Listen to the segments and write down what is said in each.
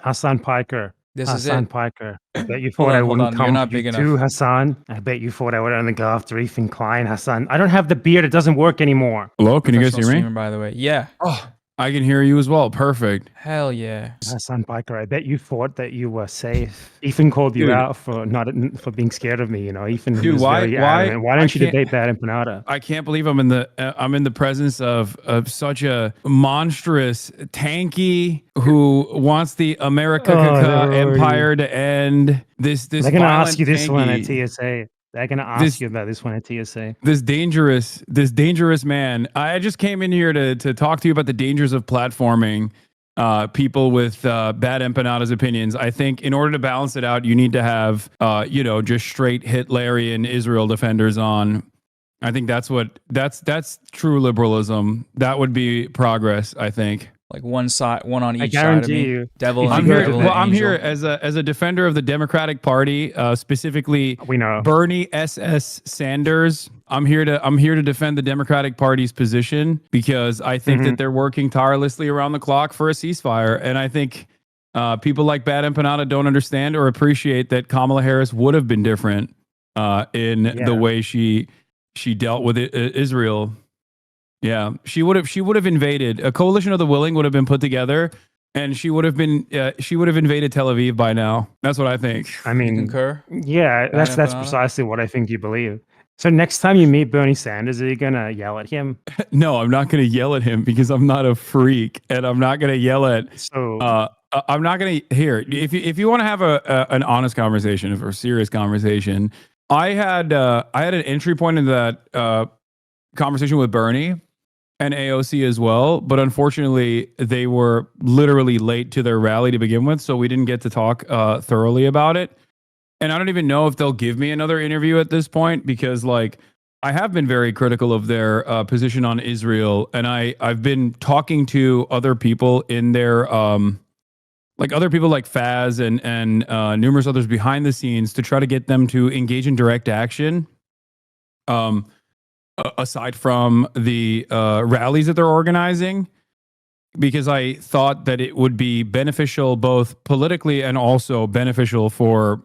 Hasan Piker. This is Hasan it. Piker. I bet you Hold thought I on. wouldn't You're come not for you big too, enough. Hasan. I bet you thought I would only go after Ethan Klein, Hasan. I don't have the beard. It doesn't work anymore. Hello, can you guys Professional hear me? streamer, by the way. Yeah. Oh, I can hear you as well. Perfect. Hell yeah. Hasan Piker, I bet you thought that you were safe. Ethan called you Dude. out for being scared of me. You know, Ethan Dude, was very adamant. Why don't you debate BadEmpanada? I can't believe I'm in the presence of such a monstrous tanky who wants the America empire to end. This They're gonna violent ask you this one at tanky. TSA. They're gonna ask you about this one at TSA. This dangerous man. I just came in here to talk to you about the dangers of platforming people with BadEmpanada's opinions. I think in order to balance it out, you need to have just straight Hitlerian Israel defenders on. I think that's true liberalism. That would be progress, I think. Like one on each side of guarantee me. you. Devil I'm and here. devil Well, and I'm angel. here as a defender of the Democratic Party, specifically We know. Bernie SS Sanders. I'm here to defend the Democratic Party's position because I think that they're working tirelessly around the clock for a ceasefire, and I think people like BadEmpanada don't understand or appreciate that Kamala Harris would have been different in the way she dealt with Israel. Yeah, she would have invaded. A coalition of the willing would have been put together, and she would have invaded Tel Aviv by now. That's what I think. I mean, concur? yeah, that's BadEmpanada? precisely what I think you believe. So next time you meet Bernie Sanders, are you gonna yell at him? No, I'm not going to yell at him because I'm not a freak, and I'm not going to yell at. So I'm not going to here. If you want to have an honest conversation, or a serious conversation, I had an entry point into that conversation with Bernie and AOC as well, but unfortunately they were literally late to their rally to begin with, so we didn't get to talk thoroughly about it. And I don't even know if they'll give me another interview at this point because, like, I have been very critical of their position on Israel, and I've been talking to other people in their other people like Faz and numerous others behind the scenes to try to get them to engage in direct action. Aside from the rallies that they're organizing, because I thought that it would be beneficial both politically and also beneficial for,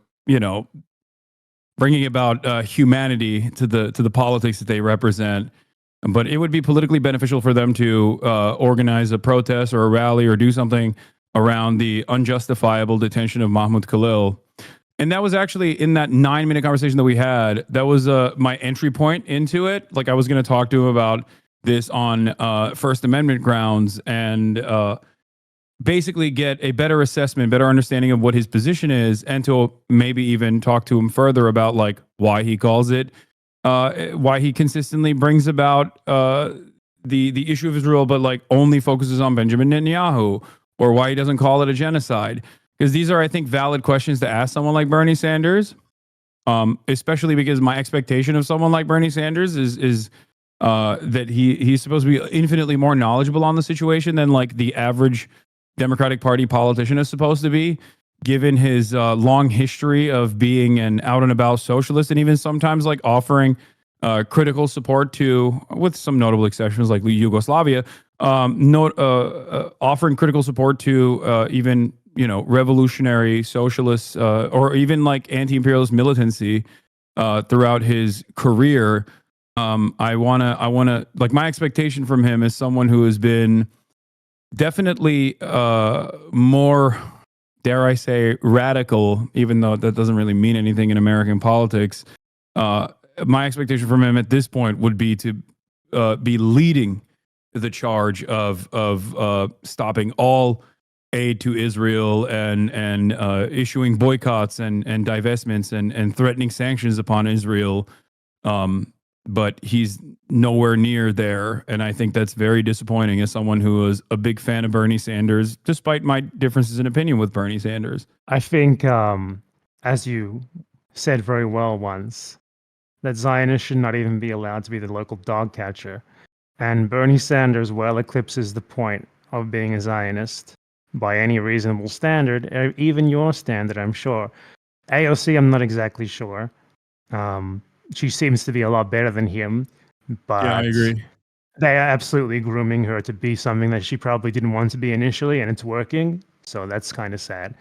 bringing about humanity to the politics that they represent. But it would be politically beneficial for them to organize a protest or a rally or do something around the unjustifiable detention of Mahmoud Khalil. And that was actually in that 9-minute conversation that we had. That was my entry point into it. Like, I was going to talk to him about this on First Amendment grounds and basically get a better assessment, better understanding of what his position is, and to maybe even talk to him further about like why he calls it, why he consistently brings about the issue of Israel, but like only focuses on Benjamin Netanyahu, or why he doesn't call it a genocide. Because these are, I think, valid questions to ask someone like Bernie Sanders, especially because my expectation of someone like Bernie Sanders is that he's supposed to be infinitely more knowledgeable on the situation than like the average Democratic Party politician is supposed to be, given his long history of being an out and about socialist, and even sometimes like offering critical support to, with some notable exceptions like Yugoslavia, offering critical support to even revolutionary socialists or even like anti-imperialist militancy throughout his career. I wanna like, my expectation from him is someone who has been definitely more, dare I say, radical, even though that doesn't really mean anything in American politics. My expectation from him at this point would be to be leading the charge of stopping all aid to Israel and issuing boycotts and divestments and threatening sanctions upon Israel. But he's nowhere near there, and I think that's very disappointing as someone who was a big fan of Bernie Sanders, despite my differences in opinion with Bernie Sanders. I think, as you said very well once, that Zionists should not even be allowed to be the local dog catcher. And Bernie Sanders well eclipses the point of being a Zionist by any reasonable standard, even your standard, I'm sure. AOC, I'm not exactly sure. She seems to be a lot better than him, but Yeah, I agree. They are absolutely grooming her to be something that she probably didn't want to be initially, and it's working. So that's kind of sad.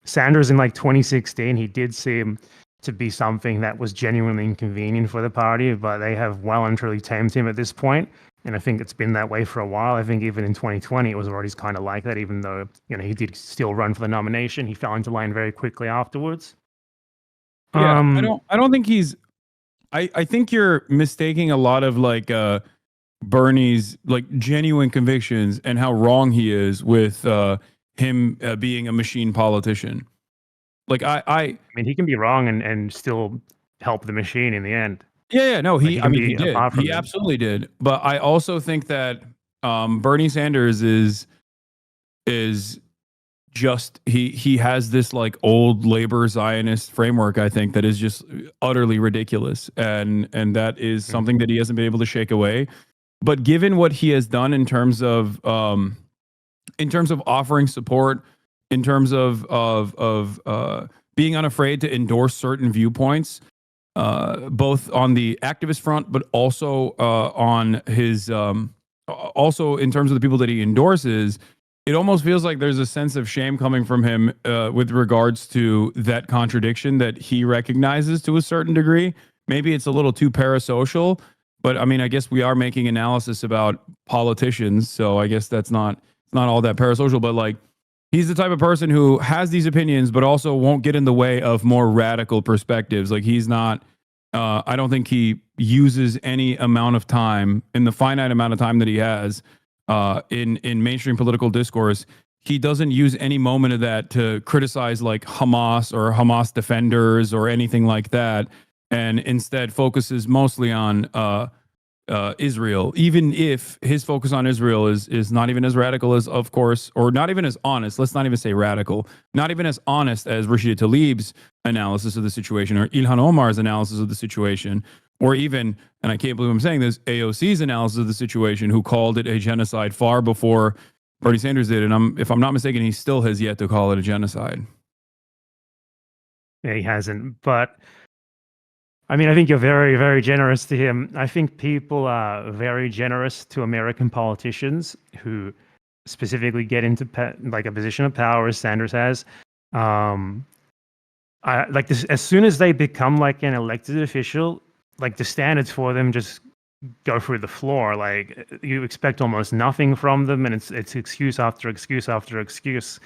Sanders in like 2016, he did seem to be something that was genuinely inconvenient for the party, but they have well and truly tamed him at this point. And I think it's been that way for a while. I think even in 2020, it was already kind of like that, even though, he did still run for the nomination. He fell into line very quickly afterwards. Yeah, I don't think he's. I think you're mistaking a lot of like Bernie's like genuine convictions and how wrong he is with him being a machine politician. Like I mean, he can be wrong and still help the machine in the end. Yeah, no, Like, he did. He absolutely did. But I also think that Bernie Sanders is just he has this like old labor Zionist framework, I think, that is just utterly ridiculous, and that is something that he hasn't been able to shake away. But given what he has done in terms of offering support, in terms of being unafraid to endorse certain viewpoints, both on the activist front, but also on his also in terms of the people that he endorses, it almost feels like there's a sense of shame coming from him with regards to that contradiction that he recognizes to a certain degree. Maybe it's a little too parasocial, but I mean, I guess we are making analysis about politicians, so I guess that's not all that parasocial. But like, he's the type of person who has these opinions, but also won't get in the way of more radical perspectives. Like, he's not. I don't think he uses any amount of time, in the finite amount of time that he has in mainstream political discourse. He doesn't use any moment of that to criticize like Hamas or Hamas defenders or anything like that, and instead focuses mostly on Israel, even if his focus on Israel is not even as radical as, of course, or not even as honest. Let's not even say radical, not even as honest as Rashida Tlaib's analysis of the situation, or Ilhan Omar's analysis of the situation, or even, and I can't believe I'm saying this, AOC's analysis of the situation, who called it a genocide far before Bernie Sanders did. And if I'm not mistaken, he still has yet to call it a genocide. Yeah, he hasn't. But I mean, I think you're very, very generous to him. I think people are very generous to American politicians who specifically get into like a position of power, as Sanders has. Like this, as soon as they become like an elected official, like the standards for them just go through the floor. Like, you expect almost nothing from them, and it's excuse after excuse after excuse.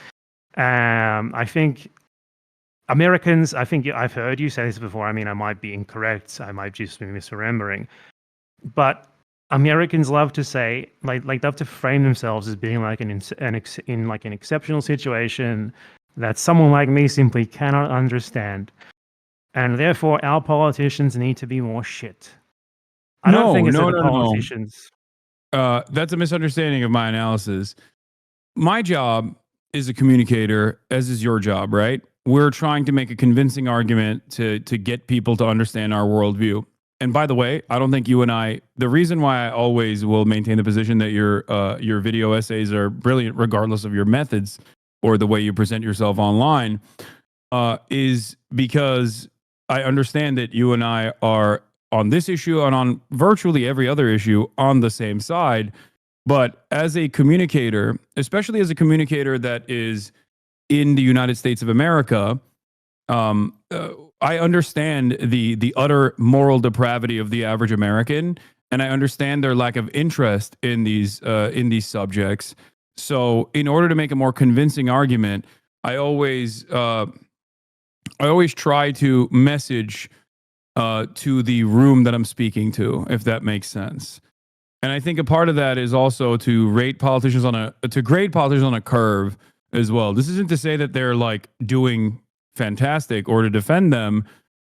I think Americans, I think I've heard you say this before. I mean, I might be incorrect. I might just be misremembering. But Americans love to say, like love to frame themselves as being like in like an exceptional situation that someone like me simply cannot understand. And therefore, our politicians need to be more shit. I don't think it's the politicians. That's a misunderstanding of my analysis. My job is a communicator, as is your job, right? We're trying to make a convincing argument to get people to understand our worldview. And by the way, I don't think you and I, the reason why I always will maintain the position that your video essays are brilliant, regardless of your methods or the way you present yourself online, is because I understand that you and I are on this issue and on virtually every other issue on the same side. But as a communicator, especially as a communicator that is in the United States of America, I understand the utter moral depravity of the average American, and I understand their lack of interest in these subjects. So, in order to make a more convincing argument, I always try to message to the room that I'm speaking to, if that makes sense. And I think a part of that is also to grade politicians on a curve as well. This isn't to say that they're like doing fantastic or to defend them,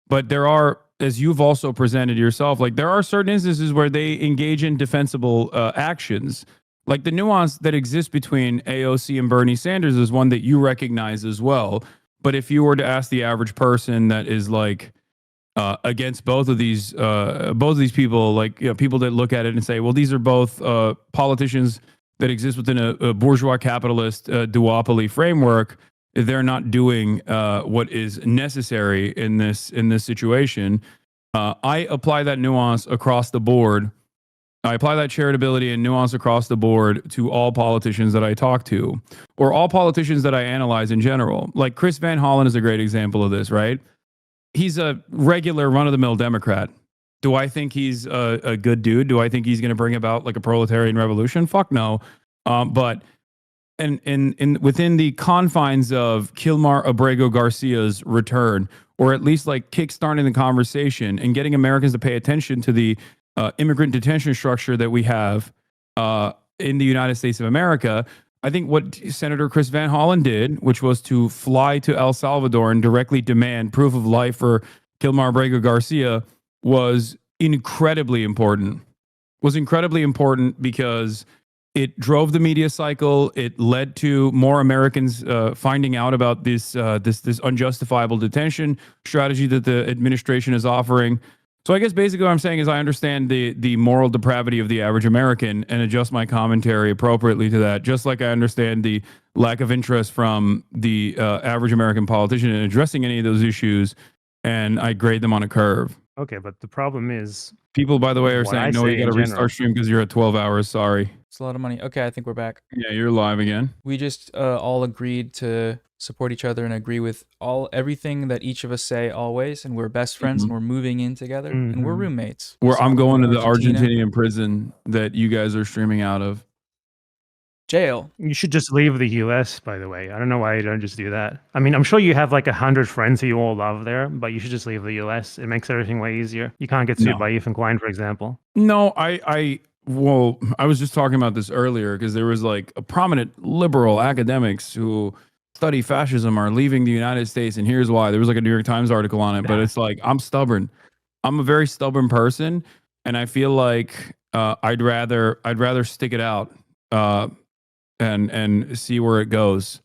but there are, as you've also presented yourself, like there are certain instances where they engage in defensible actions. Like the nuance that exists between AOC and Bernie Sanders is one that you recognize as well. But if you were to ask the average person that is like against both of these people, like people that look at it and say, well, these are both politicians that exist within a bourgeois capitalist duopoly framework, they're not doing what is necessary in this situation. I apply that nuance across the board I apply that charitability and nuance across the board to all politicians that I talk to, or all politicians that I analyze in general. Like Chris Van Hollen is a great example of this, right? He's a regular run-of-the-mill Democrat. Do I think he's a good dude? Do I think he's going to bring about like a proletarian revolution? Fuck no. But within the confines of Kilmar Abrego Garcia's return, or at least like kickstarting the conversation and getting Americans to pay attention to the immigrant detention structure that we have in the United States of America, I think what Senator Chris Van Hollen did, which was to fly to El Salvador and directly demand proof of life for Kilmar Abrego Garcia, was incredibly important. Was incredibly important because it drove the media cycle. It led to more Americans finding out about this unjustifiable detention strategy that the administration is offering. So I guess basically what I'm saying is I understand the moral depravity of the average American and adjust my commentary appropriately to that, just like I understand the lack of interest from the average American politician in addressing any of those issues, and I grade them on a curve. Okay, but the problem is... People, by the way, are saying, no, you got to restart stream because you're at 12 hours. Sorry. It's a lot of money. Okay, I think we're back. Yeah, you're live again. We just all agreed to support each other and agree with everything that each of us say always, and we're best friends and we're moving in together and we're roommates. I'm going to the Argentinian prison that you guys are streaming out of. Jail. You should just leave the US, by the way. I don't know why you don't just do that. I mean, I'm sure you have like 100 friends who you all love there, but you should just leave the US. It makes everything way easier. You can't get sued by Ethan Klein, for example. No, well, I was just talking about this earlier because there was like a prominent liberal academics who study fascism are leaving the United States, and here's why. There was like a New York Times article on it, but it's like, I'm stubborn. I'm a very stubborn person, and I feel like I'd rather stick it out and see where it goes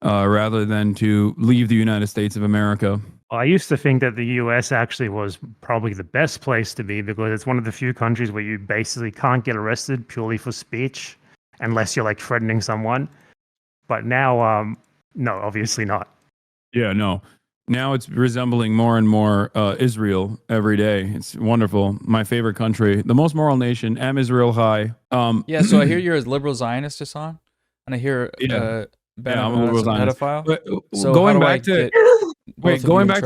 rather than to leave the United States of America. Well, I used to think that the US actually was probably the best place to be because it's one of the few countries where you basically can't get arrested purely for speech unless you're like threatening someone. But now, no, obviously not. Yeah, no. Now it's resembling more and more Israel every day. It's wonderful. My favorite country, the most moral nation. Am Israel high? Yeah. So I hear you're a liberal Zionist, Hasan, and I hear I'm a liberal Zionist. Pedophile. But, so going back to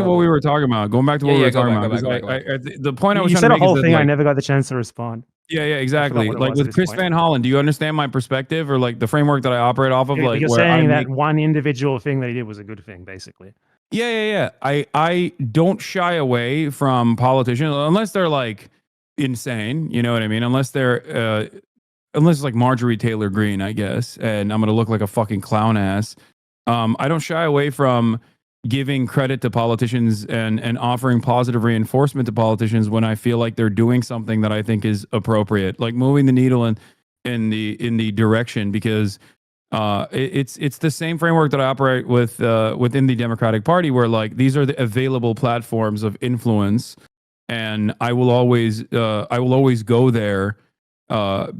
what we were talking about. Going back to what we were talking about. The point I was you trying said to a make whole is thing. that, I never got the chance to respond. Yeah, exactly. Like with Chris Van Hollen, do you understand my perspective or like the framework that I operate off of? Like you're where saying that one individual thing that he did was a good thing, basically. Yeah. I don't shy away from politicians unless they're like insane. You know what I mean? Unless it's like Marjorie Taylor Greene, I guess, and I'm gonna look like a fucking clown ass. I don't shy away from giving credit to politicians and offering positive reinforcement to politicians when I feel like they're doing something that I think is appropriate, like moving the needle in the direction, because it's the same framework that I operate with within the Democratic Party, where like these are the available platforms of influence, and I will always go there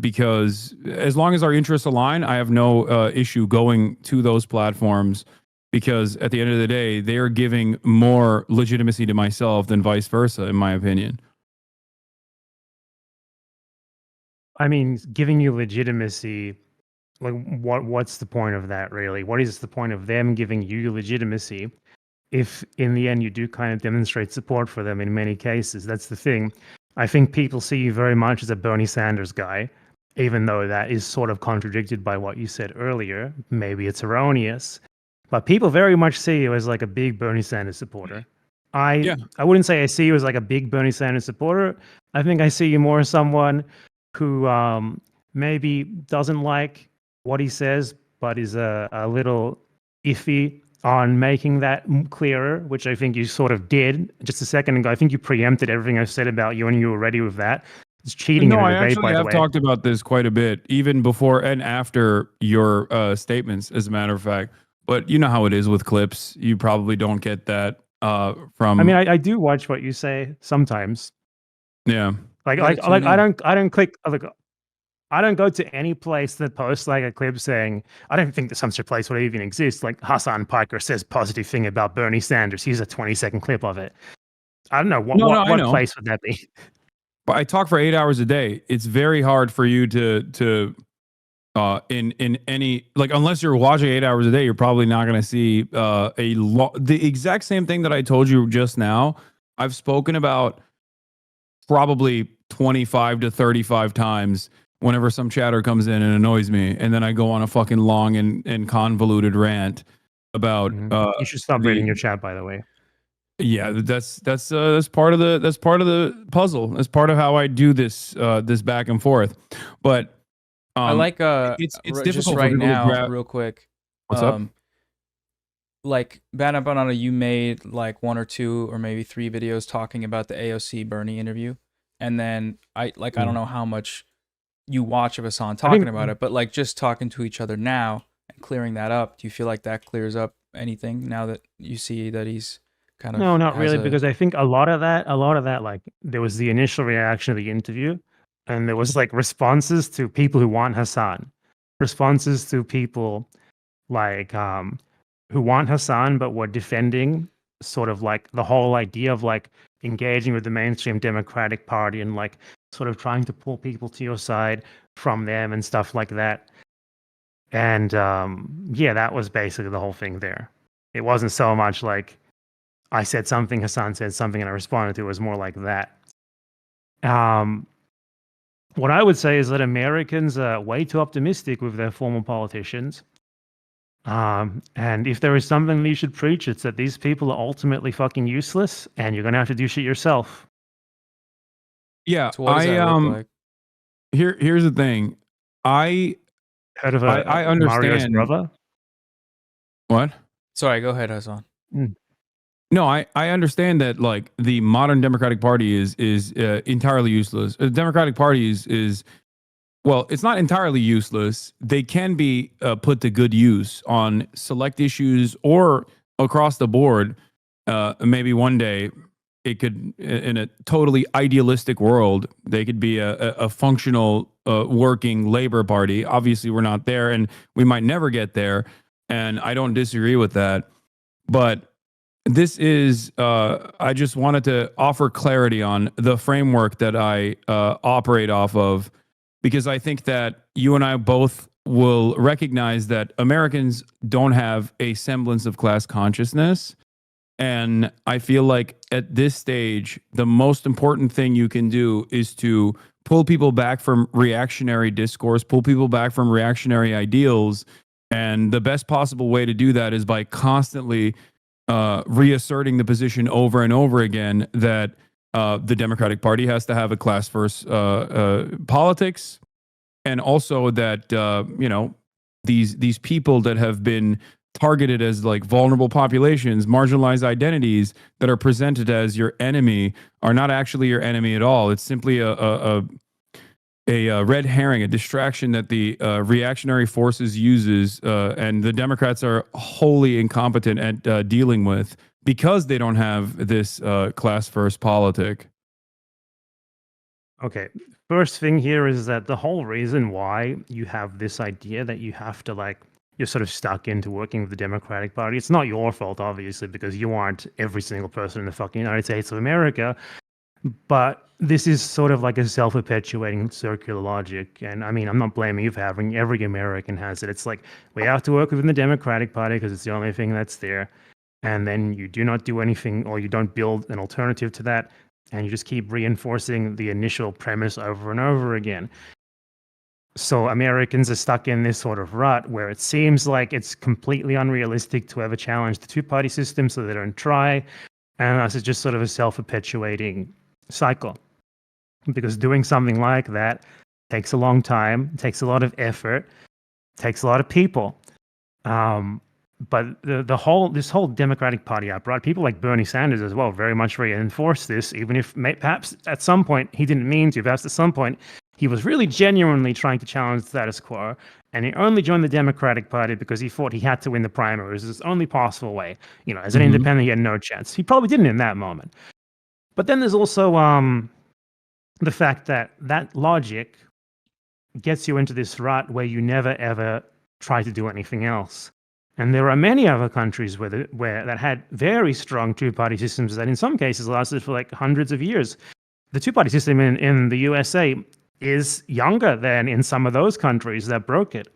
because as long as our interests align, I have no issue going to those platforms. Because at the end of the day, they are giving more legitimacy to myself than vice versa, in my opinion. I mean, giving you legitimacy, like what's the point of that, really? What is the point of them giving you legitimacy if in the end you do kind of demonstrate support for them in many cases? That's the thing. I think people see you very much as a Bernie Sanders guy, even though that is sort of contradicted by what you said earlier. Maybe it's erroneous. But people very much see you as like a big Bernie Sanders supporter. I wouldn't say I see you as like a big Bernie Sanders supporter. I think I see you more as someone who maybe doesn't like what he says, but is a little iffy on making that clearer, which I think you sort of did just a second ago. I think you preempted everything I've said about you and you were ready with that. It's cheating in a debate, by the way. No, I actually have talked about this quite a bit, even before and after your statements, as a matter of fact. But you know how it is with clips. You probably don't get that from. I mean, I do watch what you say sometimes. Yeah. Like I don't click. I don't go to any place that posts like a clip saying, I don't think that some such place would even exist. Like Hasan Piker says positive thing about Bernie Sanders. Here's a 20-second clip of it. I don't know what place would that be. but I talk for 8 hours a day. It's very hard for you to in any, like, unless you're watching 8 hours a day, you're probably not going to see the exact same thing that I told you just now. I've spoken about probably 25 to 35 times whenever some chatter comes in and annoys me, and then I go on a fucking long and convoluted rant about you should stop reading your chat, by the way. Yeah, that's part of the puzzle. That's part of how I do this this back and forth. But I like it's just difficult right for people to now, grab. real quick. What's up? Like BadEmpanada, you made like 1 or 2 or maybe 3 videos talking about the AOC Bernie interview, and then I don't know how much you watch of Hasan talking about it, but like just talking to each other now and clearing that up. Do you feel like that clears up anything now that you see that he's kind of No, not really, because I think a lot of that, like there was the initial reaction of the interview, and there was like responses to people who want Hasan, responses to people like who want Hasan but were defending sort of like the whole idea of like engaging with the mainstream Democratic Party and like sort of trying to pull people to your side from them and stuff like that. And yeah, that was basically the whole thing there. It wasn't so much like I said something, Hasan said something, and I responded to it. It was more like that. What I would say is that Americans are way too optimistic with their former politicians. And if there is something that you should preach, it's that these people are ultimately fucking useless, and you're gonna have to do shit yourself. Yeah, So what does that look like? Here's the thing. I Heard of I Mario's understand. brother? What? Sorry, go ahead, Hasan. No, I understand that like the modern Democratic Party is entirely useless. The Democratic Party is well, it's not entirely useless. They can be put to good use on select issues or across the board. Maybe one day it could, in a totally idealistic world, they could be a functional working labor party. Obviously, we're not there, and we might never get there. And I don't disagree with that, but this is I just wanted to offer clarity on the framework that I operate off of, because I think that you and I both will recognize that Americans don't have a semblance of class consciousness. And I feel like at this stage, the most important thing you can do is to pull people back from reactionary discourse, pull people back from reactionary ideals. And the best possible way to do that is by constantly reasserting the position over and over again that the Democratic Party has to have a class first politics, and also that you know, these people that have been targeted as like vulnerable populations, marginalized identities that are presented as your enemy are not actually your enemy at all. It's simply a red herring, a distraction that the reactionary forces uses, and the Democrats are wholly incompetent at dealing with because they don't have this class first politic. Okay. First thing here is that the whole reason why you have this idea that you have to like, you're sort of stuck into working with the Democratic Party. It's not your fault, obviously, because you aren't every single person in the fucking United States of America. But this is sort of like a self-perpetuating circular logic. And I mean, I'm not blaming you for having, every American has it. It's like, we have to work within the Democratic Party because it's the only thing that's there. And then you do not do anything, or you don't build an alternative to that. And you just keep reinforcing the initial premise over and over again. So Americans are stuck in this sort of rut where it seems like it's completely unrealistic to ever challenge the two-party system, so they don't try. And this is just sort of a self-perpetuating cycle. Because doing something like that takes a long time, takes a lot of effort, takes a lot of people. But this whole Democratic Party upright, people like Bernie Sanders as well very much reinforce this, even if perhaps at some point he didn't mean to, perhaps at some point he was really genuinely trying to challenge the status quo, and he only joined the Democratic Party because he thought he had to win the primaries. It was the only possible way. You know, as an independent, he had no chance. He probably didn't in that moment. But then there's also the fact that that logic gets you into this rut where you never ever try to do anything else. And there are many other countries where that had very strong two-party systems that in some cases lasted for like hundreds of years. the two-party system in the USA is younger than in some of those countries that broke it.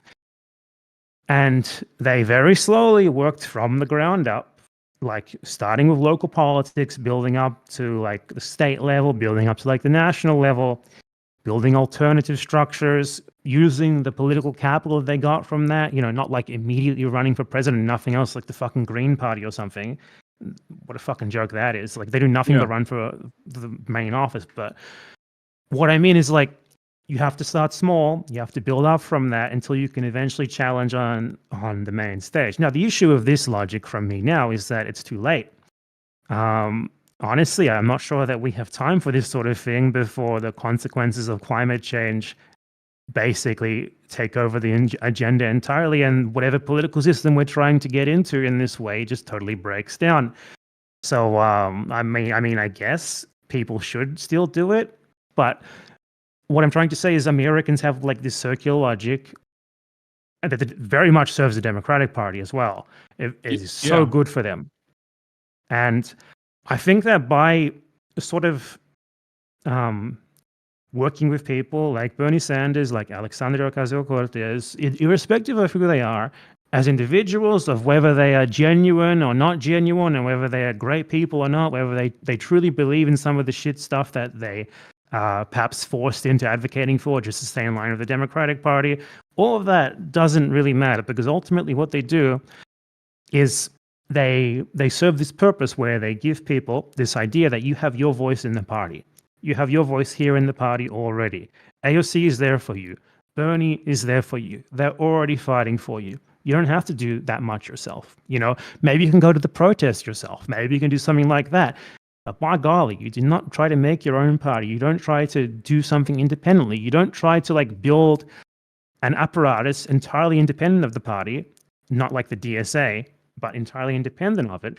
And they very slowly worked from the ground up, like starting with local politics, building up to like the state level, building up to like the national level, building alternative structures, using the political capital they got from that, not like immediately running for president, nothing else like the fucking Green Party or something. What a fucking joke that is. Like they do nothing but run for the main office. But what I mean is like, you have to start small. You have to build up from that until you can eventually challenge on the main stage. Now, the issue of this logic from me now is that it's too late. Honestly, I'm not sure that we have time for this sort of thing before the consequences of climate change basically take over the agenda entirely, and whatever political system we're trying to get into in this way just totally breaks down. So, I mean, I guess people should still do it, but what I'm trying to say is Americans have like this circular logic that very much serves the Democratic Party as well. It is so good for them. And I think that by sort of working with people like Bernie Sanders, like Alexandria Ocasio-Cortez, irrespective of who they are, as individuals, of whether they are genuine or not genuine, and whether they are great people or not, whether they truly believe in some of the shit stuff that they perhaps forced into advocating for just to stay in line with the Democratic Party. All of that doesn't really matter, because ultimately what they do is they serve this purpose where they give people this idea that you have your voice in the party. You have your voice here in the party already. AOC is there for you. Bernie is there for you. They're already fighting for you. You don't have to do that much yourself. Maybe you can go to the protest yourself. Maybe you can do something like that. But by golly, you do not try to make your own party. You don't try to do something independently. You don't try to like build an apparatus entirely independent of the party, not like the DSA, but entirely independent of it,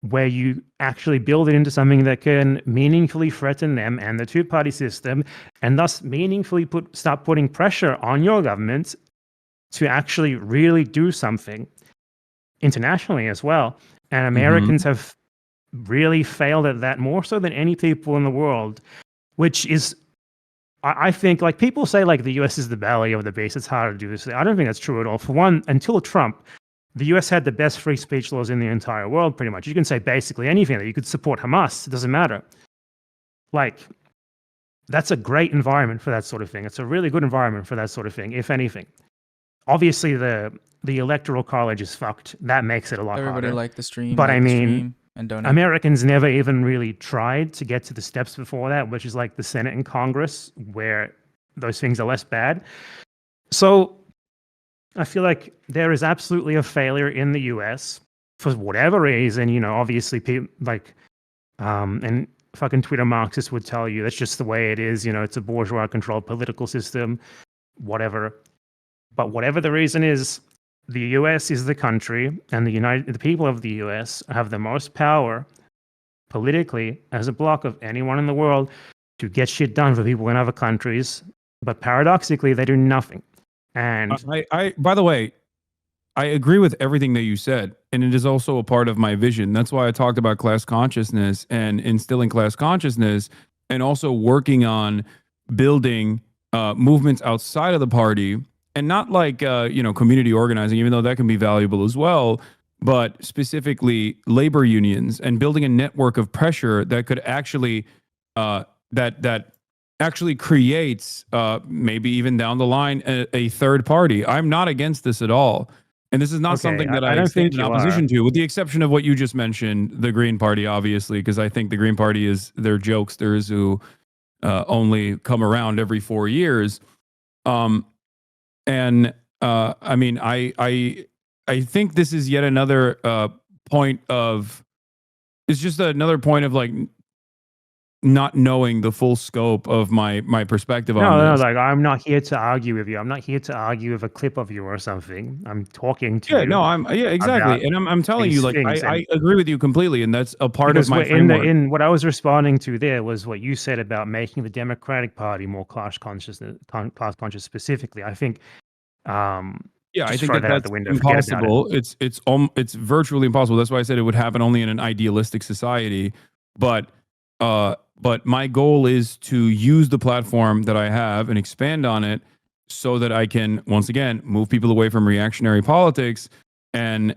where you actually build it into something that can meaningfully threaten them and the two-party system, and thus meaningfully start putting pressure on your government to actually really do something internationally as well. And Americans have really failed at that more so than any people in the world, which is, I think, like people say like the US is the belly of the beast, it's hard to do this. I don't think that's true at all. For one, until Trump, the US had the best free speech laws in the entire world, pretty much. You can say basically anything, that you could support Hamas, it doesn't matter. Like, that's a great environment for that sort of thing. It's a really good environment for that sort of thing, if anything. Obviously, the electoral college is fucked. That makes it a lot harder. Everybody liked the stream. But I mean, and donate. Americans never even really tried to get to the steps before that, which is like the Senate and Congress, where those things are less bad. So I feel like there is absolutely a failure in the US for whatever reason. Obviously people like, and fucking Twitter Marxists would tell you that's just the way it is. It's a bourgeois controlled political system, whatever. But whatever the reason is, the US is the country, and the people of the US have the most power politically as a bloc of anyone in the world to get shit done for people in other countries. But paradoxically, they do nothing. And I by the way, I agree with everything that you said, and it is also a part of my vision. That's why I talked about class consciousness and instilling class consciousness, and also working on building movements outside of the party. And not like, community organizing, even though that can be valuable as well, but specifically labor unions and building a network of pressure that could actually, that actually creates, maybe even down the line, a third party. I'm not against this at all. And this is not something that I don't stand think in you opposition to, with the exception of what you just mentioned, the Green Party, obviously, because I think the Green Party they're jokesters who only come around every 4 years. And I mean, I think this is yet another point of, it's just another point of like not knowing the full scope of my perspective on this. No, like I'm not here to argue with you. I'm not here to argue with a clip of you or something. I'm talking to you. Exactly. And I'm telling you, like, I agree with you completely, and that's a part of my framework. In what I was responding to there was what you said about making the Democratic Party more class conscious specifically. I think I think that's impossible. It's virtually impossible. That's why I said it would happen only in an idealistic society. But But my goal is to use the platform that I have and expand on it so that I can, once again, move people away from reactionary politics and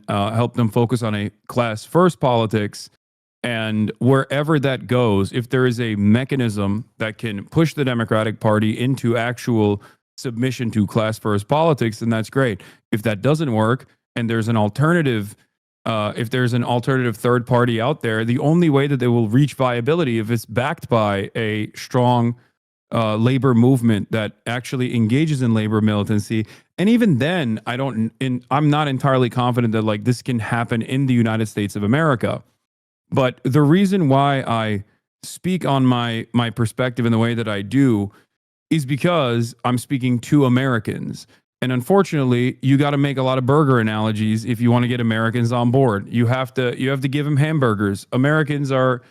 help them focus on a class first politics. And wherever that goes, if there is a mechanism that can push the Democratic Party into actual submission to class first politics, then that's great. If that doesn't work and there's an alternative, if there's an alternative third party out there, the only way that they will reach viability if it's backed by a strong labor movement that actually engages in labor militancy. And even then, I'm not entirely confident that like this can happen in the United States of America. But the reason why I speak on my perspective in the way that I do is because I'm speaking to Americans. And unfortunately, you got to make a lot of burger analogies if you want to get Americans on board. You have to give them hamburgers. Americans are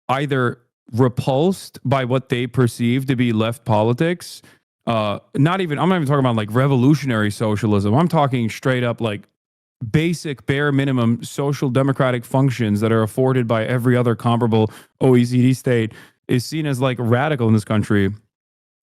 either repulsed by what they perceive to be left politics. I'm not even talking about like revolutionary socialism. I'm talking straight up like basic bare minimum social democratic functions that are afforded by every other comparable OECD state is seen as like radical in this country.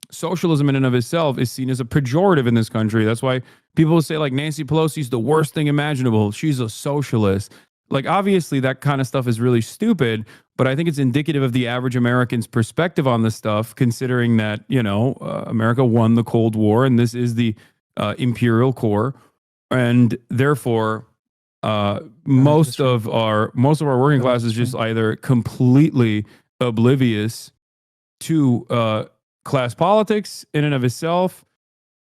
Socialism in and of itself is seen as a pejorative in this country. That's why people will say like Nancy Pelosi's the worst thing imaginable. She's a socialist. Like obviously that kind of stuff is really stupid, but I think it's indicative of the average American's perspective on this stuff, considering that, America won the Cold War and this is the imperial core. And therefore, most of our working class is just either completely oblivious to class politics in and of itself,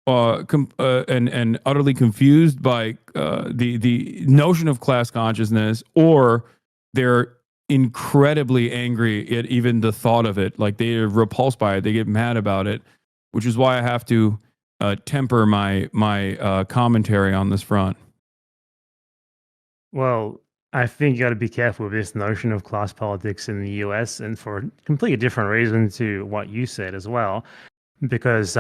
and utterly confused by the notion of class consciousness, or they're incredibly angry at even the thought of it. Like they are repulsed by it, they get mad about it, which is why I have to temper my commentary on this front. Well, I think you got to be careful with this notion of class politics in the US, and for a completely different reason to what you said as well, because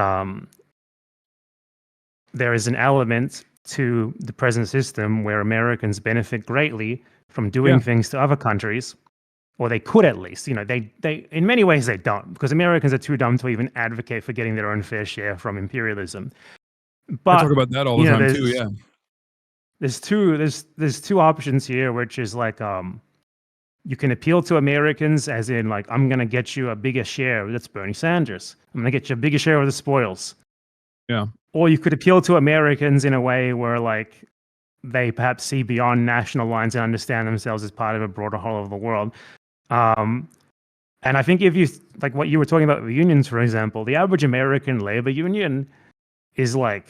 there is an element to the present system where Americans benefit greatly from doing things to other countries, or they could at least. They in many ways they don't, because Americans are too dumb to even advocate for getting their own fair share from imperialism. But I talk about that all the time too. Yeah. There's two options here, which is like you can appeal to Americans as in like, I'm gonna get you a bigger share. That's Bernie Sanders. I'm gonna get you a bigger share of the spoils. Yeah. Or you could appeal to Americans in a way where like they perhaps see beyond national lines and understand themselves as part of a broader whole of the world. And I think if you like what you were talking about with unions, for example, the average American labor union is like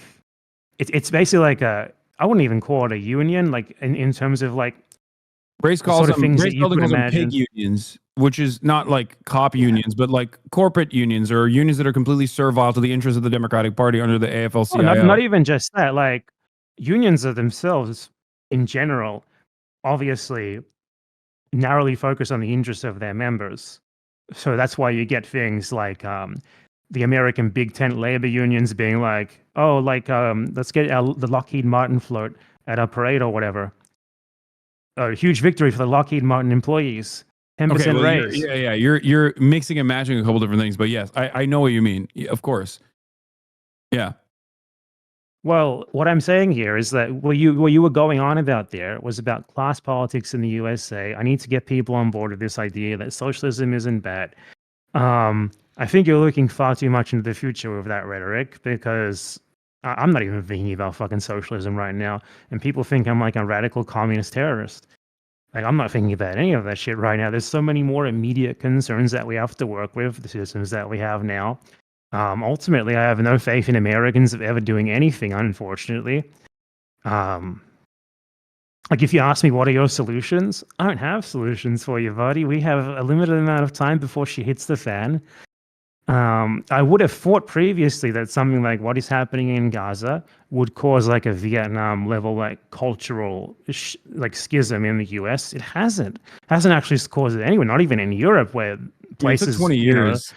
it's basically like I wouldn't even call it a union, like in terms of like Race calls sort of them, things Race that you could calls them imagine. pig unions, which is not like cop unions, but like corporate unions or unions that are completely servile to the interests of the Democratic Party under the AFL-CIO. Not even just that. Like unions are themselves, in general, obviously narrowly focus on the interests of their members. So that's why you get things like the American Big Tent labor unions being like, oh, like let's get the Lockheed Martin float at a parade or whatever. A huge victory for the Lockheed Martin employees. 10% raise. You're mixing and matching a couple different things, but yes, I know what you mean. Of course. Yeah. Well, what I'm saying here is that what you were going on about there was about class politics in the USA. I need to get people on board with this idea that socialism isn't bad. I think you're looking far too much into the future with that rhetoric, because I'm not even thinking about fucking socialism right now, and people think I'm like a radical communist terrorist. Like, I'm not thinking about any of that shit right now. There's so many more immediate concerns that we have to work with, the systems that we have now. Ultimately, I have no faith in Americans of ever doing anything, unfortunately. Like, if you ask me, what are your solutions? I don't have solutions for you, buddy. We have a limited amount of time before she hits the fan. I would have thought previously that something like what is happening in Gaza would cause like a Vietnam level like cultural like schism in the US. It hasn't actually caused it anywhere, not even in Europe, where places, it took 20 years.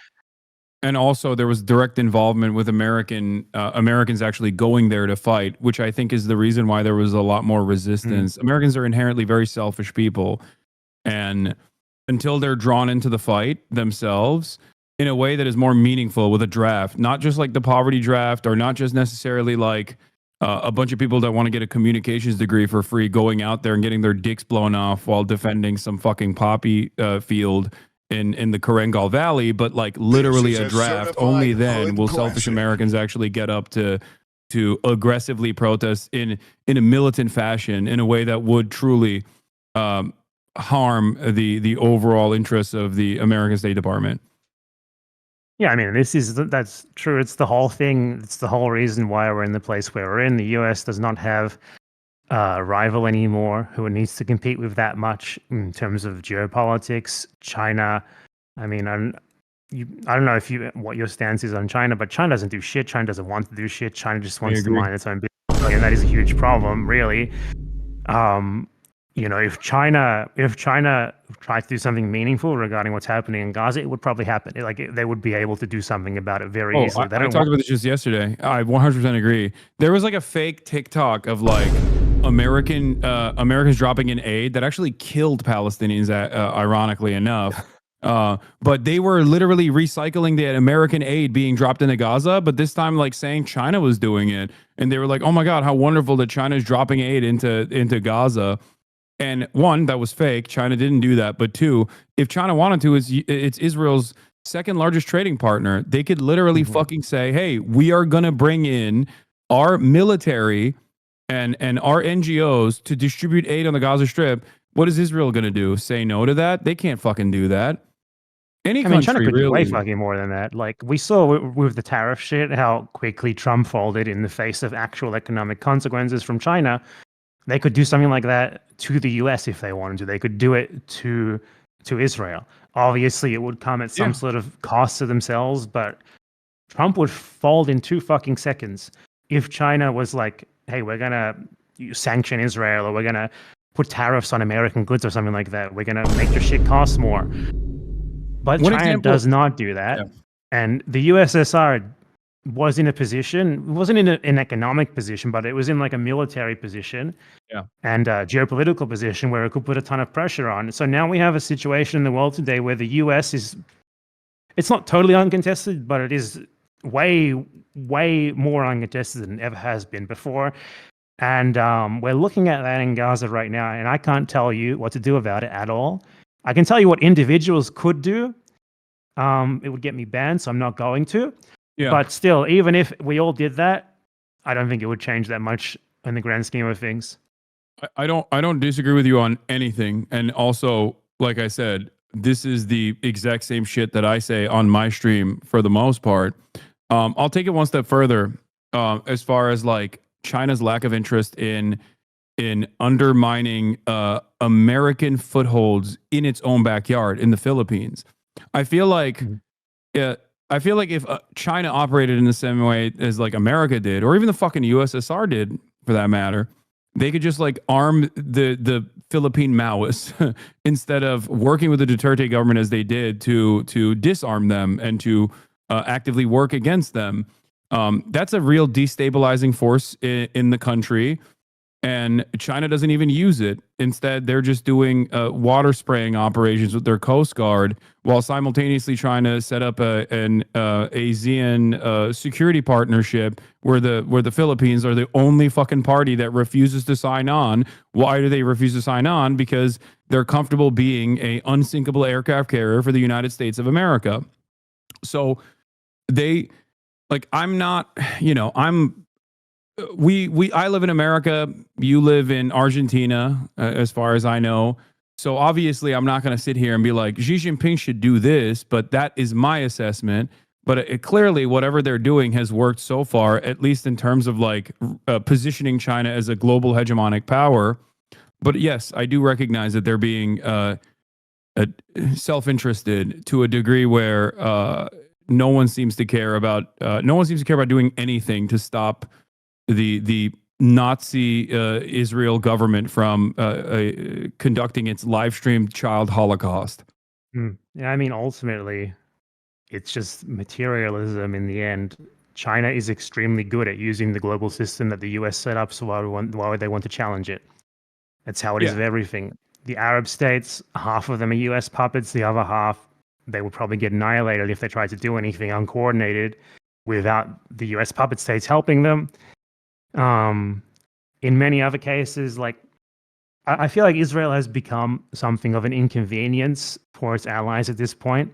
And also there was direct involvement with Americans actually going there to fight, which I think is the reason why there was a lot more resistance. Americans are inherently very selfish people, and until they're drawn into the fight themselves in a way that is more meaningful with a draft, not just like the poverty draft, or not just necessarily like a bunch of people that want to get a communications degree for free going out there and getting their dicks blown off while defending some fucking poppy field in the Karengal Valley, but like literally a draft. Only then will selfish Americans actually get up to aggressively protest in a militant fashion in a way that would truly harm the overall interests of the American State Department. Yeah, I mean, that's true. It's the whole thing. It's the whole reason why we're in the place where we're in. The U.S. does not have a rival anymore who it needs to compete with that much in terms of geopolitics. China, I mean, I don't know what your stance is on China, but China doesn't do shit. China doesn't want to do shit. China just wants to mind its own business, and that is a huge problem, really. If China tried to do something meaningful regarding what's happening in Gaza, it would probably happen. They would be able to do something about it very easily. I talked about this just yesterday. I 100% agree. There was like a fake TikTok of like Americans dropping in aid that actually killed Palestinians, ironically enough. But they were literally recycling the American aid being dropped into Gaza, but this time like saying China was doing it. And they were like, oh my God, how wonderful that China is dropping aid into Gaza. And one, that was fake. China didn't do that. But two, if China wanted to, it's Israel's second largest trading partner. They could literally fucking say, hey, we are going to bring in our military and our NGOs to distribute aid on the Gaza Strip. What is Israel going to do? Say no to that? They can't fucking do that. China could do way fucking more than that. Like we saw with the tariff shit, how quickly Trump folded in the face of actual economic consequences from China. They could do something like that to the US if they wanted to. They could do it to Israel. Obviously, it would come at some sort of cost to themselves, but Trump would fold in 2 fucking seconds if China was like, hey, we're going to sanction Israel, or we're going to put tariffs on American goods or something like that. We're going to make your shit cost more. But China does not do that. Yeah. And the USSR was in a position, it wasn't in an economic position, but it was in like a military position and a geopolitical position where it could put a ton of pressure on. So now we have a situation in the world today where the US it's not totally uncontested, but it is way, way more uncontested than it ever has been before. And we're looking at that in Gaza right now, and I can't tell you what to do about it at all. I can tell you what individuals could do. It would get me banned, so I'm not going to. Yeah. But still, even if we all did that, I don't think it would change that much in the grand scheme of things. I don't disagree with you on anything. And also, like I said, this is the exact same shit that I say on my stream for the most part. I'll take it one step further as far as like China's lack of interest in undermining American footholds in its own backyard in the Philippines. I feel like if China operated in the same way as like America did, or even the fucking USSR did for that matter, they could just like arm the Philippine Maoists instead of working with the Duterte government as they did to disarm them and to actively work against them. That's a real destabilizing force in the country. And China doesn't even use it. Instead, they're just doing water spraying operations with their Coast Guard while simultaneously trying to set up an ASEAN security partnership where the Philippines are the only fucking party that refuses to sign on. Why do they refuse to sign on? Because they're comfortable being a unsinkable aircraft carrier for the United States of America. So they like, I'm not, I live in America. You live in Argentina, as far as I know. So obviously, I'm not going to sit here and be like, Xi Jinping should do this, but that is my assessment. But clearly, whatever they're doing has worked so far, at least in terms of like positioning China as a global hegemonic power. But yes, I do recognize that they're being self-interested to a degree where no one seems to care about doing anything to stop the Nazi Israel government from conducting its live streamed child Holocaust. Yeah, I mean, ultimately, it's just materialism in the end. China is extremely good at using the global system that the US set up, so why would they want to challenge it? That's how it is with everything. the Arab states, half of them are US puppets, the other half, they would probably get annihilated if they tried to do anything uncoordinated without the US puppet states helping them. In many other cases, like, I feel like Israel has become something of an inconvenience for its allies at this point,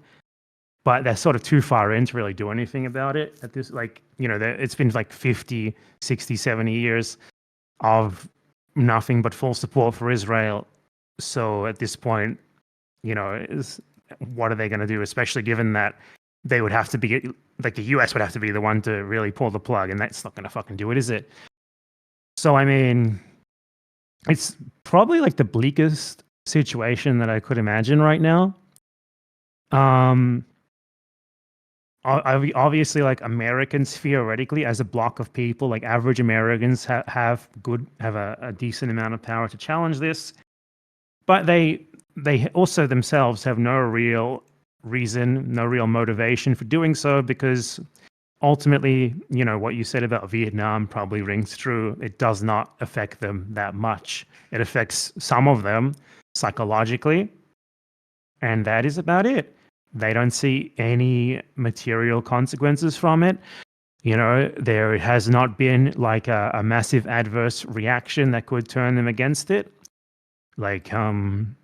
but they're sort of too far in to really do anything about it at this, like, you know, it's been like 50, 60, 70 years of nothing but full support for Israel. So at this point, you know, what are they going to do, especially given that they would have to be, like, the US would have to be the one to really pull the plug, and that's not going to fucking do it, is it? So, I mean, it's probably like the bleakest situation that I could imagine right now. Obviously, like, Americans theoretically, as a block of people, like average Americans, have a decent amount of power to challenge this, but they also themselves have no real reason, no real motivation for doing so, because ultimately, you know, what you said about Vietnam probably rings true. It does not affect them that much. It affects some of them psychologically, and that is about it. They don't see any material consequences from it. You know, there has not been like a massive adverse reaction that could turn them against it. Like, for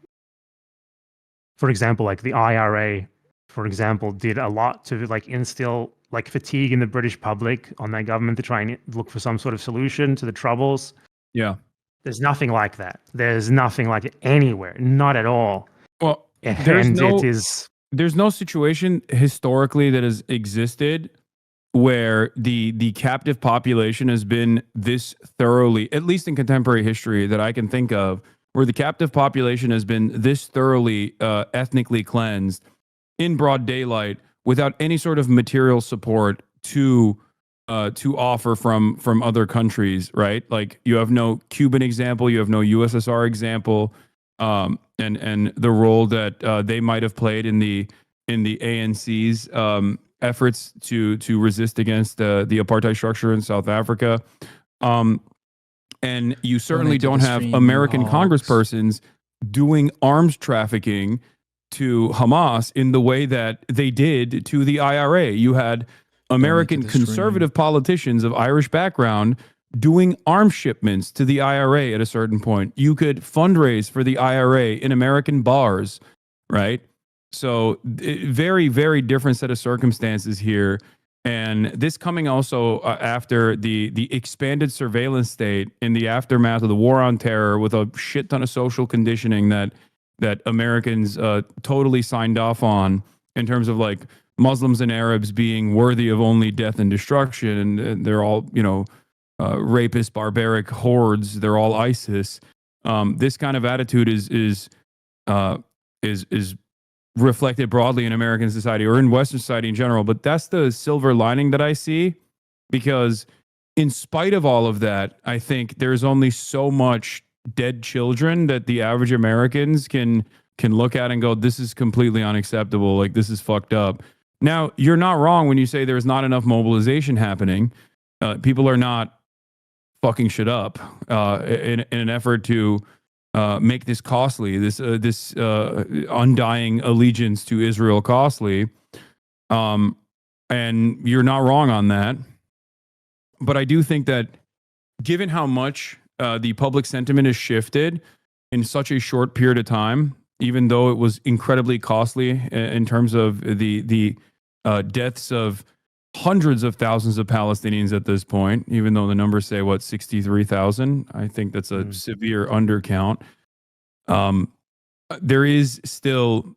example, like the IRA, for example, did a lot to like instill like fatigue in the British public on their government to try and look for some sort of solution to the troubles. Yeah. There's nothing like that. There's nothing like it anywhere. Not at all. Well, there's no situation historically that has existed where the captive population has been this thoroughly, at least in contemporary history that I can think of, where the captive population has been this thoroughly ethnically cleansed in broad daylight without any sort of material support to offer from other countries, right? Like, you have no Cuban example, you have no USSR example, and the role that they might have played in the ANC's efforts to resist against the apartheid structure in South Africa. And you certainly don't have American congresspersons doing arms trafficking to Hamas in the way that they did to the IRA. You had American conservative politicians of Irish background doing arms shipments to the IRA at a certain point. You could fundraise for the IRA in American bars, right? So very, very different set of circumstances here. And this coming also after the expanded surveillance state in the aftermath of the war on terror, with a shit ton of social conditioning that Americans totally signed off on, in terms of like Muslims and Arabs being worthy of only death and destruction, and they're all, you know, rapist, barbaric hordes. They're all ISIS. This kind of attitude is reflected broadly in American society, or in Western society in general. But that's the silver lining that I see, because in spite of all of that, I think there's only so much dead children that the average Americans can look at and go, this is completely unacceptable. Like, this is fucked up. Now, you're not wrong when you say there's not enough mobilization happening. People are not fucking shit up in an effort to make this costly, this undying allegiance to Israel costly. And you're not wrong on that. But I do think that, given how much the public sentiment has shifted in such a short period of time, even though it was incredibly costly in terms of the deaths of hundreds of thousands of Palestinians at this point, even though the numbers say, 63,000, I think that's a severe undercount. There is still,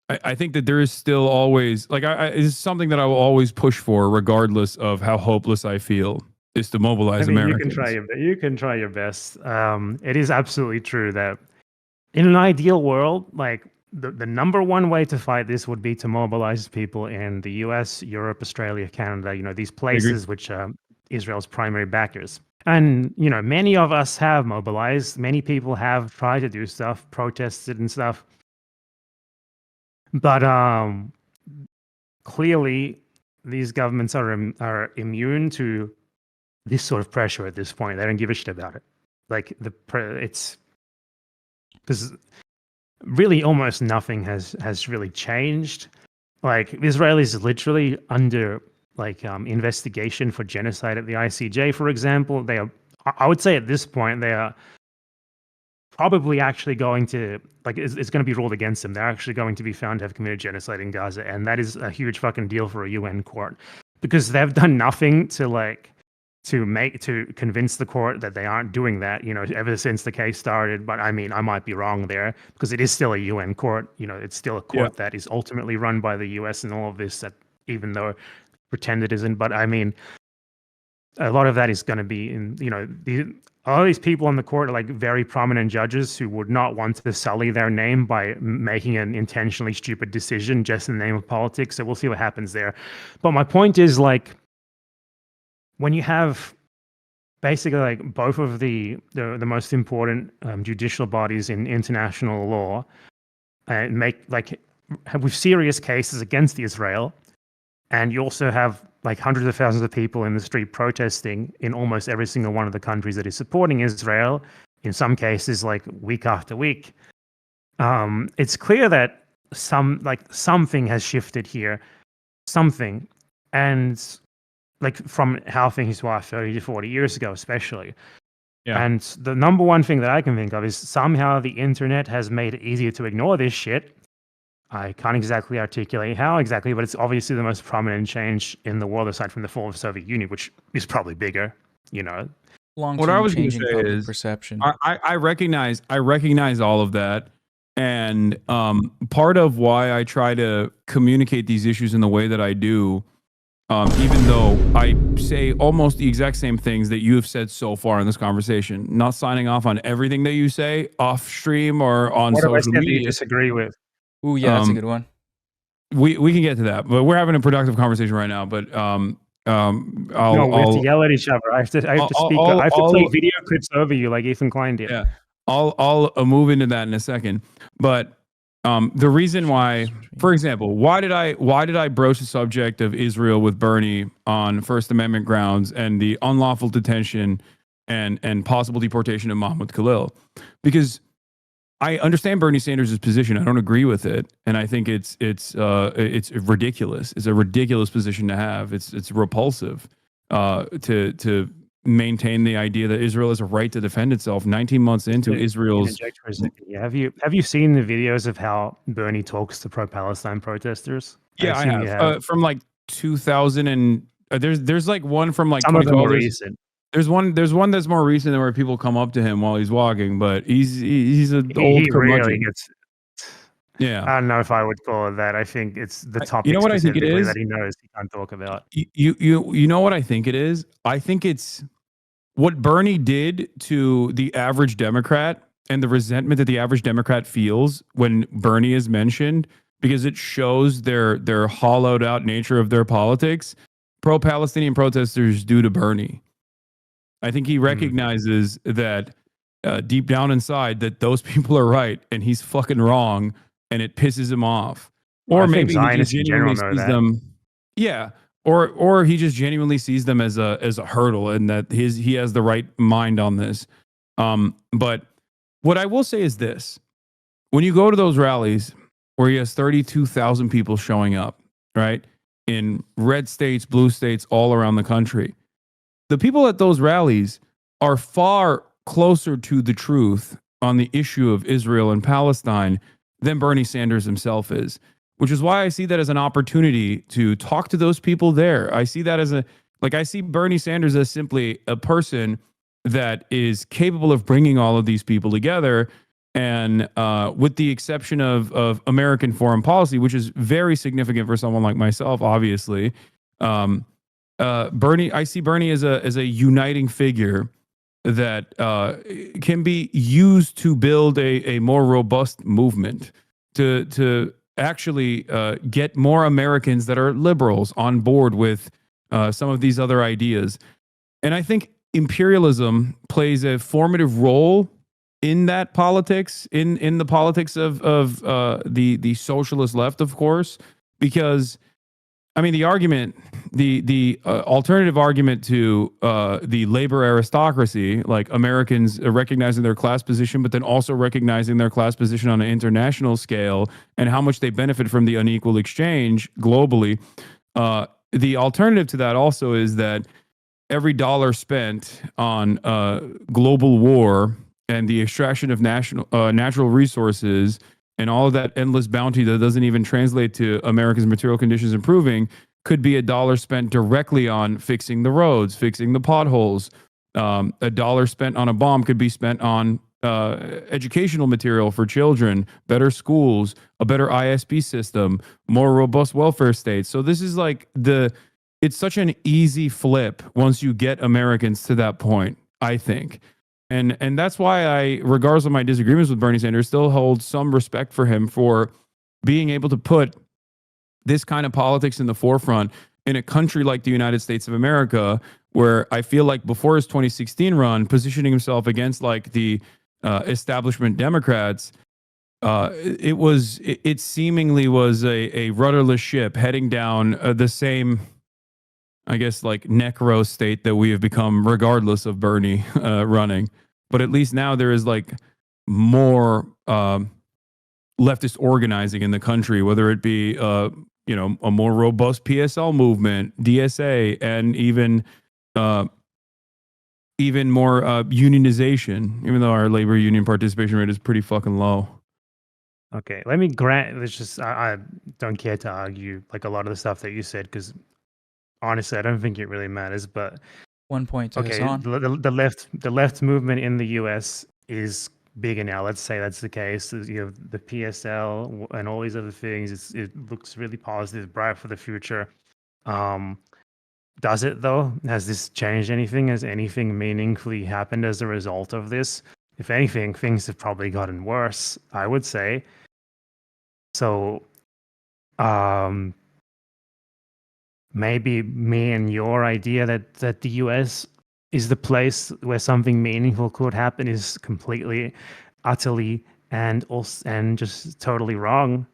I think that there is still always, like, it's something that I will always push for, regardless of how hopeless I feel, is to mobilize Americans. You can try your best. It is absolutely true that in an ideal world, like, the number one way to fight this would be to mobilize people in the US, Europe, Australia, Canada, you know, these places which are Israel's primary backers. And, you know, many of us have mobilized. Many people have tried to do stuff, protested and stuff. But clearly, these governments are immune to this sort of pressure at this point. They don't give a shit about it. Like, because really almost nothing has really changed. Like Israel is literally under investigation for genocide at the ICJ, for example. They are, I would say at this point, they are probably actually going to it's going to be ruled against them. They're actually going to be found to have committed genocide in Gaza, and that is a huge fucking deal for a UN court because they've done nothing to convince the court that they aren't doing that, ever since the case started. But I mean, I might be wrong there because it is still a UN court. It's still a court that is ultimately run by the US and all of this, that even though pretend it isn't. But I mean, a lot of that is going to be in, all these people on the court are like very prominent judges who would not want to sully their name by making an intentionally stupid decision just in the name of politics. So we'll see what happens there. But my point is, like, when you have basically like both of the most important judicial bodies in international law with serious cases against Israel, and you also have like hundreds of thousands of people in the street protesting in almost every single one of the countries that is supporting Israel, in some cases like week after week, it's clear that something has shifted here, and like from how things were 30 to 40 years ago, especially. Yeah. And the number one thing that I can think of is somehow the internet has made it easier to ignore this shit. I can't exactly articulate how exactly, but it's obviously the most prominent change in the world aside from the fall of the Soviet Union, which is probably bigger, What I was going to say is perception. I recognize all of that. And part of why I try to communicate these issues in the way that I do, even though I say almost the exact same things that you have said so far in this conversation, not signing off on everything that you say off stream or on social media. That you disagree with? Oh yeah, that's a good one. We can get to that, but we're having a productive conversation right now. But we have to yell at each other. I have to speak. I have to play video clips over you like Ethan Klein did. Yeah, I'll move into that in a second. But the reason why, for example, why did I broach the subject of Israel with Bernie on First Amendment grounds and the unlawful detention and possible deportation of Mahmoud Khalil? Because I understand Bernie Sanders' position. I don't agree with it, and I think it's ridiculous. It's a ridiculous position to have. It's repulsive to maintain the idea that Israel has a right to defend itself 19 months into Israel's. Have you seen the videos of how Bernie talks to pro-Palestine protesters? Yeah, I have. From like 2000 and there's like one from like some of them are recent. There's one that's more recent where people come up to him while he's walking, but he's an old curmudgeon. Yeah, I don't know if I would call it that. I think it's the topic. You know what I think it is that he knows he can't talk about. You know what I think it is? I think it's what Bernie did to the average Democrat and the resentment that the average Democrat feels when Bernie is mentioned, because it shows their hollowed out nature of their politics. Pro-Palestinian protesters do to Bernie. I think he recognizes that deep down inside that those people are right and he's fucking wrong, and it pisses him off. Or maybe he just genuinely sees them. Yeah. Or he just genuinely sees them as a hurdle, and that he has the right mind on this. But what I will say is this: when you go to those rallies where he has 32,000 people showing up, right, in red states, blue states, all around the country, the people at those rallies are far closer to the truth on the issue of Israel and Palestine than Bernie Sanders himself is, which is why I see that as an opportunity to talk to those people there. I see that as I see Bernie Sanders as simply a person that is capable of bringing all of these people together. And with the exception of American foreign policy, which is very significant for someone like myself, obviously, I see Bernie as a uniting figure that can be used to build a more robust movement to actually get more Americans that are liberals on board with some of these other ideas. And I think imperialism plays a formative role in that politics, in the politics of the socialist left, of course, because I mean, the argument, the alternative argument to the labor aristocracy, like Americans recognizing their class position, but then also recognizing their class position on an international scale and how much they benefit from the unequal exchange globally. The alternative to that also is that every dollar spent on global war and the extraction of natural resources and all of that endless bounty that doesn't even translate to America's material conditions improving could be a dollar spent directly on fixing the roads, fixing the potholes. A dollar spent on a bomb could be spent on educational material for children, better schools, a better ISP system, more robust welfare states. So this is like it's such an easy flip once you get Americans to that point, I think. And that's why I, regardless of my disagreements with Bernie Sanders, still hold some respect for him for being able to put this kind of politics in the forefront in a country like the United States of America, where I feel like before his 2016 run, positioning himself against like the establishment Democrats, it seemingly was a rudderless ship heading down the same, I guess, like necro state that we have become regardless of Bernie running. But at least now there is like more leftist organizing in the country, whether it be a more robust PSL movement, DSA, and even more unionization, even though our labor union participation rate is pretty fucking low. Okay, let me grant. Let's just. I don't care to argue like a lot of the stuff that you said because honestly, I don't think it really matters. But 1 point to okay, Hasan. the left movement in the U.S. is bigger now. Let's say that's the case. You have the PSL and all these other things. It looks really positive, bright for the future. Does it though? Has this changed anything? Has anything meaningfully happened as a result of this? If anything, things have probably gotten worse, I would say. So, maybe me and your idea that the US is the place where something meaningful could happen is completely, utterly, and just totally wrong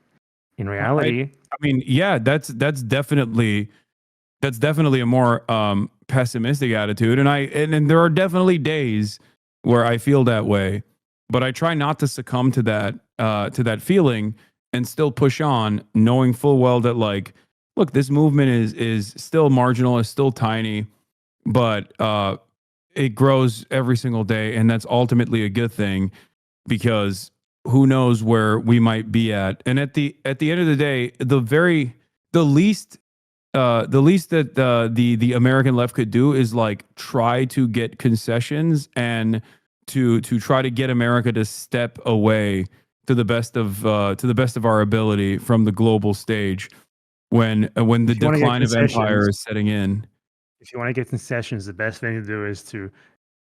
in reality. I mean, yeah, that's definitely a more pessimistic attitude, and there are definitely days where I feel that way, but I try not to succumb to that feeling and still push on, knowing full well that like, look, this movement is still marginal, is still tiny, but it grows every single day, and that's ultimately a good thing because who knows where we might be at. And at the end of the day, the least that the American left could do is like try to get concessions and to try to get America to step away to the best of our ability from the global stage when the decline of empire is setting in. If you want to get concessions, the best thing to do is to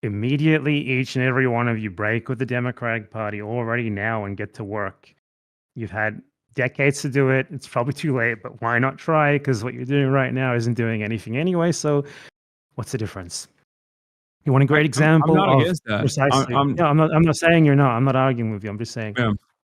immediately, each and every one of you, break with the Democratic Party already now and get to work. You've had decades to do it. It's probably too late, but why not try? Because what you're doing right now isn't doing anything anyway. So what's the difference? You want a great example? I'm not against that. Precisely. I'm not saying you're not. I'm not arguing with you. I'm just saying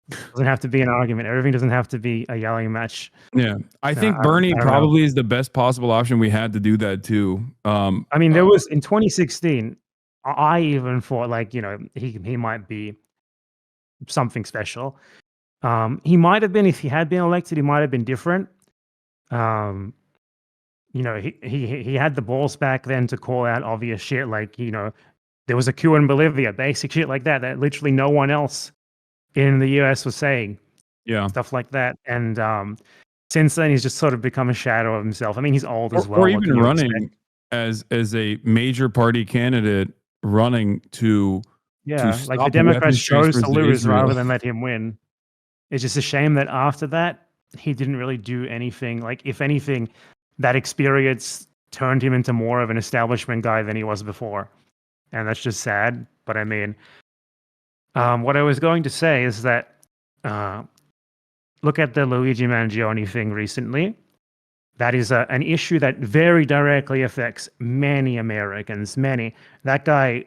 it doesn't have to be an argument. Everything doesn't have to be a yelling match. Yeah, I think Bernie probably is the best possible option we had to do that too. I mean, there was in 2016. I even thought like he might be something special. He might have been, if he had been elected, he might have been different. He had the balls back then to call out obvious shit like, there was a coup in Bolivia, basic shit like that literally no one else in the US was saying. Yeah. Stuff like that. And since then, he's just sort of become a shadow of himself. I mean, he's old as well. Or even running as a major party candidate, running to like the Democrats chose to lose rather than let him win. It's just a shame that after that, he didn't really do anything. Like, if anything, that experience turned him into more of an establishment guy than he was before. And that's just sad. But I mean, what I was going to say is that look at the Luigi Mangione thing recently. That is an issue that very directly affects many Americans. Many. That guy,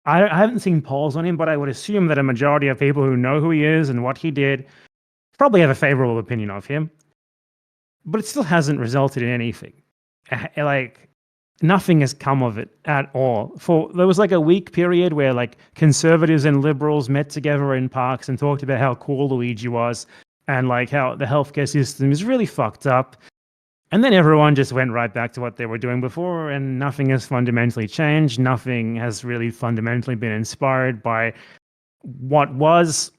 I haven't seen polls on him, but I would assume that a majority of people who know who he is and what he did probably have a favorable opinion of him. but it still hasn't resulted in anything. Like nothing has come of it at all. There was like a week period where like conservatives and liberals met together in parks and talked about how cool Luigi was and like how the healthcare system is really fucked up. And then everyone just went right back to what they were doing before, and nothing has fundamentally changed. Nothing has really fundamentally been inspired by what was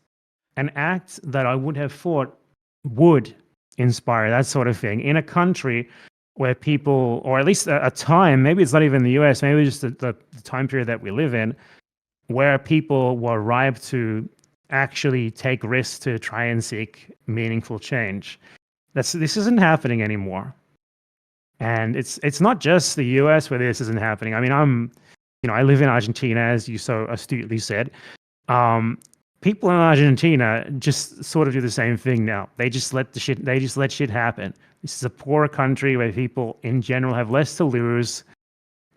an act that I would have thought would inspire that sort of thing in a country where people, or at least a time, maybe it's not even the US, maybe just the time period that we live in, where people were ripe to actually take risks to try and seek meaningful change. This isn't happening anymore. And it's not just the US where this isn't happening. I mean, I live in Argentina, as you so astutely said. People in Argentina just sort of do the same thing now. They just let shit happen. This is a poor country where people in general have less to lose,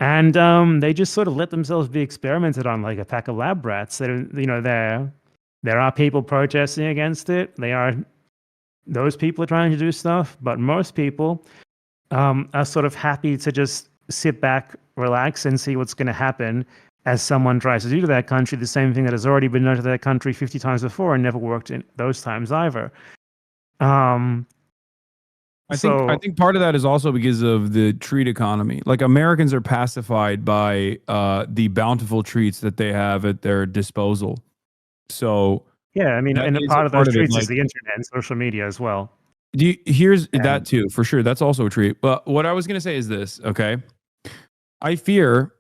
and they just sort of let themselves be experimented on like a pack of lab rats. There are people protesting against it. Those people are trying to do stuff, but most people are sort of happy to just sit back, relax, and see what's going to happen as someone tries to do to that country the same thing that has already been done to that country 50 times before and never worked in those times either. I think part of that is also because of the treat economy. Like Americans are pacified by the bountiful treats that they have at their disposal. So yeah, I mean, and a part of those treats is the internet and social media as well. That too, for sure. That's also a treat. But what I was going to say is this, okay? I fear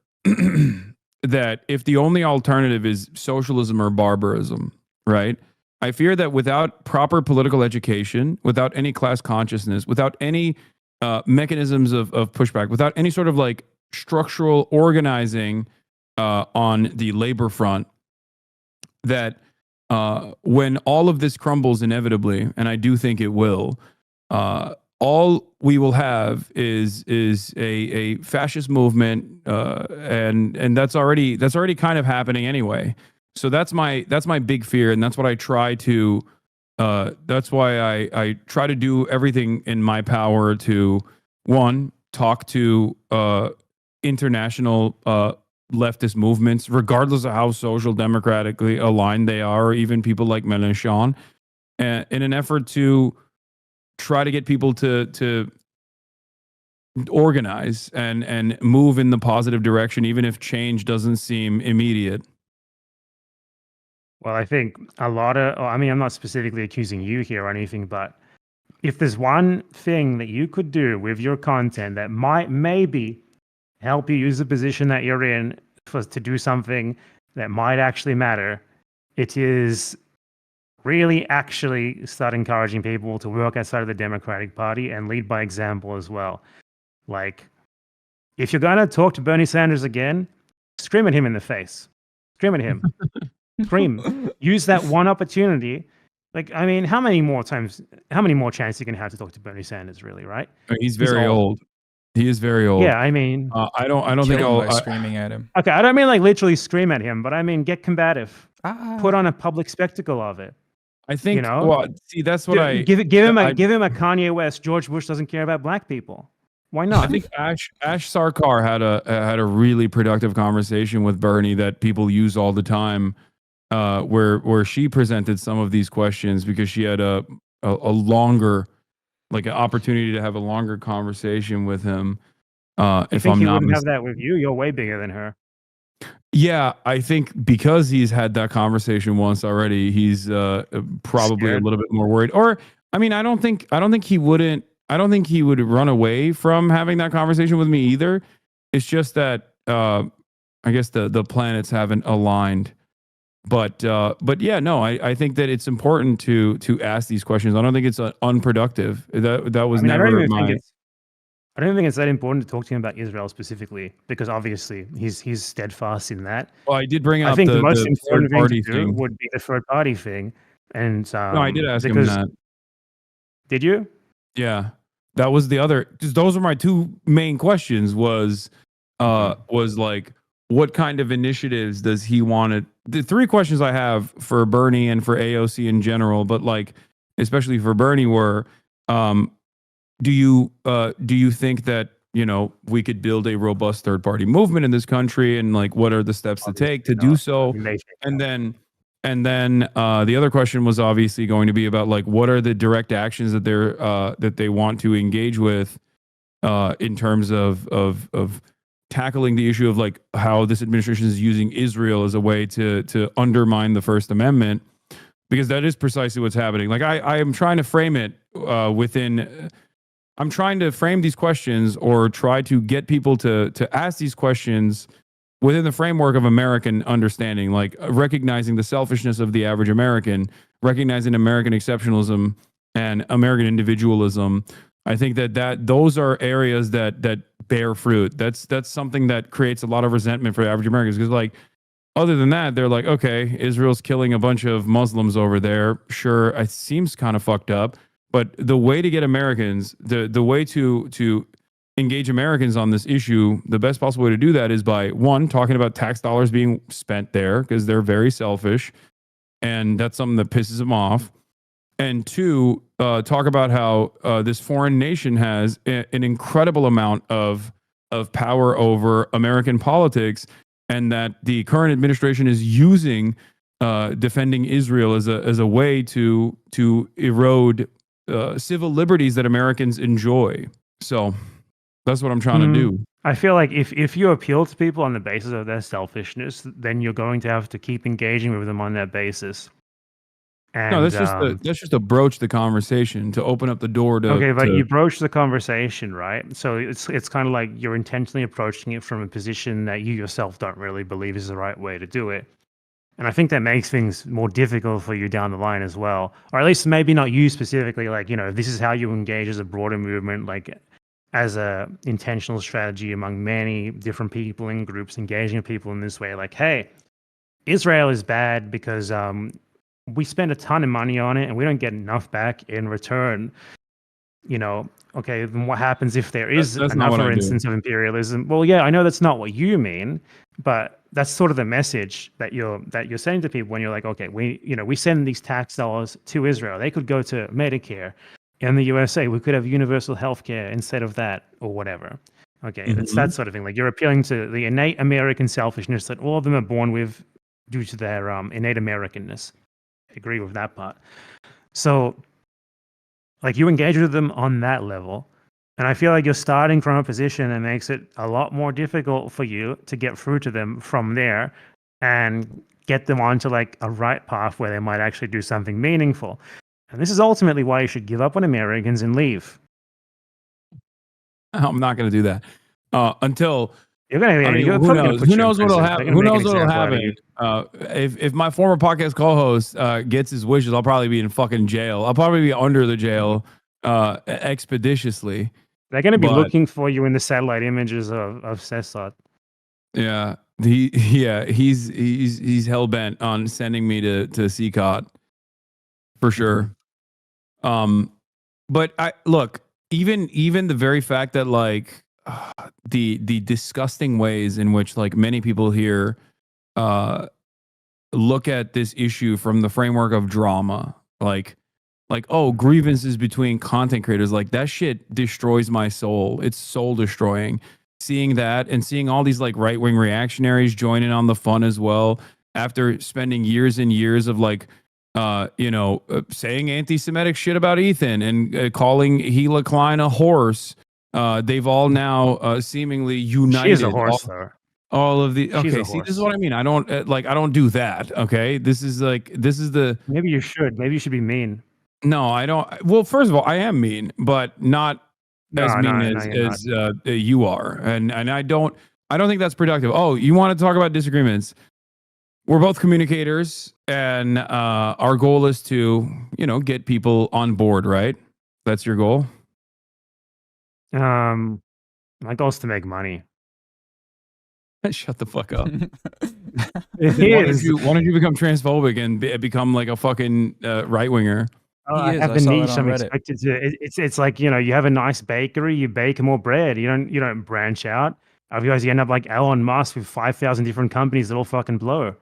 that if the only alternative is socialism or barbarism, right? I fear that without proper political education, without any class consciousness, without any mechanisms of pushback, without any sort of like structural organizing on the labor front, that when all of this crumbles inevitably, and I do think it will, all we will have is a fascist movement, and that's already kind of happening anyway. So that's my big fear, and that's what I try to. That's why I try to do everything in my power to, one, talk to international leftist movements, regardless of how social democratically aligned they are, or even people like Mélenchon, in an effort to try to get people to organize and move in the positive direction, even if change doesn't seem immediate. Well, I think I'm not specifically accusing you here or anything, but if there's one thing that you could do with your content that might maybe help you use the position that you're in to do something that might actually matter, it is really actually start encouraging people to work outside of the Democratic Party and lead by example as well. Like, if you're going to talk to Bernie Sanders again, scream at him in the face. Scream at him. Scream. Use that one opportunity. Like, I mean, how many more chances you can have to talk to Bernie Sanders, really, right? He's very old. He is very old. Yeah, I mean, I don't think I'll screaming at him. Okay, I don't mean like literally scream at him, but I mean get combative. Put on a public spectacle of it. I think. Well, see, that's what give him a Kanye West. George Bush doesn't care about black people. Why not? I think Ash Sarkar had a really productive conversation with Bernie that people use all the time, where she presented some of these questions because she had a longer, like an opportunity to have a longer conversation with him. If I'm not wouldn't have that with you, you're way bigger than her. Yeah, I think because he's had that conversation once already, he's probably scared. A little bit more worried. Or, I mean, I don't think he would run away from having that conversation with me either. It's just that I guess the planets haven't aligned. But yeah, no, I think that it's important to ask these questions. I don't think it's unproductive. That was never my. I don't think it's that important to talk to him about Israel specifically, because obviously he's steadfast in that. Well, I did bring up. I think the most important thing to do would be the third party thing. And no, I did ask him that. Did you? Yeah, that was the other. Because those were my two main questions. Was like, what kind of initiatives does he want to? The three questions I have for Bernie and for AOC in general, but like especially for Bernie, were do you think that we could build a robust third party movement in this country, and like what are the steps to take to do so? And then the other question was obviously going to be about like what are the direct actions that they want to engage with in terms of tackling the issue of like how this administration is using Israel as a way to undermine the First Amendment, because that is precisely what's happening. Like I am trying to frame it I'm trying to frame these questions or try to get people to ask these questions within the framework of American understanding, like recognizing the selfishness of the average American, recognizing American exceptionalism and American individualism. I think that those are areas that bear fruit. That's something that creates a lot of resentment for the average Americans, because like other than that, they're like, okay, Israel's killing a bunch of Muslims over there. Sure, it seems kind of fucked up. But the way to get Americans, the way to engage Americans on this issue, the best possible way to do that is by, one, talking about tax dollars being spent there because they're very selfish, and that's something that pisses them off. And two, talk about how this foreign nation has an incredible amount of power over American politics, and that the current administration is using defending Israel as a way to erode civil liberties that Americans enjoy. So that's what I'm trying to do. I feel like if you appeal to people on the basis of their selfishness, then you're going to have to keep engaging with them on that basis. And, no, that's just to broach the conversation, to open up the door to. Okay, but you broach the conversation, right? So it's kind of like you're intentionally approaching it from a position that you yourself don't really believe is the right way to do it. And I think that makes things more difficult for you down the line as well. Or at least maybe not you specifically, like, if this is how you engage as a broader movement, like as a intentional strategy among many different people in groups, engaging people in this way, like, hey, Israel is bad because we spend a ton of money on it and we don't get enough back in return. Okay, then what happens if there is another instance of imperialism? Well, yeah, I know that's not what you mean, but that's sort of the message that you're saying to people when you're like, okay, we send these tax dollars to Israel. They could go to Medicare. In the USA, we could have universal health care instead of that, or whatever. Okay, It's that sort of thing. Like, you're appealing to the innate American selfishness that all of them are born with due to their innate Americanness. I agree with that part. So, like, you engage with them on that level, and I feel like you're starting from a position that makes it a lot more difficult for you to get through to them from there and get them onto like a right path where they might actually do something meaningful. And this is ultimately why you should give up on Americans and leave. I'm not going to do that until. You're gonna. Who knows what'll happen? Who knows what'll happen? If my former podcast co-host gets his wishes, I'll probably be in fucking jail. I'll probably be under the jail expeditiously. They're going to be looking for you in the satellite images of Cesar. Yeah, he's hell bent on sending me to CCOT for sure. But I look, even the very fact that like the disgusting ways in which like many people here look at this issue from the framework of drama, like grievances between content creators, like that shit destroys my soul. It's soul destroying. Seeing that and seeing all these like right-wing reactionaries join in on the fun as well, after spending years and years of like saying anti-Semitic shit about Ethan and calling Gila Klein a horse. They've all now seemingly united. She's a horse, though. All of the okay. See, this is what I mean. I don't do that. Okay, this is the. Maybe you should. Maybe you should be mean. No, I don't. Well, first of all, I am mean, but not as mean as you are, and I don't think that's productive. Oh, you want to talk about disagreements? We're both communicators, and our goal is to get people on board, right? That's your goal. My goal is to make money. Shut the fuck up. Why don't you become transphobic and become like a fucking right winger? I have the niche I'm expected to. It's like you have a nice bakery, you bake more bread. You don't branch out. Otherwise, you end up like Elon Musk with 5,000 different companies that all fucking blow.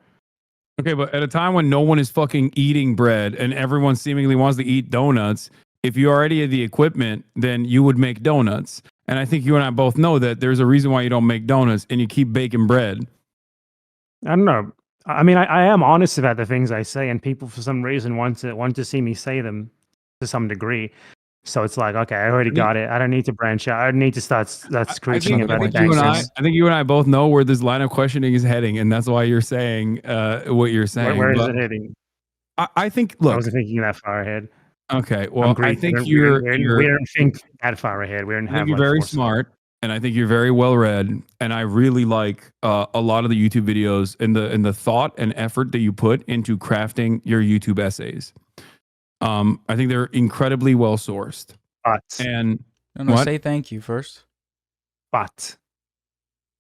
Okay, but at a time when no one is fucking eating bread and everyone seemingly wants to eat donuts, if you already had the equipment, then you would make donuts. And I think you and I both know that there's a reason why you don't make donuts and you keep baking bread. I don't know. I mean, I am honest about the things I say, and people for some reason want to see me say them to some degree. So it's like, okay, I already got it. I don't need to branch out. I don't need to start screeching about the gangsters. I think you and I both know where this line of questioning is heading, and that's why you're saying what you're saying. Where is it heading? I think. Look, I wasn't thinking that far ahead. Okay, well, I think we don't think that far ahead. We don't have. I think you're very smart, and I think you're very well read, and I really like a lot of the YouTube videos and the thought and effort that you put into crafting your YouTube essays. I think they're incredibly well sourced. But say thank you first. But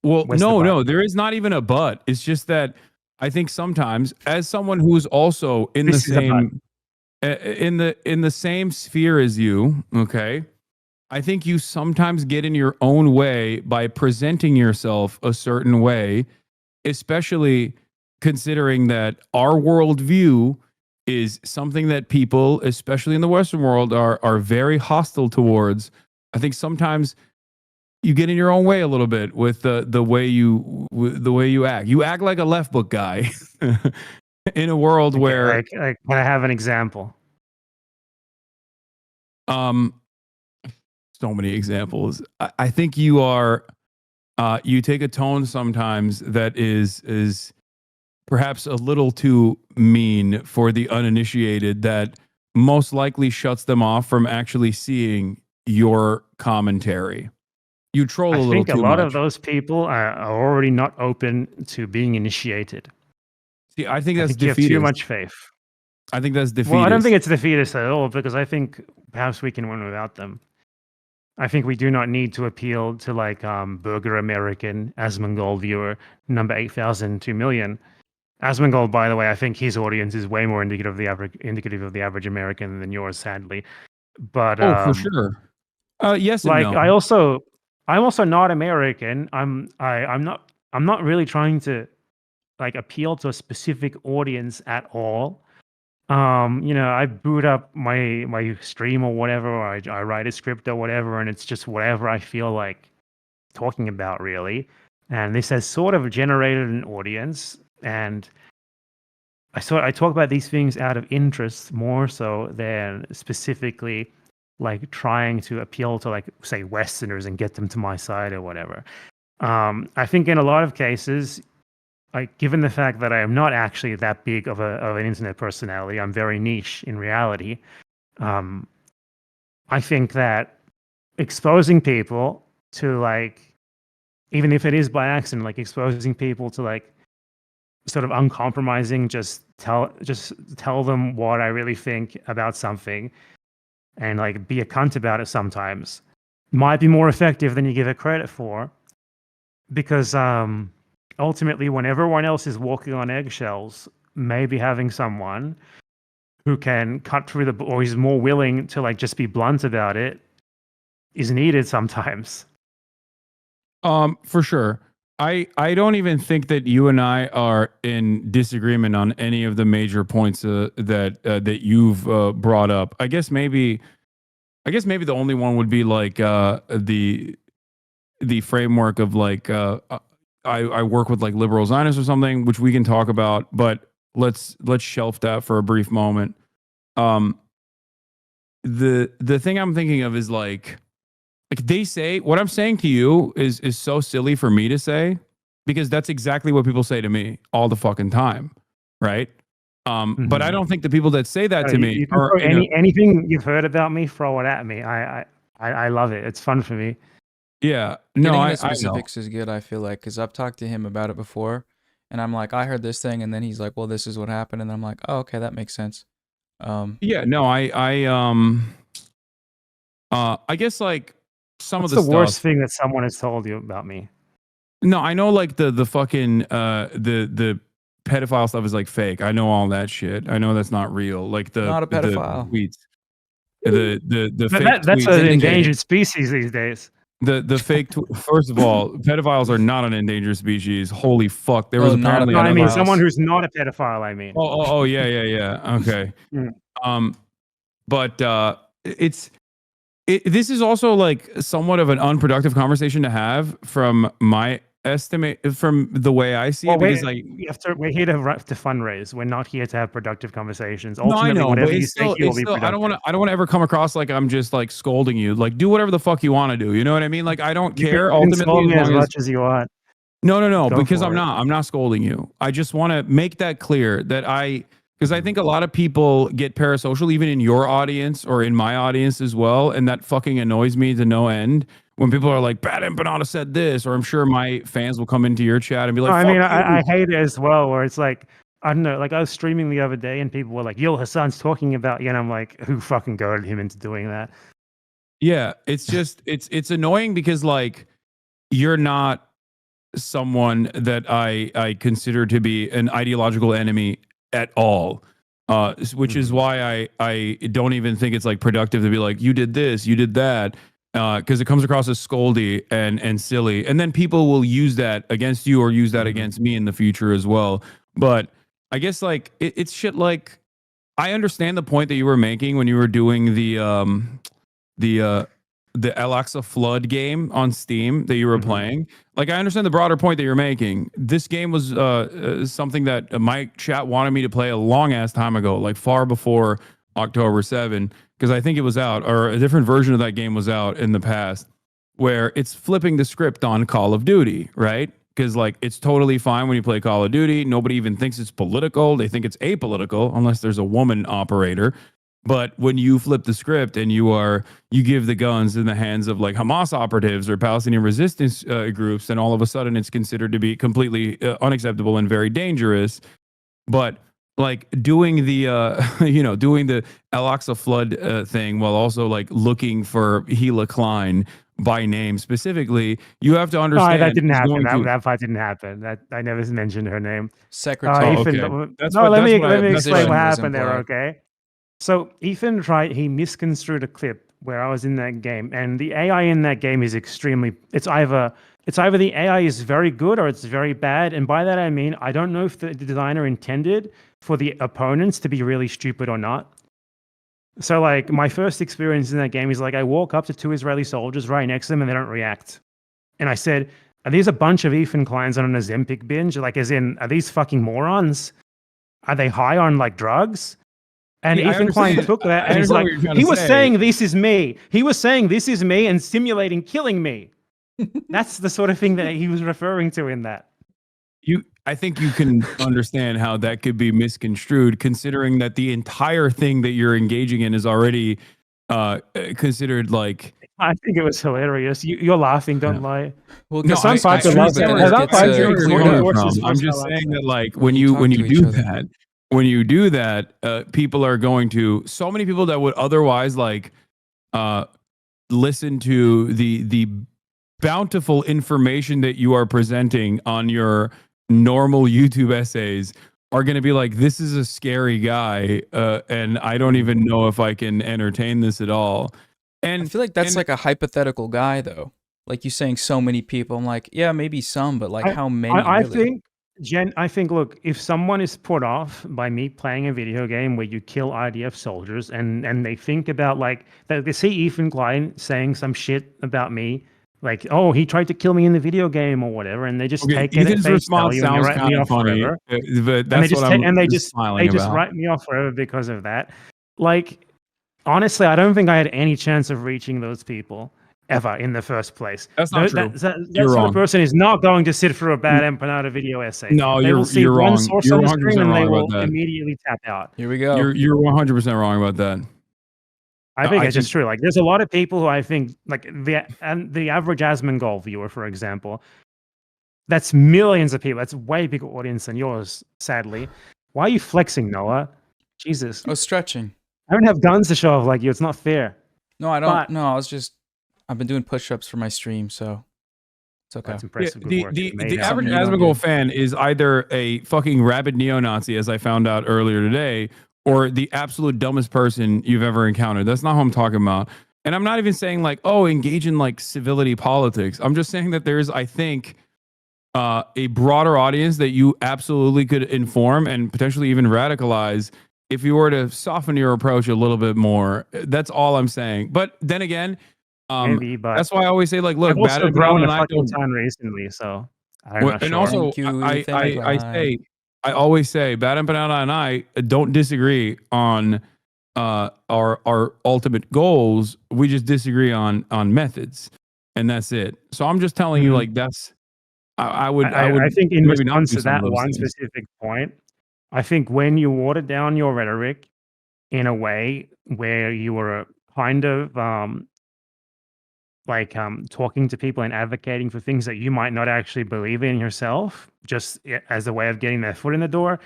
no, there is not even a but. It's just that I think sometimes, as someone who's also in the same sphere as you, okay, I think you sometimes get in your own way by presenting yourself a certain way, especially considering that our worldview is something that people, especially in the Western world, are very hostile towards. I think sometimes you get in your own way a little bit with the way you act. You act like a left book guy in a world where can I have an example? So many examples. I think you are. You take a tone sometimes that is perhaps a little too mean for the uninitiated, that most likely shuts them off from actually seeing your commentary. You troll a little too much. I think a lot of those people are already not open to being initiated. See, I think that's defeatist. You have too much faith. I think that's defeatist. Well, I don't think it's defeatist at all, because I think perhaps we can win without them. I think we do not need to appeal to like Burger American, Asmongold viewer, number 8,002 million. Asmongold, by the way, I think his audience is way more indicative of the average American than yours, sadly. But for sure. Yes, and like no. I'm also not American. I'm not really trying to like appeal to a specific audience at all. I boot up my stream or whatever, or I write a script or whatever, and it's just whatever I feel like talking about, really. And this has sort of generated an audience, and I talk about these things out of interest more so than specifically like trying to appeal to, like, say, Westerners and get them to my side or whatever. I think in a lot of cases, like, given the fact that I am not actually that big of an internet personality, I'm very niche in reality. I think that exposing people to, like, even if it is by accident, like exposing people to like sort of uncompromising, just tell them what I really think about something, and like be a cunt about it sometimes, might be more effective than you give it credit for, because ultimately, when everyone else is walking on eggshells, maybe having someone who can cut through or is more willing to like just be blunt about it is needed sometimes. For sure. I don't even think that you and I are in disagreement on any of the major points that you've brought up. I guess maybe the only one would be like the framework of like I work with like liberal Zionists or something, which we can talk about, but let's shelf that for a brief moment. The thing I'm thinking of is like they say, what I'm saying to you is so silly for me to say, because that's exactly what people say to me all the fucking time, right? But I don't think the people that say that to me you can are anything you've heard about me, throw it at me. I love it. It's fun for me. Yeah, getting into specifics is good, I feel like, because I've talked to him about it before, and I'm like, I heard this thing, and then he's like, well, this is what happened, and I'm like, oh, okay, that makes sense. Yeah, no, I guess like What's the worst thing that someone has told you about me? No, I know like the fucking the pedophile stuff is like fake. I know all that shit. I know that's not real. Like not a pedophile. The tweets. The fake that's tweets an endangered species these days. The fake first of all, pedophiles are not an endangered species. Holy fuck! There was apparently I mean someone who's not a pedophile. I mean. Oh yeah. Okay. But this is also like somewhat of an unproductive conversation to have from my estimate, from the way I see it, because we're here to fundraise. We're not here to have productive conversations. No, I Ultimately, know, whatever but you say here will be still, productive. I don't want to ever come across like I'm just like scolding you. Like, do whatever the fuck you want to do. You know what I mean? Like, I don't care. You can Ultimately, scold me as much as you want. No, Go because for it. I'm not scolding you. I just want to make that clear that because I think a lot of people get parasocial, even in your audience or in my audience as well, and that fucking annoys me to no end. When people are like, BadEmpanada said this, or I'm sure my fans will come into your chat and be like, I mean, fuck you. I hate it as well, where it's like, I don't know, like I was streaming the other day and people were like, yo, Hasan's talking about you, and I'm like, who fucking goaded him into doing that? Yeah, it's just, it's annoying because like, you're not someone that I consider to be an ideological enemy at all. Which is why I don't even think it's like productive to be like, you did this, you did that. Because it comes across as scoldy and silly, and then people will use that against you or use that against me in the future as well. But I guess like it's shit. Like, I understand the point that you were making when you were doing the Alexa Flood game on Steam that you were playing. Like, I understand the broader point that you're making. This game was something that my chat wanted me to play a long ass time ago, like far before October 7, because I think it was out, or a different version of that game was out in the past, where it's flipping the script on Call of Duty, right? Because like, it's totally fine when you play Call of Duty. Nobody even thinks it's political. They think it's apolitical unless there's a woman operator. But when you flip the script and you give the guns in the hands of like Hamas operatives or Palestinian resistance groups, then all of a sudden it's considered to be completely unacceptable and very dangerous. But like doing the doing the Alexa Flood thing while also like looking for Gila Klein by name specifically, you have to understand. No, that didn't happen. That part didn't happen. That I never mentioned her name. Secretary. Ethan, That's let me that's explain what was happened there. implied. Okay. So Ethan he misconstrued a clip where I was in that game, and the AI in that game is it's either the AI is very good or it's very bad. And by that I mean, I don't know if the designer intended for the opponents to be really stupid or not. So like my first experience in that game is like I walk up to 2 Israeli soldiers right next to them and they don't react. And I said, are these a bunch of Ethan Kleins on an Ozempic binge? Like, as in, are these fucking morons? Are they high on like drugs? And Yeah, Ethan Klein took that and he's like, he was saying this is me. He was saying this is me and simulating killing me. That's the sort of thing that he was referring to in that. I think you can understand how that could be misconstrued, considering that the entire thing that you're engaging in is already considered like. I think it was hilarious. You're laughing, don't lie. Well, No, some Piker loves it. I'm just saying that like when you do that, people are going to, so many people that would otherwise like listen to the bountiful information that you are presenting on your normal YouTube essays are going to be like, this is a scary guy, and I don't even know if I can entertain this at all. And I feel like that's like a hypothetical guy, though. Like you saying so many people. I'm like, yeah, maybe some, but like how many? I really? think, look, if someone is put off by me playing a video game where you kill IDF soldiers and they think about like, they see Ethan Klein saying some shit about me, like, oh, he tried to kill me in the video game or whatever, and they just take it at face value and they write me off forever. But that's they just write me off forever because of that. Like, honestly, I don't think I had any chance of reaching those people ever in the first place. That's not true. That sort of person is not going to sit through a BadEmpanada video essay. No, they will see wrong. One source on the screen and they will immediately tap out. Here we go. You're 100% wrong about that. I think it's just true. Like, there's a lot of people who I think, like the average Asmongold viewer, for example, that's millions of people. That's a way bigger audience than yours, sadly. Why are you flexing, Noah? Jesus. I was stretching. I don't have guns to show off like you. It's not fair. No, I don't. No, I've been doing push-ups for my stream, so it's okay. That's impressive. Yeah, the average Asmongold fan is either a fucking rabid neo-Nazi, as I found out earlier today, or the absolute dumbest person you've ever encountered. That's not who I'm talking about. And I'm not even saying like, oh, engage in like civility politics. I'm just saying that there's, I think, a broader audience that you absolutely could inform and potentially even radicalize if you were to soften your approach a little bit more, that's all I'm saying. But then again, Maybe, but that's why I always say, like, I've look, Bad also and Banana grown a and I fucking don't. ton recently, so I'm not And sure. also, Thank you, Ethan. Bye. I always say, Bad and Banana and I don't disagree on our ultimate goals. We just disagree on methods, and that's it. So I'm just telling you, Mhm. like, that's I would I think in maybe not response do to some of that those one things. specific point, I think when you water down your rhetoric in a way where you were kind of talking to people and advocating for things that you might not actually believe in yourself, just as a way of getting their foot in the door,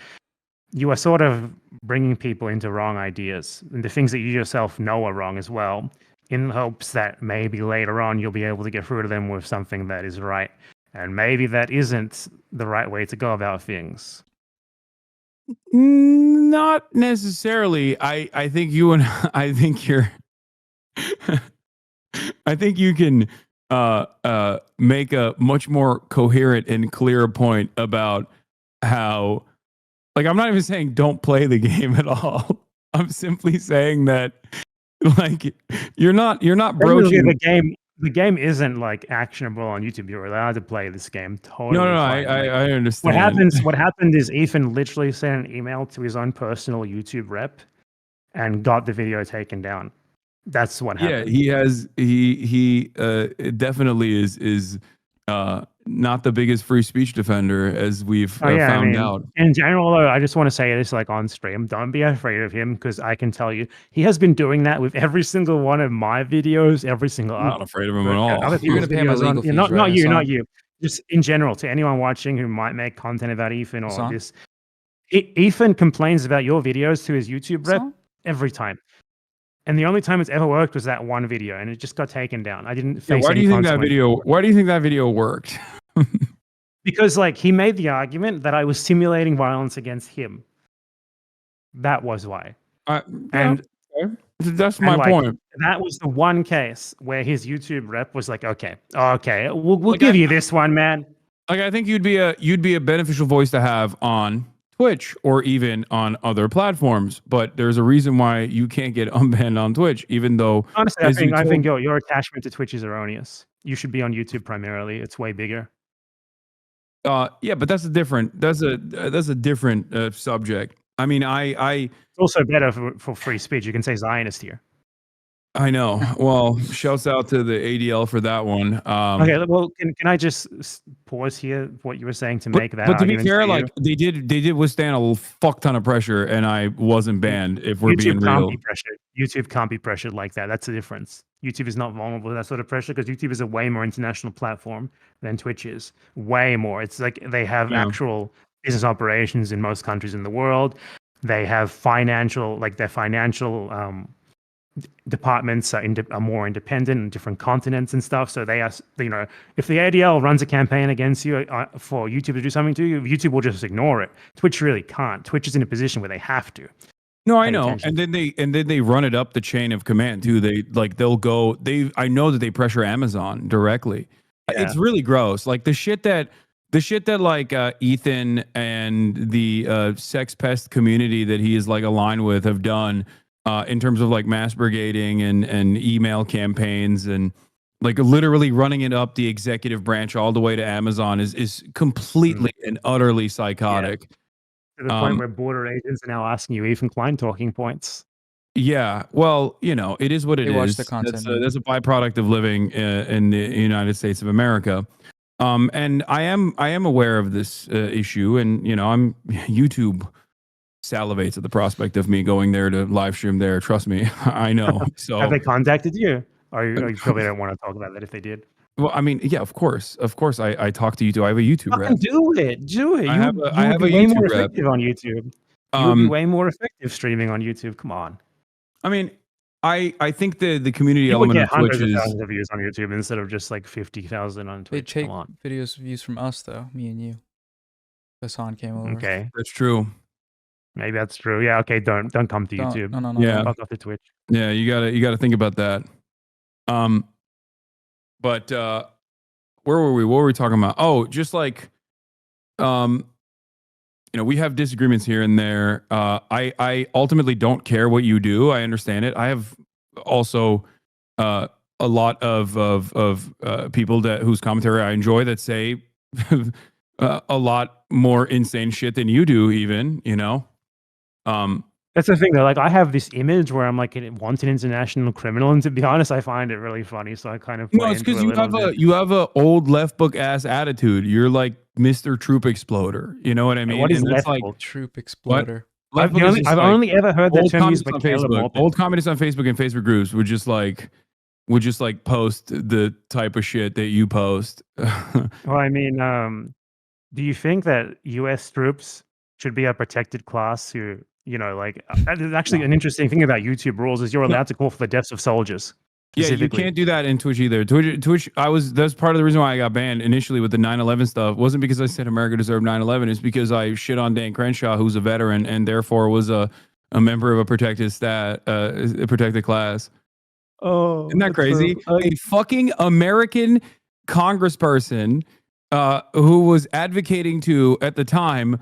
you are sort of bringing people into wrong ideas and the things that you yourself know are wrong as well, in hopes that maybe later on you'll be able to get through to them with something that is right. And maybe that isn't the right way to go about things. Not necessarily. I think you and I think you're I think you can make a much more coherent and clear point about how, like, I'm not even saying don't play the game at all. I'm simply saying that, like, you're not Technically, broaching. the game isn't like actionable on YouTube. You're allowed to play this game No, totally fine. Like I understand. what happened is Ethan literally sent an email to his own personal YouTube rep and got the video taken down. That's what Yeah, happened. he has. He definitely is not the biggest free speech defender, as we've Oh yeah, I found mean, out. in general, though, I just want to say this like on stream. Don't be afraid of him because I can tell you he has been doing that with every single one of my videos, every single I'm not afraid of him at other all. You're people's gonna pay my videos on. legal Yeah, fees, right, not you, not Hasan? you. Just in general, to anyone watching who might make content about Ethan or Hasan? this. Ethan complains about your videos to his YouTube rep Hasan? every time. And the only time it's ever worked was that one video, and it just got taken down. I didn't Yeah, face any consequences. why do you think that video worked? Because like he made the argument that I was simulating violence against him. That was why. Yeah, And okay. That's and my like point. that was the one case where his YouTube rep was like, okay, we'll Like, give you this one, man. Like, I think you'd be a beneficial voice to have on Twitch or even on other platforms. But there's a reason why you can't get unbanned on Twitch, even though, Honestly, as you I think told, your attachment to Twitch is erroneous. You should be on YouTube primarily. It's way bigger. yeah, but that's a different subject. I mean, It's also better for free speech. You can say Zionist here. I know. Well, shouts out to the ADL for that one. Okay, well, can I just pause here what you were saying to make that But to be argument fair, for you? like they did withstand a fuck ton of pressure, and I wasn't banned. If we're being YouTube can't real, be pressured. YouTube can't be pressured like that. That's the difference. YouTube is not vulnerable to that sort of pressure because YouTube is a way more international platform than Twitch is. Way more. It's like they have Yeah. actual business operations in most countries in the world. They have their financial departments are more independent in different continents and stuff. So they are, if the ADL runs a campaign against you for YouTube to do something to you, YouTube will just ignore it. Twitch really can't. Twitch is in a position where they have to. No, I pay know. attention. And then they run it up the chain of command too. I know that they pressure Amazon directly. Yeah. It's really gross. Like the shit that like Ethan and the sex pest community that he is like aligned with have done in terms of like mass brigading and email campaigns and like literally running it up the executive branch all the way to Amazon is completely and utterly psychotic. To the point where border agents are now asking you Ethan Klein talking points. Yeah, well, it is what it They watch is. the content. That's a byproduct of living in the United States of America. And I am aware of this issue, and I'm YouTube salivates at the prospect of me going there to live stream there. Trust me, I know. So Have they contacted you? Or you probably don't want to talk about that if they did. well, I mean, yeah, of course. I talk to YouTube. I have a YouTube Fucking rep. do it. Do it. I You have would a be way more YouTube rep. effective on YouTube. You would be way more effective streaming on YouTube. Come on. I mean, I think the community You would element get of Twitch hundreds of is thousands of views on YouTube instead of just like 50,000 on They Twitch. take Come on. videos views from us though, me and you. Hasan came over. Okay. that's true. Maybe that's true. Yeah, okay, don't come to Don't- YouTube. No. Yeah. Fuck off to Twitch. Yeah, you gotta think about that. But where were we? What were we talking about? Oh, just like we have disagreements here and there. I ultimately don't care what you do. I understand it. I have also a lot of people whose commentary I enjoy that say a lot more insane shit than you do, even. That's the thing though. Like I have this image where I'm like a wanted international criminal, and to be honest, I find it really funny. So I kind of play No, it's into because it a little bit. you have a old left book ass attitude. You're like Mr. Troop Exploder. You know what I mean? What is And that's left like book? Troop Exploder. left book is just I've like only ever heard that old term used communists by on Caleb Facebook. Maupin. Old communists on Facebook and Facebook groups would just like post the type of shit that you post. Well, I mean, do you think that U.S. troops should be a protected class who, like, actually an interesting thing about YouTube rules is you're allowed to call for the deaths of soldiers. Yeah, you can't do that in Twitch either. Twitch, that's part of the reason why I got banned initially with the 9/11 stuff. It wasn't because I said America deserved 9/11. It's because I shit on Dan Crenshaw, who's a veteran and therefore was a member of a protected class. Oh, Isn't that crazy? A fucking American congressperson who was advocating to, at the time,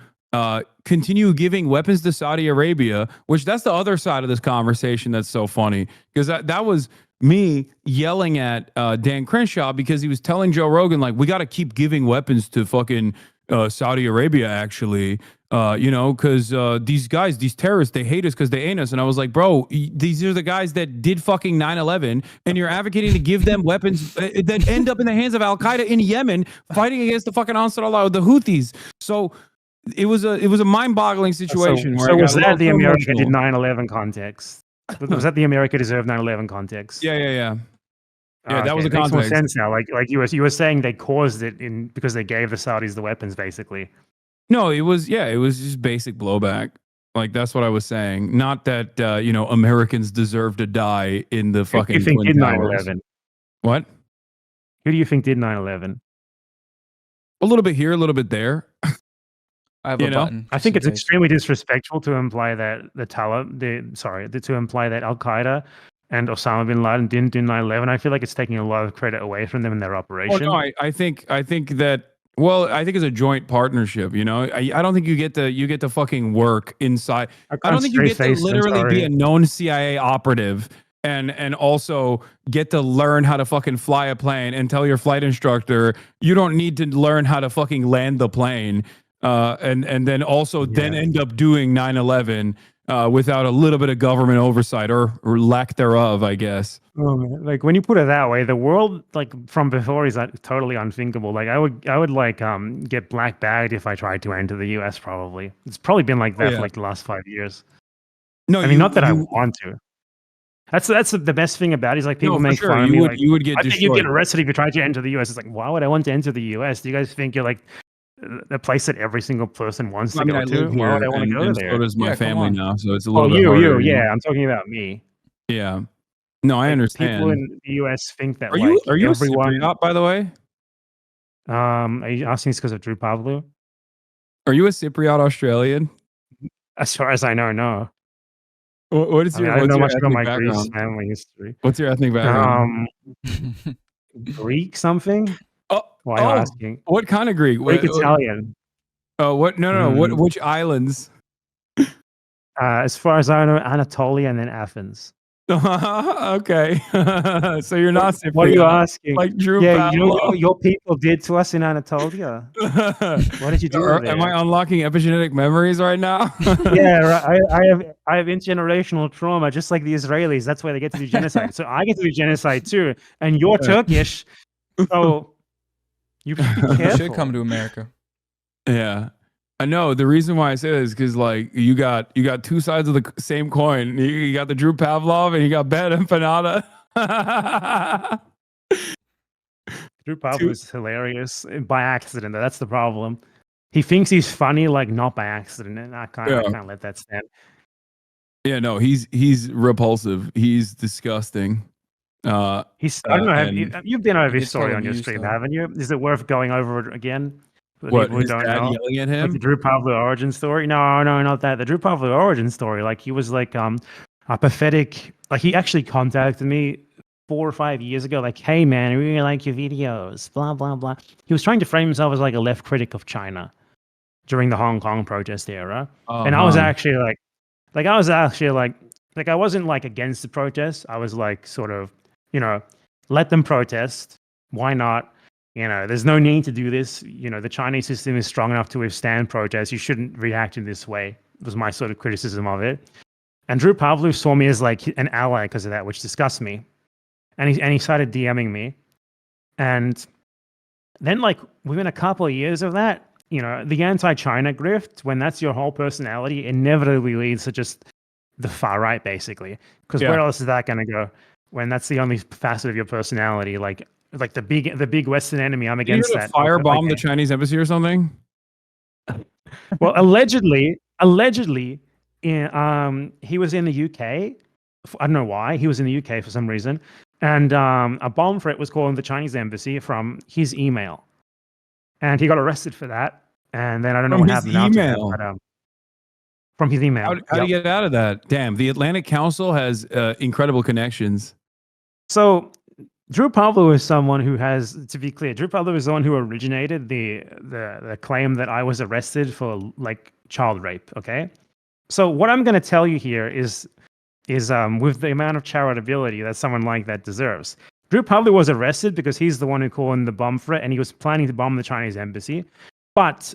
continue giving weapons to Saudi Arabia, which that's the other side of this conversation that's so funny. Because that was me yelling at Dan Crenshaw because he was telling Joe Rogan, like, we got to keep giving weapons to fucking Saudi Arabia, actually. Because these guys, these terrorists, they hate us because they ain't us. And I was like, bro, these are the guys that did fucking 9/11, and you're advocating to give them weapons that end up in the hands of Al Qaeda in Yemen, fighting against the fucking Ansar Allah, the Houthis. So it was a mind-boggling situation. So was that the America did 9/11 context? Was that the America deserved 9/11 context? Yeah. Yeah, that was the context. Makes more sense now. Like you were saying, they caused it because they gave the Saudis the weapons, basically. No, it was just basic blowback. Like that's what I was saying. Not that Americans deserve to die in the fucking. Who do you think Twin did Towers. 9/11? What? Who do you think did 9/11? A little bit here, a little bit there. I have a button. I think it's extremely disrespectful to imply that to imply that Al Qaeda and Osama bin Laden didn't do 9/11. I feel like it's taking a lot of credit away from them in their operation. Oh, no, I think that. Well, I think it's a joint partnership. I don't think you get to fucking work inside. I don't think you get to literally be a known CIA operative and also get to learn how to fucking fly a plane and tell your flight instructor you don't need to learn how to fucking land the plane. And then also then end up doing 9/11 without a little bit of government oversight or lack thereof, I guess. Oh, man. Like when you put it that way, the world like from before is totally unthinkable. Like I would like get black bagged if I tried to enter the US. Probably it's probably been like that for like the last 5 years. No, I mean not that I want to. That's the best thing about it is like people make fun of me. You would get. I think you'd get arrested if you tried to enter the US. It's like, why would I want to enter the US? Do you guys think you're like the place that every single person wants to go to? Why would I want to go there? So does my family now, so it's a Oh, little bit harder. yeah. I'm talking about me. Yeah. No, I understand. People in the US think that are you everyone. A Cypriot, by the way? Are you asking this because of Drew Pavlou? Are you a Cypriot Australian? As far as I know, no. What is your? I don't know much about my background? Greece family history. What's your ethnic background? Greek something? Why are you asking? What kind of Greek? Greek Italian. Oh, what? No. Which islands? As far as I know, Anatolia and then Athens. Okay. So you're not Cypriot. What are you asking? Like Drew Yeah, Pavlov. you know what your people did to us in Anatolia? What did you do there? Am I unlocking epigenetic memories right now? Yeah, right. I have intergenerational trauma, just like the Israelis. That's why they get to do genocide. So I get to do genocide too. And you're Turkish, so you should be careful. You should come to America. Yeah. I know the reason why I say this is because like you got two sides of the same coin. You got the Drew Pavlov and you got BadEmpanada. Drew Pavlov is hilarious by accident. That's the problem. He thinks he's funny, like not by accident, and I can't let that stand. Yeah, no, he's repulsive. He's disgusting. I don't know. You've been over his story on your stream, haven't you? Is it worth going over it again? What, his dad yelling at him? Like the Drew Pavlou origin story? No, not that. The Drew Pavlou origin story. Like he was like a pathetic. Like he actually contacted me 4 or 5 years ago. Like, hey man, I really like your videos. Blah blah blah. He was trying to frame himself as like a left critic of China, during the Hong Kong protest era. Oh, And I was man. actually like I wasn't like against the protest. I was like sort of, let them protest. Why not? There's no need to do this. The Chinese system is strong enough to withstand protests. You shouldn't react in this way. Was my sort of criticism of it. And Drew Pavlov saw me as like an ally because of that, which disgusts me. And he started DMing me. And then like within a couple of years of that, the anti-China grift, when that's your whole personality, inevitably leads to just the far right, basically. Because where else is that going to go when that's the only facet of your personality? Like the big Western enemy. I'm against that. Firebomb the Chinese embassy or something. Well, allegedly, he was in the UK. I don't know why he was in the UK for some reason, and a bomb threat was called in the Chinese embassy from his email, and he got arrested for that. And then I don't know what happened after that, but, from his email. How do you get out of that? Damn, the Atlantic Council has incredible connections. So Drew Pavlov is someone who has, to be clear, Drew Pavlov is the one who originated the claim that I was arrested for like child rape. Okay, so what I'm going to tell you here is with the amount of charitability that someone like that deserves. Drew Pavlov was arrested because he's the one who called in the bomb threat, and he was planning to bomb the Chinese embassy, but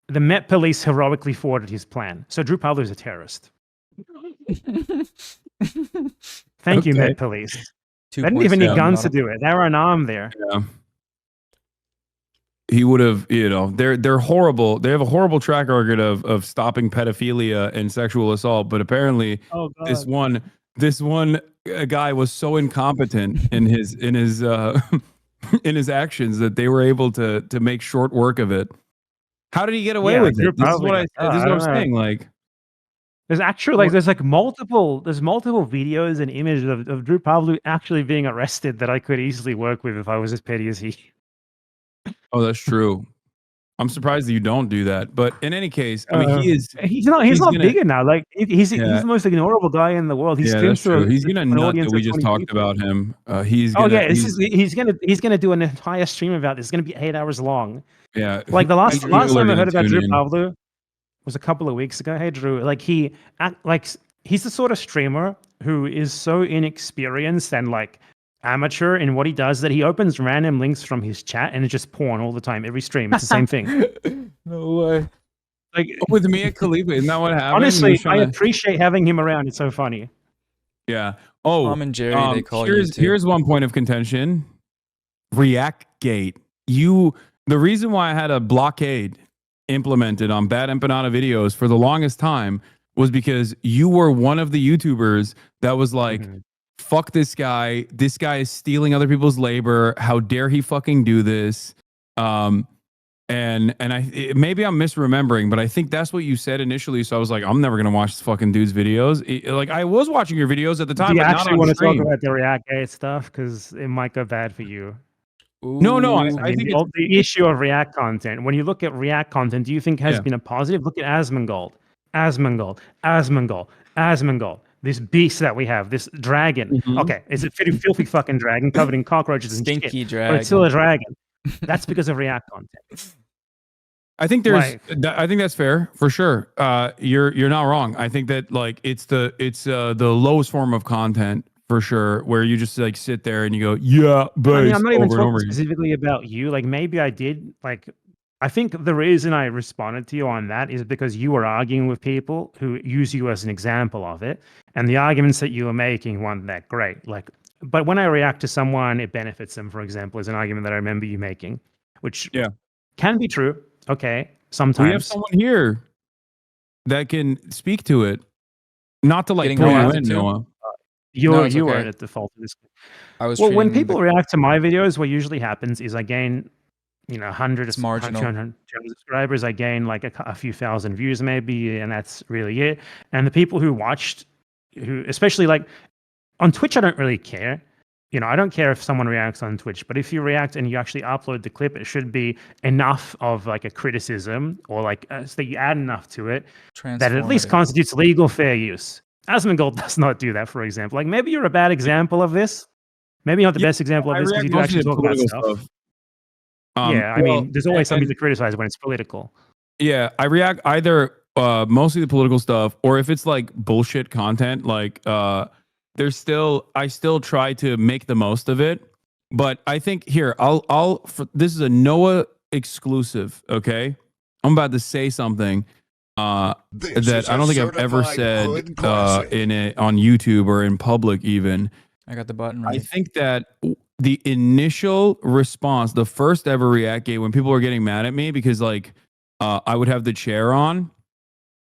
the Met Police heroically thwarted his plan. So Drew Pavlov is a terrorist. Thank you, Met Police. They didn't even need guns to do it. They were unarmed there. Yeah. He would have, they're horrible. They have a horrible track record of stopping pedophilia and sexual assault. But apparently, this one guy was so incompetent in his in his actions that they were able to make short work of it. How did he get away with it? This is what I'm saying. Like, there's actually there's multiple videos and images of Drew Pavlov actually being arrested that I could easily work with if I was as petty as he. Oh, that's true. I'm surprised that you don't do that. But in any case, I mean, he's not bigger now. Like he's the most ignorable guy in the world. He's true. He's gonna nut that we just talked about him. He's gonna do an entire stream about this. It's gonna be 8 hours long. Yeah. Like the last time I heard about Drew Pavlov was a couple of weeks ago. Hey Drew, like he's the sort of streamer who is so inexperienced and like amateur in what he does that he opens random links from his chat and it's just porn all the time. Every stream, it's the same thing. No way. Like with Mia Khalifa, isn't that what happened? Honestly, I appreciate having him around. It's so funny. Yeah. Oh, Tom and Jerry, they call here's one point of contention. React-gate. The reason why I had a blockade implemented on BadEmpanada videos for the longest time was because you were one of the YouTubers that was like, fuck this guy. This guy is stealing other people's labor. How dare he fucking do this? And maybe I'm misremembering, but I think that's what you said initially. So I was like, I'm never gonna watch this fucking dude's videos. Like I was watching your videos at the time. Do you but actually not want to stream. talk about the React-gate stuff? Because it might go bad for you. Ooh. No. I think the issue of React content. When you look at React content, do you think has been a positive? Look at Asmongold. This beast that we have, this dragon. Okay, it's a filthy fucking dragon covered in cockroaches and stinky shit, dragon. but it's still a dragon. That's because of React content. I think I think that's fair for sure. You're not wrong. I think that like it's the lowest form of content for sure, where you just like sit there and you go, yeah, but I mean, I'm not even talking specifically about you. Like maybe I did like. I think the reason I responded to you on that is because you were arguing with people who use you as an example of it, and the arguments that you were making weren't that great. Like, but when I react to someone, it benefits them. For example, is an argument that I remember you making, which can be true. Okay, sometimes we have someone here that can speak to it, not to like pull you in, Noah. You were at the fault of this. When people react to my videos, what usually happens is I gain 100 subscribers. I gain like a few thousand views maybe, and that's really it. And the people who watched, especially like on Twitch, I don't really care. I don't care if someone reacts on Twitch, but if you react and you actually upload the clip, it should be enough of like a criticism or like so that you add enough to it that at least constitutes legal fair use. Asmongold does not do that, for example. Like maybe you're a bad example of this. Maybe not the best example of this because you do actually talk about stuff. I mean, there's always something to criticize when it's political. Yeah, I react either mostly the political stuff, or if it's like bullshit content, like I still try to make the most of it. But I think here this is a Noah exclusive, okay? I'm about to say something that I don't think I've ever said in it on YouTube or in public even. I got the button I ready. think that the initial response, the first ever React game, when people were getting mad at me because like I would have the chair on,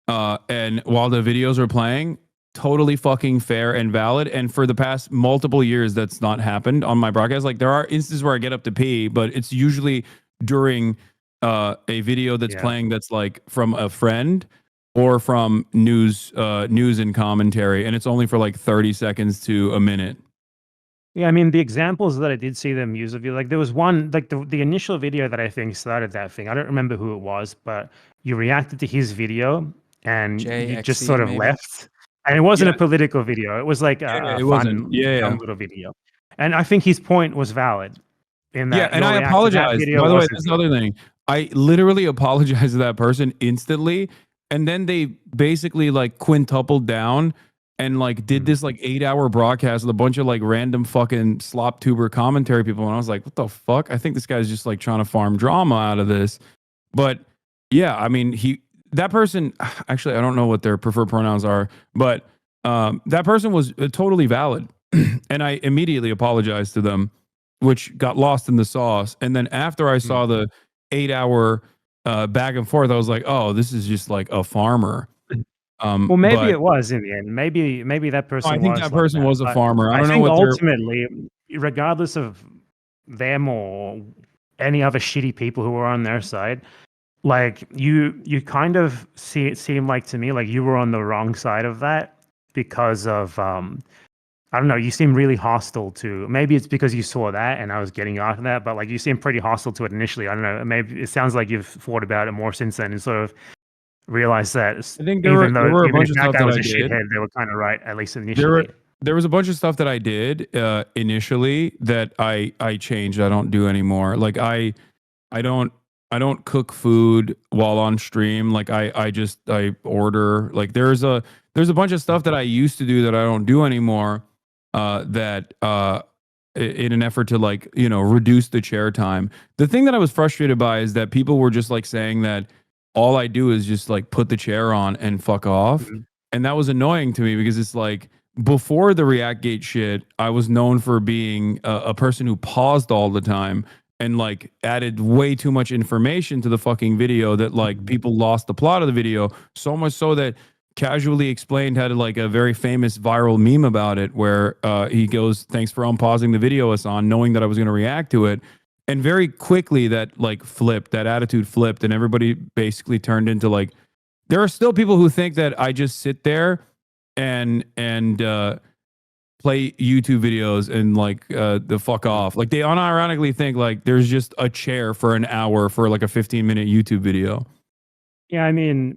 and while the videos were playing, totally fucking fair and valid. And for the past multiple years, that's not happened on my broadcast. Like there are instances where I get up to pee, but it's usually during a video that's playing that's like from a friend or from news and commentary, and it's only for like 30 seconds to a minute. Yeah, I mean, the examples that I did see them use of you, like there was one, like the initial video that I think started that thing. I don't remember who it was, but you reacted to his video and you just JXC sort of maybe? left. And it wasn't Yeah. a political video. It was like Yeah, a it fun, wasn't. Yeah. dumb little video. And I think his point was valid in Yeah, that and your I react to that apologize. video By the way, wasn't that's good. another thing. I literally apologized to that person instantly, and then they basically like quintupled down and like did this like 8-hour broadcast with a bunch of like random fucking slop tuber commentary people, and I was like, what the fuck? I think this guy's just like trying to farm drama out of this. But yeah, I mean, that person actually, I don't know what their preferred pronouns are, but that person was totally valid, and I immediately apologized to them, which got lost in the sauce. And then after I saw the 8-hour back and forth, I was like, oh, this is just like a farmer. Well, maybe but it was in the end. Maybe that person I think was that like person that. was a But farmer. I don't know think what they're. ultimately, regardless of them or any other shitty people who were on their side, like you kind of seem like to me like you were on the wrong side of that because of I don't know, you seem really hostile to, maybe it's because you saw that and I was getting after that, but like you seem pretty hostile to it initially. I don't know, maybe it sounds like you've thought about it more since then and sort of realized that I think there were a even bunch if of that stuff guy that was I a did. shithead, they were kind of right, at least There initially. was a bunch of stuff that I did initially that I changed. I don't do anymore. Like I don't cook food while on stream. Like I order. Like there's a bunch of stuff that I used to do that I don't do anymore. That in an effort to like reduce the chair time. The thing that I was frustrated by is that people were just like saying that all I do is just like put the chair on and fuck off. And that was annoying to me because it's like before the Reactgate shit, I was known for being a person who paused all the time and like added way too much information to the fucking video that like people lost the plot of the video, so much so that Casually Explained had like a very famous viral meme about it where he goes, "Thanks for unpausing the video, Hasan," knowing that I was going to react to it. And very quickly that like flipped, that attitude flipped, and everybody basically turned into like, there are still people who think that I just sit there and play YouTube videos and like the fuck off. Like they unironically think like there's just a chair for an hour for like a 15-minute YouTube video. Yeah, I mean,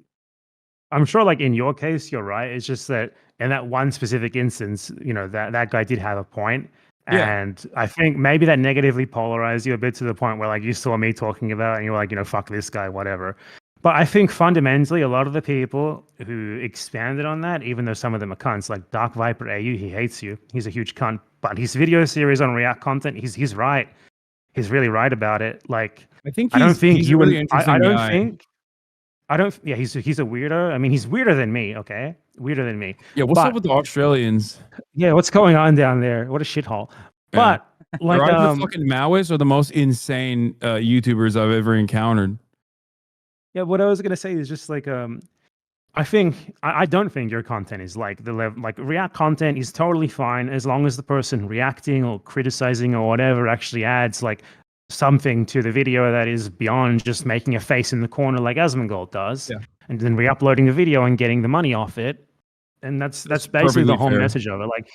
I'm sure like in your case, you're right. It's just that in that one specific instance, that guy did have a point. Yeah. And I think maybe that negatively polarized you a bit to the point where like you saw me talking about it and you were like, fuck this guy, whatever. But I think fundamentally, a lot of the people who expanded on that, even though some of them are cunts, like Dark Viper AU, he hates you. He's a huge cunt. But his video series on React content, he's right. He's really right about it. Like, I think I don't think he's you a really and interesting I don't guy. think. I don't. Yeah, he's a weirdo. I mean, he's weirder than me. Okay, weirder than me. Yeah, what's up with the Australians? Yeah, what's going on down there? What a shithole. Yeah. But like, They're either the fucking Maoists or the most insane YouTubers I've ever encountered. yeah, what I was gonna say is just like, I don't think your content is like the level. Like React content is totally fine as long as the person reacting or criticizing or whatever actually adds like something to the video that is beyond just making a face in the corner like Asmongold does, and then re-uploading the video and getting the money off it. And that's basically the whole message of it. Like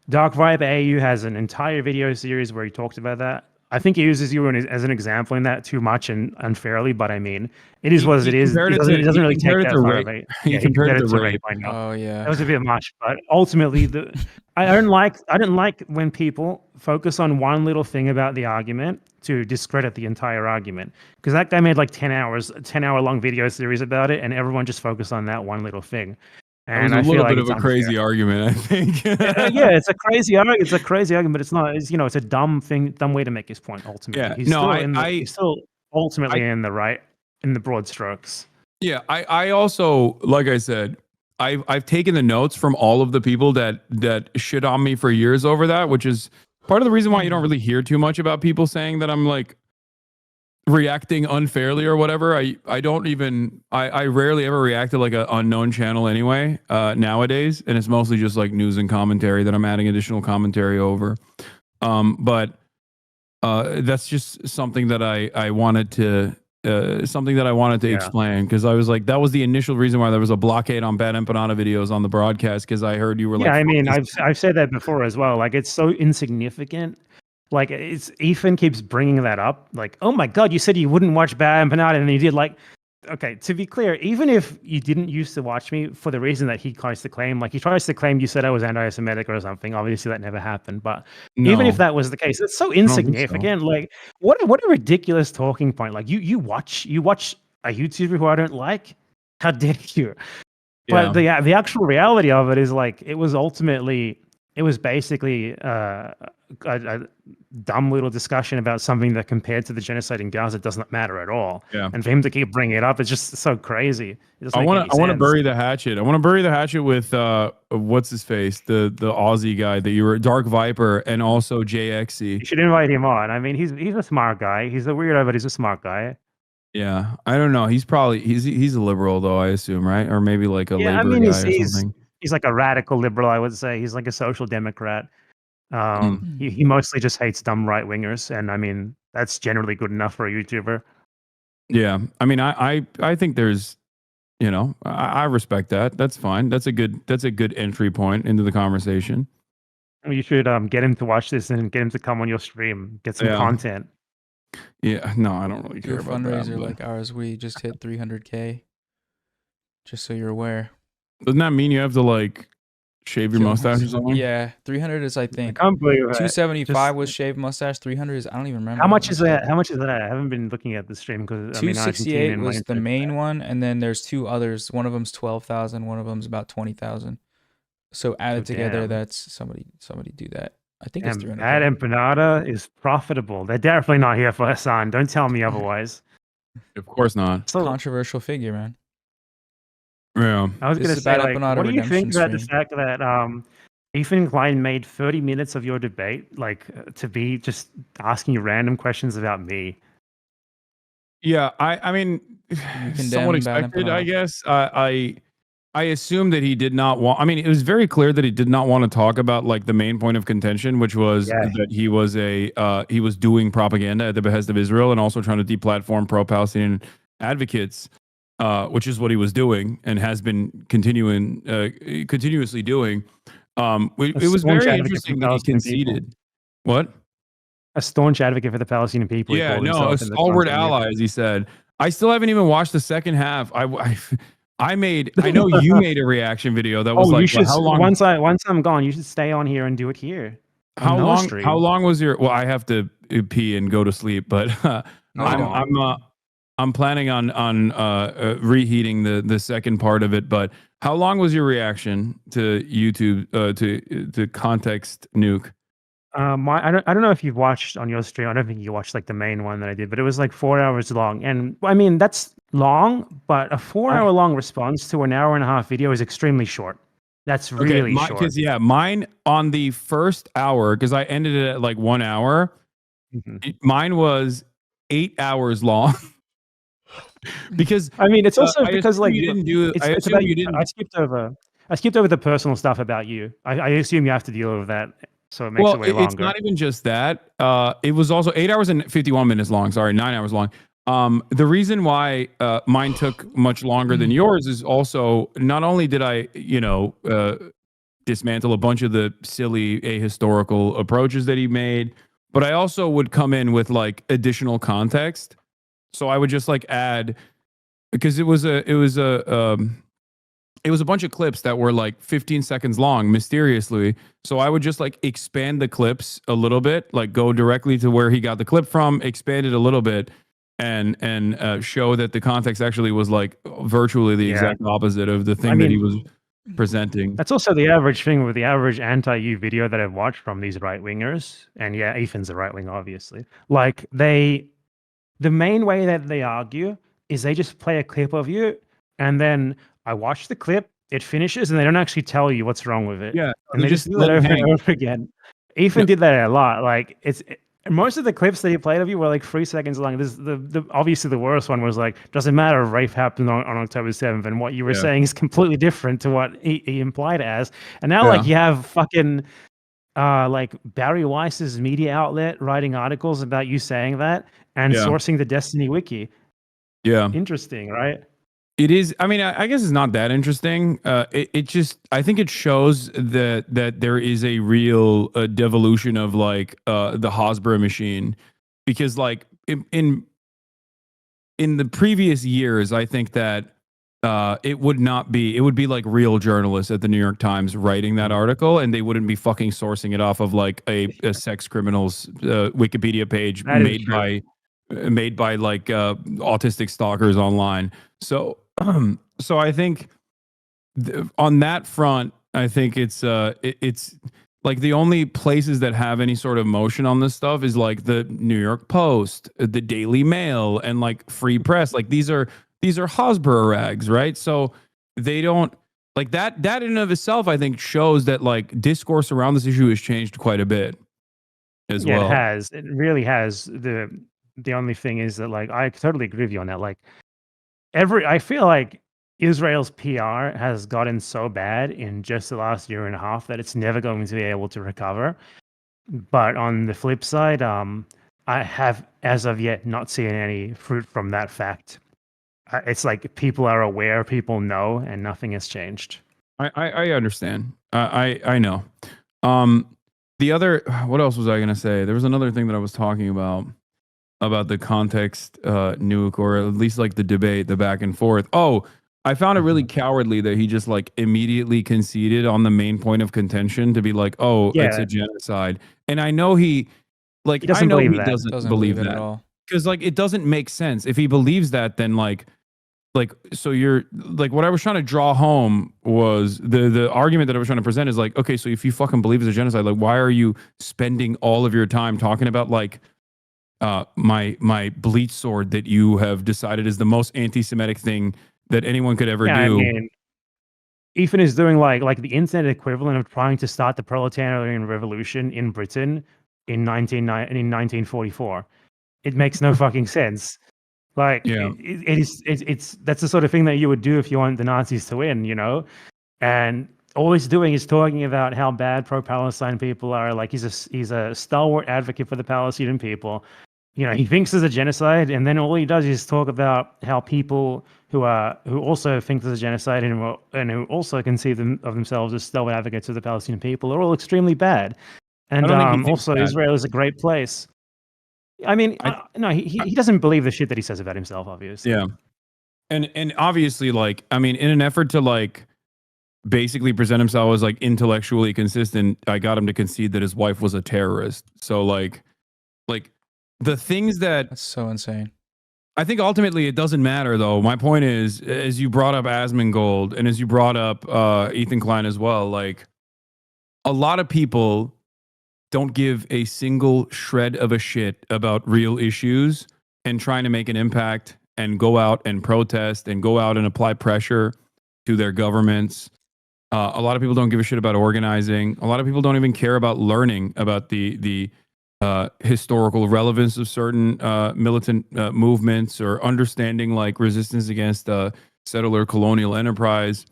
Dark Vibe AU has an entire video series where he talked about that. I think he uses you as an example in that too much and unfairly, but I mean, it is He, what he it is. compared it It to doesn't he really take compared it that to far rape. of it. He Yeah, he compared compared it it to to rape. rape. I know. Oh yeah. That was a bit much, but ultimately, I didn't like when people focus on one little thing about the argument to discredit the entire argument. Because that guy made like 10-hour-long video series about it, and everyone just focused on that one little thing. That was And a I feel little like bit of it's a unfair. crazy argument, I think. Yeah, it's a crazy argument. It's a crazy argument, but it's not. It's a dumb thing, dumb way to make his point. Ultimately, Yeah. he's No, still he's still ultimately in the right in the broad strokes. Yeah, I also, like I said, I've taken the notes from all of the people that shit on me for years over that, which is part of the reason why you don't really hear too much about people saying that I'm like reacting unfairly or whatever. I rarely ever react to like an unknown channel anyway, nowadays, and it's mostly just like news and commentary that I'm adding additional commentary over. But that's just something that I wanted to Yeah. explain, because I was like, that was the initial reason why there was a blockade on BadEmpanada videos on the broadcast, because I heard you were like, Yeah, I mean, "Fuck this." I've said that before as well. Like, it's so insignificant. Like, it's Ethan keeps bringing that up. Like, oh my god, you said you wouldn't watch BadEmpanada, and then you did. Like, okay, to be clear, even if you didn't used to watch me for the reason that he tries to claim, like he tries to claim you said I was anti-Semitic or something. Obviously, that never happened. But even if No, that was the case, it's so I don't think so. insignificant. Like, what a ridiculous talking point. Like, you watch a YouTuber who I don't like. How dare you? But Yeah. the actual reality of it is like it was basically a dumb little discussion about something that compared to the genocide in Gaza does not matter at all. Yeah. And for him to keep bringing it up, it's just so crazy. It doesn't I make want any to sense. bury the hatchet. I want to bury the hatchet with what's his face, the Aussie guy that you were, Dark Viper, and also JXE. You should invite him on. I mean, he's a smart guy. He's a weirdo, but he's a smart guy. Yeah, I don't know. He's a liberal though, I assume, right? Or maybe like a Yeah, I labor mean, guy or something. he's like a radical liberal, I would say. He's like a social democrat. Mm. He mostly just hates dumb right wingers, and I mean that's generally good enough for a YouTuber. Yeah, I mean, I think there's, I respect that. That's fine. That's a good entry point into the conversation. You should get him to watch this and get him to come on your stream, get some Yeah. content. Yeah, no, I don't really Do a care about that. fundraiser but- like ours. We just hit 300K. Just so you're aware. Doesn't that mean you have to like shave your Kill mustache or something? Yeah, 300 is I I think. can't believe it. 275 was shaved mustache. 300 is I don't even remember. How much is that? How much is that? I haven't been looking at the stream because I mean, 268 was the internet- main one, and then there's two others. One of them's 12,000. One of them's about 20,000. So added together, damn. that's somebody do that. I think it's And 300. Bad Empanada is profitable. They're definitely not here for Hasan. Don't tell me otherwise. Of course not. So Controversial figure, man. Yeah. I was This going to is say, Bad like, Empanada what do you think redemption about the stream. fact that Ethan Klein made 30 minutes of your debate, like, to be just asking you random questions about me? Yeah, I mean, condemn somewhat Bad expected, I Empanada. guess. I assume that he did not want. I mean, it was very clear that he did not want to talk about like the main point of contention, which was Yeah. that he was doing propaganda at the behest of Israel and also trying to deplatform pro-Palestinian advocates, which is what he was doing and has been continuously doing. It was staunch very advocate interesting for that he Palestinian people. conceded. What? A staunch advocate for the Palestinian people. he Yeah, called no, a himself in the stalwart content. ally, as he said. I still haven't even watched the second half. I know you made a reaction video that was Oh, like, you should. how long? Once I'm gone, you should stay on here and do it here. How another long? stream. How long was your? Well, I have to pee and go to sleep, but No, you don't. I'm planning on reheating the second part of it. But how long was your reaction to YouTube to Context Nuke? I don't know if you've watched on your stream. I don't think you watched like the main one that I did, but it was like 4 hours long. And I mean, that's long, but a 4 hour long response to an hour and a half video is extremely short. That's really short. Because mine on the first hour, because I ended it at like 1 hour. Mhm. Mine was 8 hours long. Because I mean, it's also I because assume like you didn't do. it's I about assume you you. didn't. I skipped over the personal stuff about you. I assume you have to deal with that, so it makes Well, it way it's longer. not even just that. It was also 8 hours and 51 minutes long. Sorry, 9 hours long. The reason why mine took much longer than yours is also not only did I, dismantle a bunch of the silly ahistorical approaches that he made, but I also would come in with like additional context. So I would just like add, because it was a bunch of clips that were like 15 seconds long mysteriously. So I would just like expand the clips a little bit, like go directly to where he got the clip from, expand it a little bit, and show that the context actually was like virtually the exact opposite of the thing that he was presenting. That's also the average thing with the average anti-U video that I've watched from these right-wingers. And yeah, Ethan's a right-winger, obviously. Like, the main way that they argue is they just play a clip of you, and then I watch the clip, it finishes, and they don't actually tell you what's wrong with it. Yeah, And they just do that over and over again. Ethan did that a lot. Like, most of the clips that he played of you were like 3 seconds long. This the obviously the worst one was like, doesn't matter if rape happened on October 7th, and what you were saying is completely different to what he implied as. And now like you have fucking like Barry Weiss's media outlet writing articles about you saying that and sourcing the Destiny wiki. Yeah. Interesting, right? It is. I mean, I guess it's not that interesting. It just, I think it shows that there is a real devolution of like the Hasbro machine, because like in the previous years, I think that it would be like real journalists at the New York Times writing that article, and they wouldn't be fucking sourcing it off of like a sex criminals Wikipedia page made by like autistic stalkers online. So I think on that front, I think it's like the only places that have any sort of motion on this stuff is like the New York Post, the Daily Mail, and like Free Press. Like these are Hasbro rags, right? So they don't like that in and of itself, I think, shows that like discourse around this issue has changed quite a bit as well. It has. It really has. The only thing is that like I totally agree with you on that. Like I feel like Israel's PR has gotten so bad in just the last year and a half that it's never going to be able to recover. But on the flip side, I have, as of yet, not seen any fruit from that fact. It's like people are aware, people know, and nothing has changed. I understand. I know. The other, what else was I going to say? There was another thing that I was talking about the context nuke, or at least like the debate, the back and forth. Oh, I found it really cowardly that he just like immediately conceded on the main point of contention to be like, oh, it's a genocide. And I know he doesn't believe that at all. Because like it doesn't make sense. If he believes that, then like so you're like, what I was trying to draw home was the argument that I was trying to present is like, okay, so if you fucking believe it's a genocide, like why are you spending all of your time talking about like my bleach sword that you have decided is the most anti-Semitic thing that anyone could ever do? I mean, Ethan is doing like the internet equivalent of trying to start the proletarian revolution in Britain in 1944. It makes no fucking sense. Like it's that's the sort of thing that you would do if you want the Nazis to win, you know? And all he's doing is talking about how bad pro-Palestine people are. Like he's a stalwart advocate for the Palestinian people. You know, he thinks there's a genocide, and then all he does is talk about how people who also think there's a genocide and who also conceive of themselves as stalwart advocates of the Palestinian people are all extremely bad. And also, Israel is a great place. I mean, no, he doesn't believe the shit that he says about himself, obviously. Yeah, and obviously, like, I mean, in an effort to like basically present himself as like intellectually consistent, I got him to concede that his wife was a terrorist. So like the things that's so insane. I think ultimately it doesn't matter though. My point is, as you brought up Asmongold and as you brought up Ethan Klein as well, like a lot of people don't give a single shred of a shit about real issues and trying to make an impact and go out and protest and go out and apply pressure to their governments. A lot of people don't give a shit about organizing. A lot of people don't even care about learning about the historical relevance of certain militant movements or understanding like resistance against settler colonial enterprise.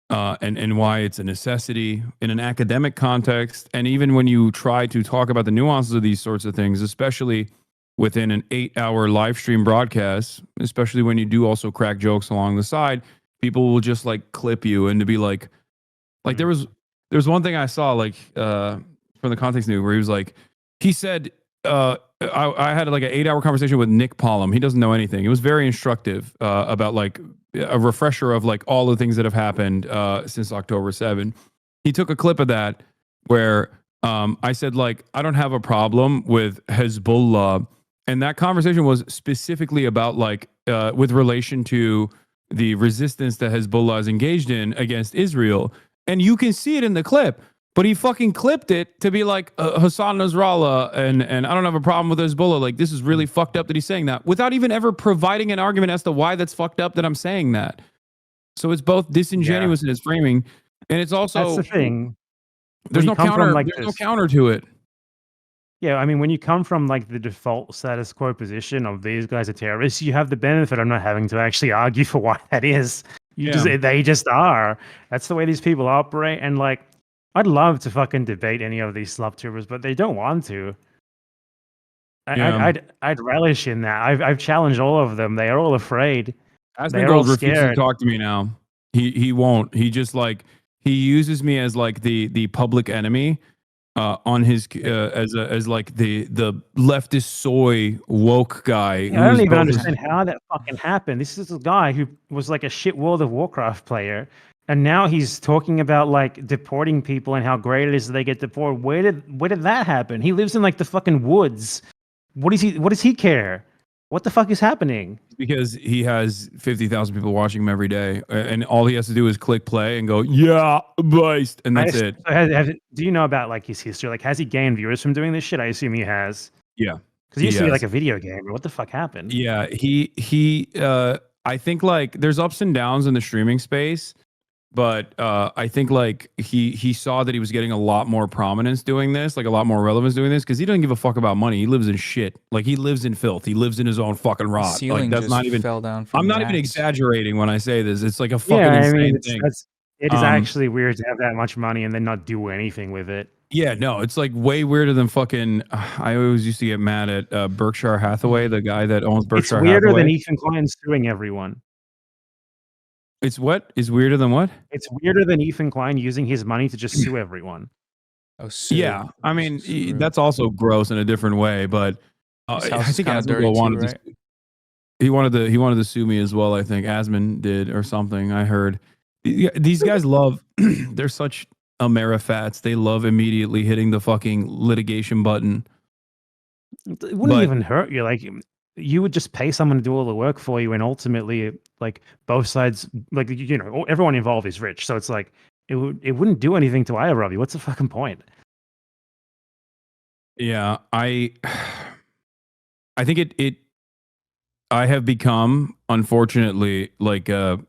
And why it's a necessity in an academic context. And even when you try to talk about the nuances of these sorts of things, especially within an 8-hour live stream broadcast, especially when you do also crack jokes along the side, people will just like clip you and to be like there was one thing I saw like from the context news where he was like, he said I had like an 8-hour conversation with Nick Pollum. He doesn't know anything. It was very instructive about like a refresher of like all the things that have happened since October 7. He took a clip of that where I said like I don't have a problem with Hezbollah, and that conversation was specifically about like with relation to the resistance that Hezbollah is engaged in against Israel, and you can see it in the clip. But he fucking clipped it to be like Hasan Nasrallah and I don't have a problem with Hezbollah. Like this is really fucked up that he's saying that without even ever providing an argument as to why that's fucked up that I'm saying that. So it's both disingenuous in its framing, and it's also That's the thing. There's When no you come counter. from, like, There's no this- counter to it. Yeah, I mean, when you come from like the default status quo position of these guys are terrorists, you have the benefit of not having to actually argue for why that is. They just are. That's the way these people operate, and like. I'd love to fucking debate any of these slop-tubers, but they don't want to. I'd relish in that. I've challenged all of them. They are all afraid. They're all Asmongold refuses to scared. talk to me now. He won't. He just like he uses me as like the public enemy on his as like the leftist soy woke guy. I don't even understand how that fucking happened. This is a guy who was like a shit World of Warcraft player. And now he's talking about like deporting people and how great it is that they get deported. Where did that happen? He lives in like the fucking woods. What does he care? What the fuck is happening? Because he has 50,000 people watching him every day, and all he has to do is click play and go, yeah, based, and that's it. Do you know about like his history? Like, has he gained viewers from doing this shit? I assume he has. Yeah, because he used to be like a video gamer. What the fuck happened? Yeah, he. I think like there's ups and downs in the streaming space. But I think like he saw that he was getting a lot more prominence doing this, like a lot more relevance doing this, because he doesn't give a fuck about money. He lives in shit. Like he lives in filth. He lives in his own fucking rot. Ceiling like that's just not even. fell down from I'm not the even axe. exaggerating when I say this. It's like a fucking insane thing. It is actually weird to have that much money and then not do anything with it. Yeah, no, it's like way weirder than fucking. I always used to get mad at Berkshire Hathaway, the guy that owns Berkshire Hathaway. It's weirder than Ethan Klein suing everyone. It's what is weirder than what? It's weirder than Ethan Klein using his money to just sue everyone. Oh, sue. Yeah, I mean that's also gross in a different way, but I think Asmongold wanted to. He wanted to sue me as well. I think Asmon did or something. I heard these guys love. They're such Amerifats. They love immediately hitting the fucking litigation button. It wouldn't even hurt you. Like you would just pay someone to do all the work for you, and ultimately, like both sides, like everyone involved is rich, so it's like it wouldn't do anything to either of you. What's the fucking point? Yeah, I think it. I have become, unfortunately, like a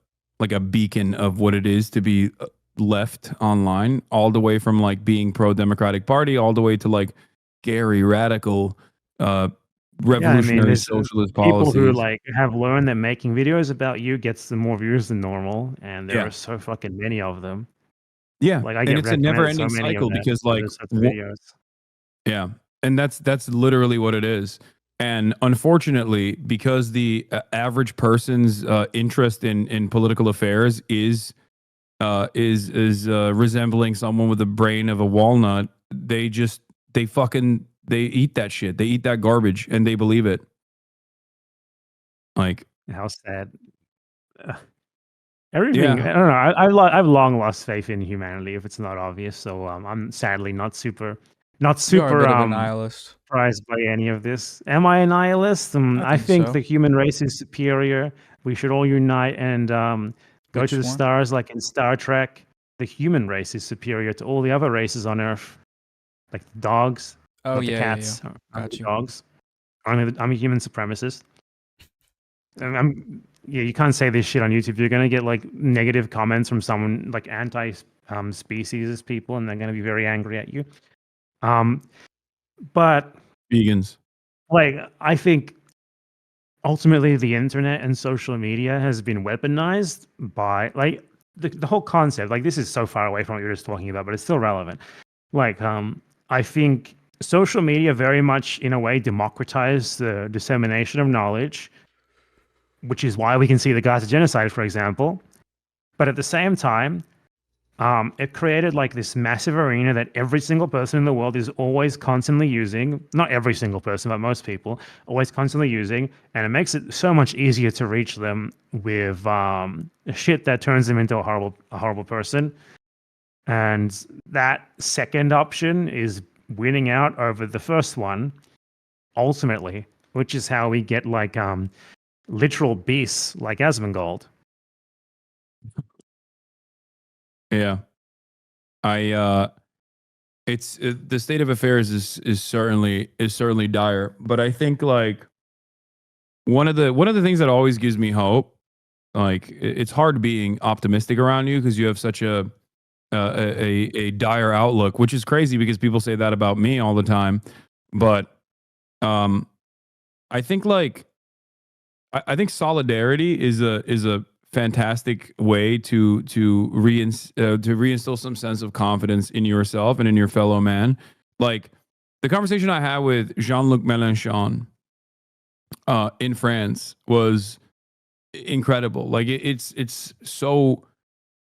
beacon of what it is to be left online, all the way from like being pro-Democratic Party, all the way to like Gary radical, revolutionary socialist policies. People who like have learned that making videos about you gets them more views than normal, and there are so fucking many of them. Yeah, like I get it's a never-ending cycle because like videos. Yeah, and that's literally what it is. And unfortunately, because the average person's interest in political affairs is resembling someone with the brain of a walnut, they eat that shit. They eat that garbage, and they believe it. Like how sad. Everything. Yeah. I don't know. I've long lost faith in humanity, if it's not obvious. So I'm sadly not super. You're a bit of a nihilist. Surprised by any of this. Am I a nihilist? I think the human race is superior. We should all unite and go to the stars, like in Star Trek. The human race is superior to all the other races on Earth, like the dogs, the cats, the dogs. I'm a human supremacist. You can't say this shit on YouTube. You're gonna get like negative comments from someone like anti-species people, and they're gonna be very angry at you. But vegans, like I think ultimately the internet and social media has been weaponized by like the whole concept. Like this is so far away from what you're just talking about, but it's still relevant. Like I think social media very much in a way democratized the dissemination of knowledge, which is why we can see the Gaza genocide, for example. But at the same time, It created like this massive arena that every single person in the world is always constantly using. Not every single person, but most people always constantly using, and it makes it so much easier to reach them with shit that turns them into a horrible person. And that second option is winning out over the first one, ultimately, which is how we get like literal beasts like Asmongold. Yeah. It's the state of affairs is certainly dire, but I think like one of the things that always gives me hope, like it's hard being optimistic around you because you have such a dire outlook, which is crazy because people say that about me all the time. But I think like I think solidarity is a fantastic way to reinstill some sense of confidence in yourself and in your fellow man. Like the conversation I had with Jean-Luc Mélenchon in France was incredible. Like it's so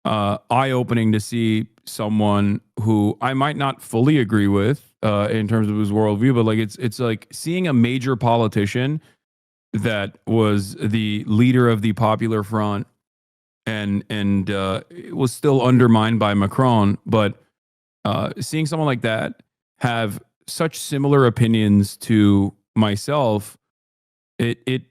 eye-opening to see someone who I might not fully agree with in terms of his worldview, but like it's like seeing a major politician that was the leader of the Popular Front and it was still undermined by Macron, but seeing someone like that have such similar opinions to myself, it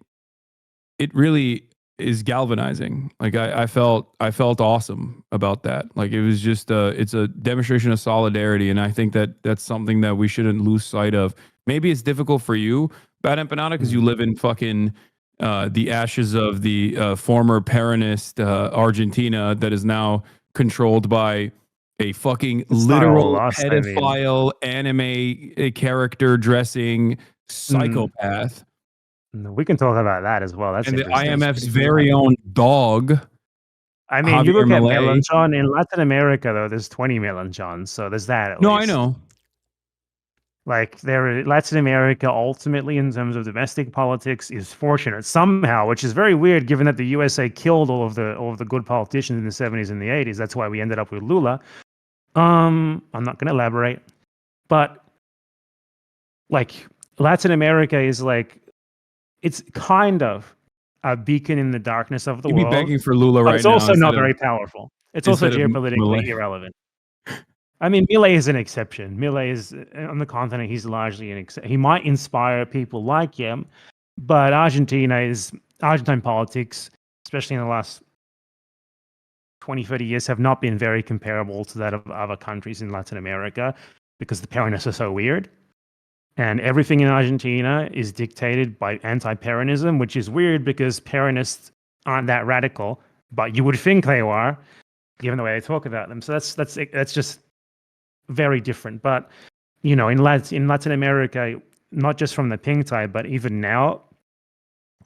really is galvanizing. Like I felt awesome about that. Like it was just it's a demonstration of solidarity, and I think that that's something that we shouldn't lose sight of. Maybe it's difficult for you, BadEmpanada, because you live in fucking the ashes of the former Peronist Argentina that is now controlled by a fucking literal pedophile anime character dressing psychopath. We can talk about that as well. That's and the interesting. IMF's very own dog. I mean, you Javier look at Milei. Mélenchon in Latin America, though. There's 20 Mélenchons, so there's that at No, least. I know. Like Latin America, ultimately, in terms of domestic politics, is fortunate somehow, which is very weird, given that the USA killed all of the good politicians in the 70s and the 80s. That's why we ended up with Lula. I'm not going to elaborate, but like Latin America is like, it's kind of a beacon in the darkness of the You'd world. be begging for Lula right now. It's also not very powerful. It's also instead of geopolitically Milei. irrelevant. I mean, Milei is an exception. Milei is on the continent. He's largely an exception. He might inspire people like him, but Argentine politics, especially in the last 20, 30 years, have not been very comparable to that of other countries in Latin America because the Peronists are so weird. And everything in Argentina is dictated by anti-Peronism, which is weird because Peronists aren't that radical, but you would think they are, given the way they talk about them. So that's just very different. But you know, in Latin America, not just from the pink tide, but even now,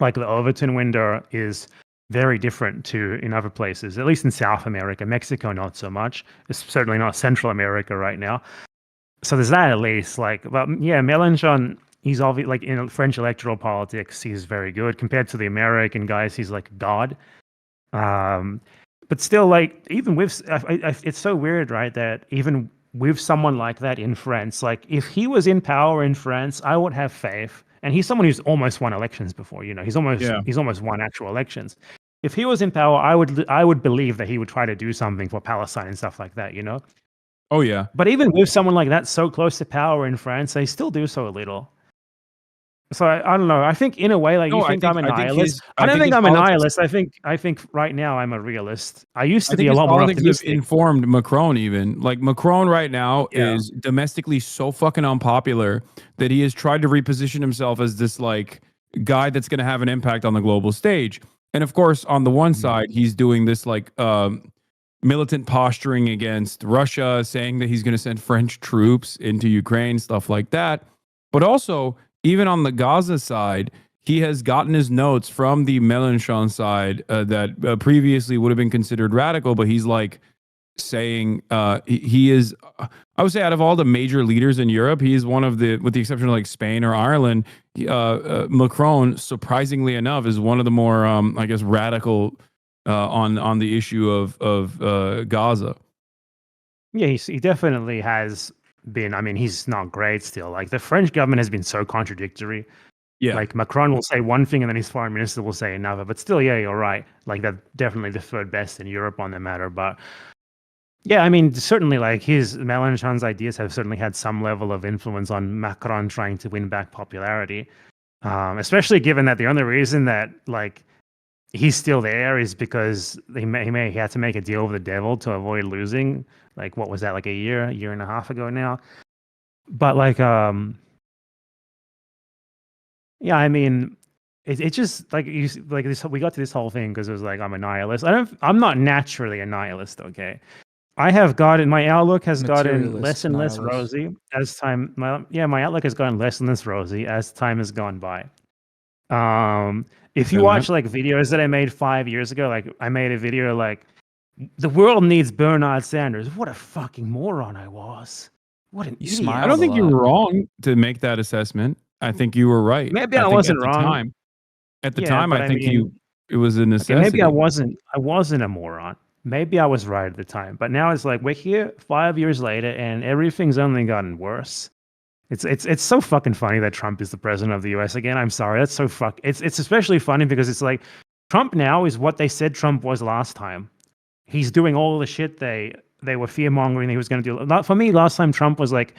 like the Overton window is very different to in other places. At least in South America, Mexico not so much. It's certainly not Central America right now. So there's that at least. Like, but yeah, Mélenchon, he's obviously like in French electoral politics, he's very good compared to the American guys. He's like God. But still, like even with, it's so weird, right? That even with someone like that in France, like if he was in power in France, I would have faith. And he's someone who's almost won elections before. You know, he's almost won actual elections. If he was in power, I would believe that he would try to do something for Palestine and stuff like that. You know. Oh yeah. But even with someone like that so close to power in France, they still do so little. So I don't know. I think in a way, like you think I'm a nihilist. I don't think I'm a nihilist. I think right now I'm a realist. I used to be a lot more optimistic. Informed Macron even. Like Macron right now is domestically so fucking unpopular that he has tried to reposition himself as this like guy that's going to have an impact on the global stage. And of course, on the one side, he's doing this like militant posturing against Russia, saying that he's going to send French troops into Ukraine, stuff like that. But also, even on the Gaza side, he has gotten his notes from the Mélenchon side that previously would have been considered radical, but he's like saying he is, I would say out of all the major leaders in Europe, he is one of the, with the exception of like Spain or Ireland, Macron, surprisingly enough, is one of the more, I guess, radical on the issue of Gaza. Yeah, he definitely has been. I mean, he's not great still. Like the French government has been so contradictory. Yeah. Like Macron will say one thing and then his foreign minister will say another. But still, yeah, you're right. Like they're definitely the third best in Europe on the matter. But yeah, I mean, certainly like Mélenchon's ideas have certainly had some level of influence on Macron trying to win back popularity. Especially given that the only reason that like he's still there is because he had to make a deal with the devil to avoid losing. Like what was that, like a year and a half ago now? But like yeah, I mean, it just like like this. We got to this whole thing because it was like I'm a nihilist. I'm not naturally a nihilist. Okay, I have gotten my outlook has gotten less Materialist and less nihilist. rosy as time. My outlook has gotten less and less rosy as time has gone by. If you watch like videos that I made 5 years ago, like I made a video like the world needs Bernard Sanders. What a fucking moron I was. What an You idiot. I smiled don't a think you lot. were wrong to make that assessment. I think you were right. Maybe I think wasn't at the wrong. time, Yeah, but I I think mean, it was a okay, maybe I necessity. wasn't a moron. Maybe I was right at the time. But now it's like we're here 5 years later and everything's only gotten worse. It's so fucking funny that Trump is the president of the US again. I'm sorry. That's so it's especially funny because it's like Trump now is what they said Trump was last time. He's doing all the shit they were fear mongering he was going to do. For me, last time Trump was like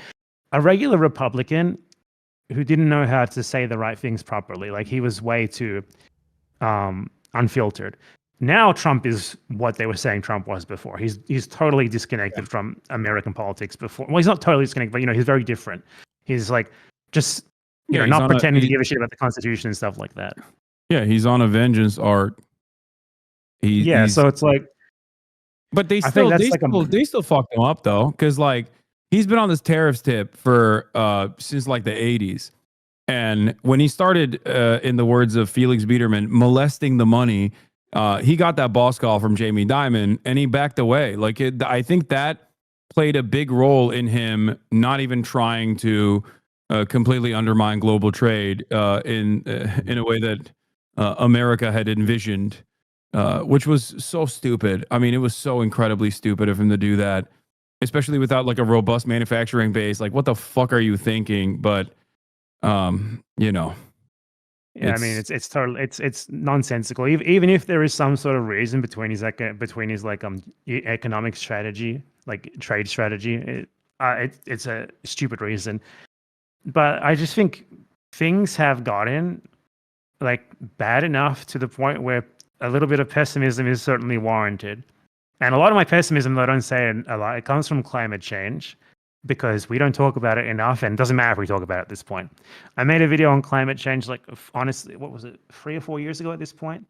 a regular Republican who didn't know how to say the right things properly. Like he was way too unfiltered. Now Trump is what they were saying Trump was before. He's totally disconnected from American politics before. Well, he's not totally disconnected, but he's very different. He's like just Yeah, he's not on pretending to give a shit about the Constitution and stuff like that. Yeah, he's on a vengeance arc. So it's like, but I think that's like they still fucked him up though, because like he's been on this tariffs tip for since like the 80s. And when he started, in the words of Felix Biederman, molesting the money, he got that boss call from Jamie Dimon and he backed away. Like I think that played a big role in him not even trying to completely undermine global trade in a way that America had envisioned, which was so stupid. I mean, it was so incredibly stupid of him to do that, especially without like a robust manufacturing base. Like, what the fuck are you thinking? But yeah, I mean, it's totally it's nonsensical. Even if there is some sort of reason between his economic strategy, like trade strategy, it's a stupid reason. But I just think things have gotten like bad enough to the point where a little bit of pessimism is certainly warranted. And a lot of my pessimism, though I don't say it a lot, it comes from climate change because we don't talk about it enough, and it doesn't matter if we talk about it at this point. I made a video on climate change, like honestly, what was it, 3 or 4 years ago at this point?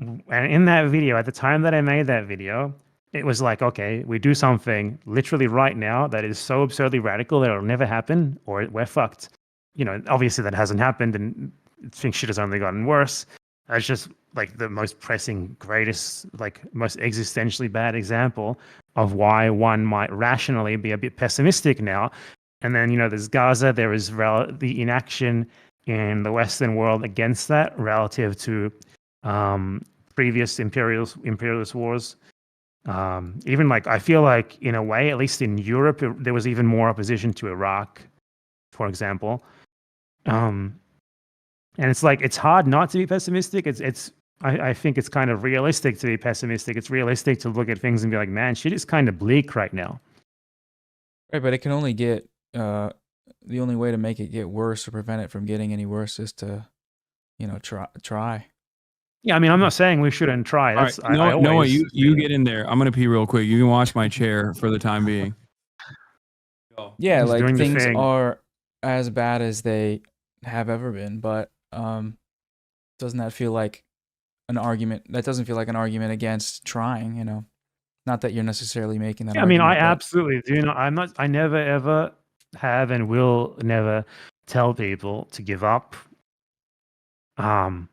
And in that video, at the time that I made that video, it was like, okay, we do something literally right now that is so absurdly radical that it'll never happen, or we're fucked. Obviously that hasn't happened, and things shit has only gotten worse. That's just like the most pressing, greatest, like most existentially bad example of why one might rationally be a bit pessimistic now. And then, there's Gaza, there is the inaction in the Western world against that relative to previous imperialist wars. Even like, I feel like in a way, at least in Europe, there was even more opposition to Iraq, for example. And it's like, it's hard not to be pessimistic. I think it's kind of realistic to be pessimistic. It's realistic to look at things and be like, man, shit is kind of bleak right now. Right, but it can only get the only way to make it get worse or prevent it from getting any worse is to, try. Yeah, I mean, I'm not saying we shouldn't try. All right, Noah, you get in there. I'm gonna pee real quick. You can wash my chair for the time being. Yeah, He's like doing the things thing. are as bad as they have ever been, but doesn't that feel like an argument? That doesn't feel like an argument against trying, Not that you're necessarily making that Yeah, I mean, argument. I absolutely do not. I never ever have and will never tell people to give up. Yeah,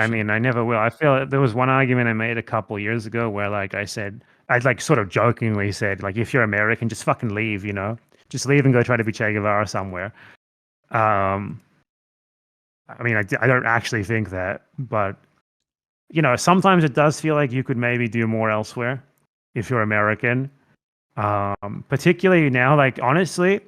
I mean, I never will. I feel there was one argument I made a couple years ago where, like, I like sort of jokingly said, like, if you're American, just fucking leave, just leave and go try to be Che Guevara somewhere. I mean, I don't actually think that, but sometimes it does feel like you could maybe do more elsewhere if you're American. Particularly now, like honestly,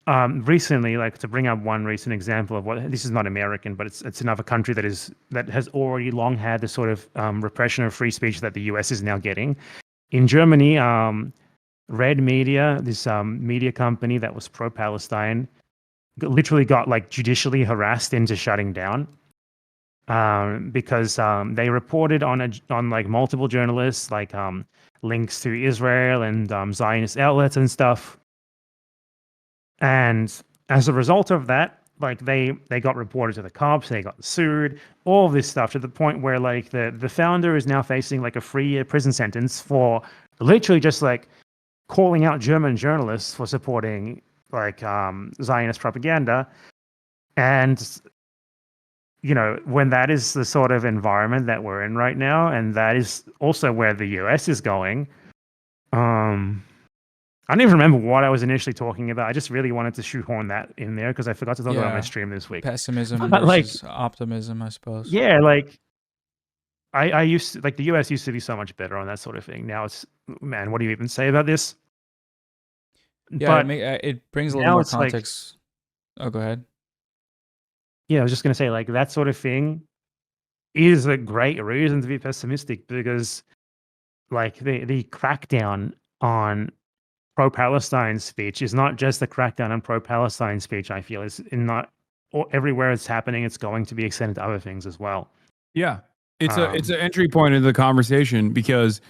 recently, like to bring up one recent example of what this is not American, but it's another country that has already long had the sort of repression of free speech that the US is now getting. In Germany, Red Media, this media company that was pro-Palestine, literally got like judicially harassed into shutting down because they reported on like multiple journalists, like links to Israel and Zionist outlets and stuff. And as a result of that, like they got reported to the cops, they got sued, all of this stuff, to the point where like the founder is now facing like a 3-year prison sentence for literally just like calling out German journalists for supporting like Zionist propaganda. And you know, when that is the sort of environment that we're in right now, and that is also where the US is going, I don't even remember what I was initially talking about. I just really wanted to shoehorn that in there because I forgot to talk about my stream this week. Pessimism But, versus optimism, I suppose. Yeah, like I used to, like the US used to be so much better on that sort of thing. Now it's, man, what do you even say about this? Yeah, but it brings a little more context. Oh, go ahead. Yeah, I was just gonna say, like, that sort of thing is a great reason to be pessimistic because, like, the crackdown on pro-Palestine speech is not just a crackdown on pro-Palestine speech. I feel it's not everywhere it's happening. It's going to be extended to other things as well. Yeah, it's an entry point into the conversation because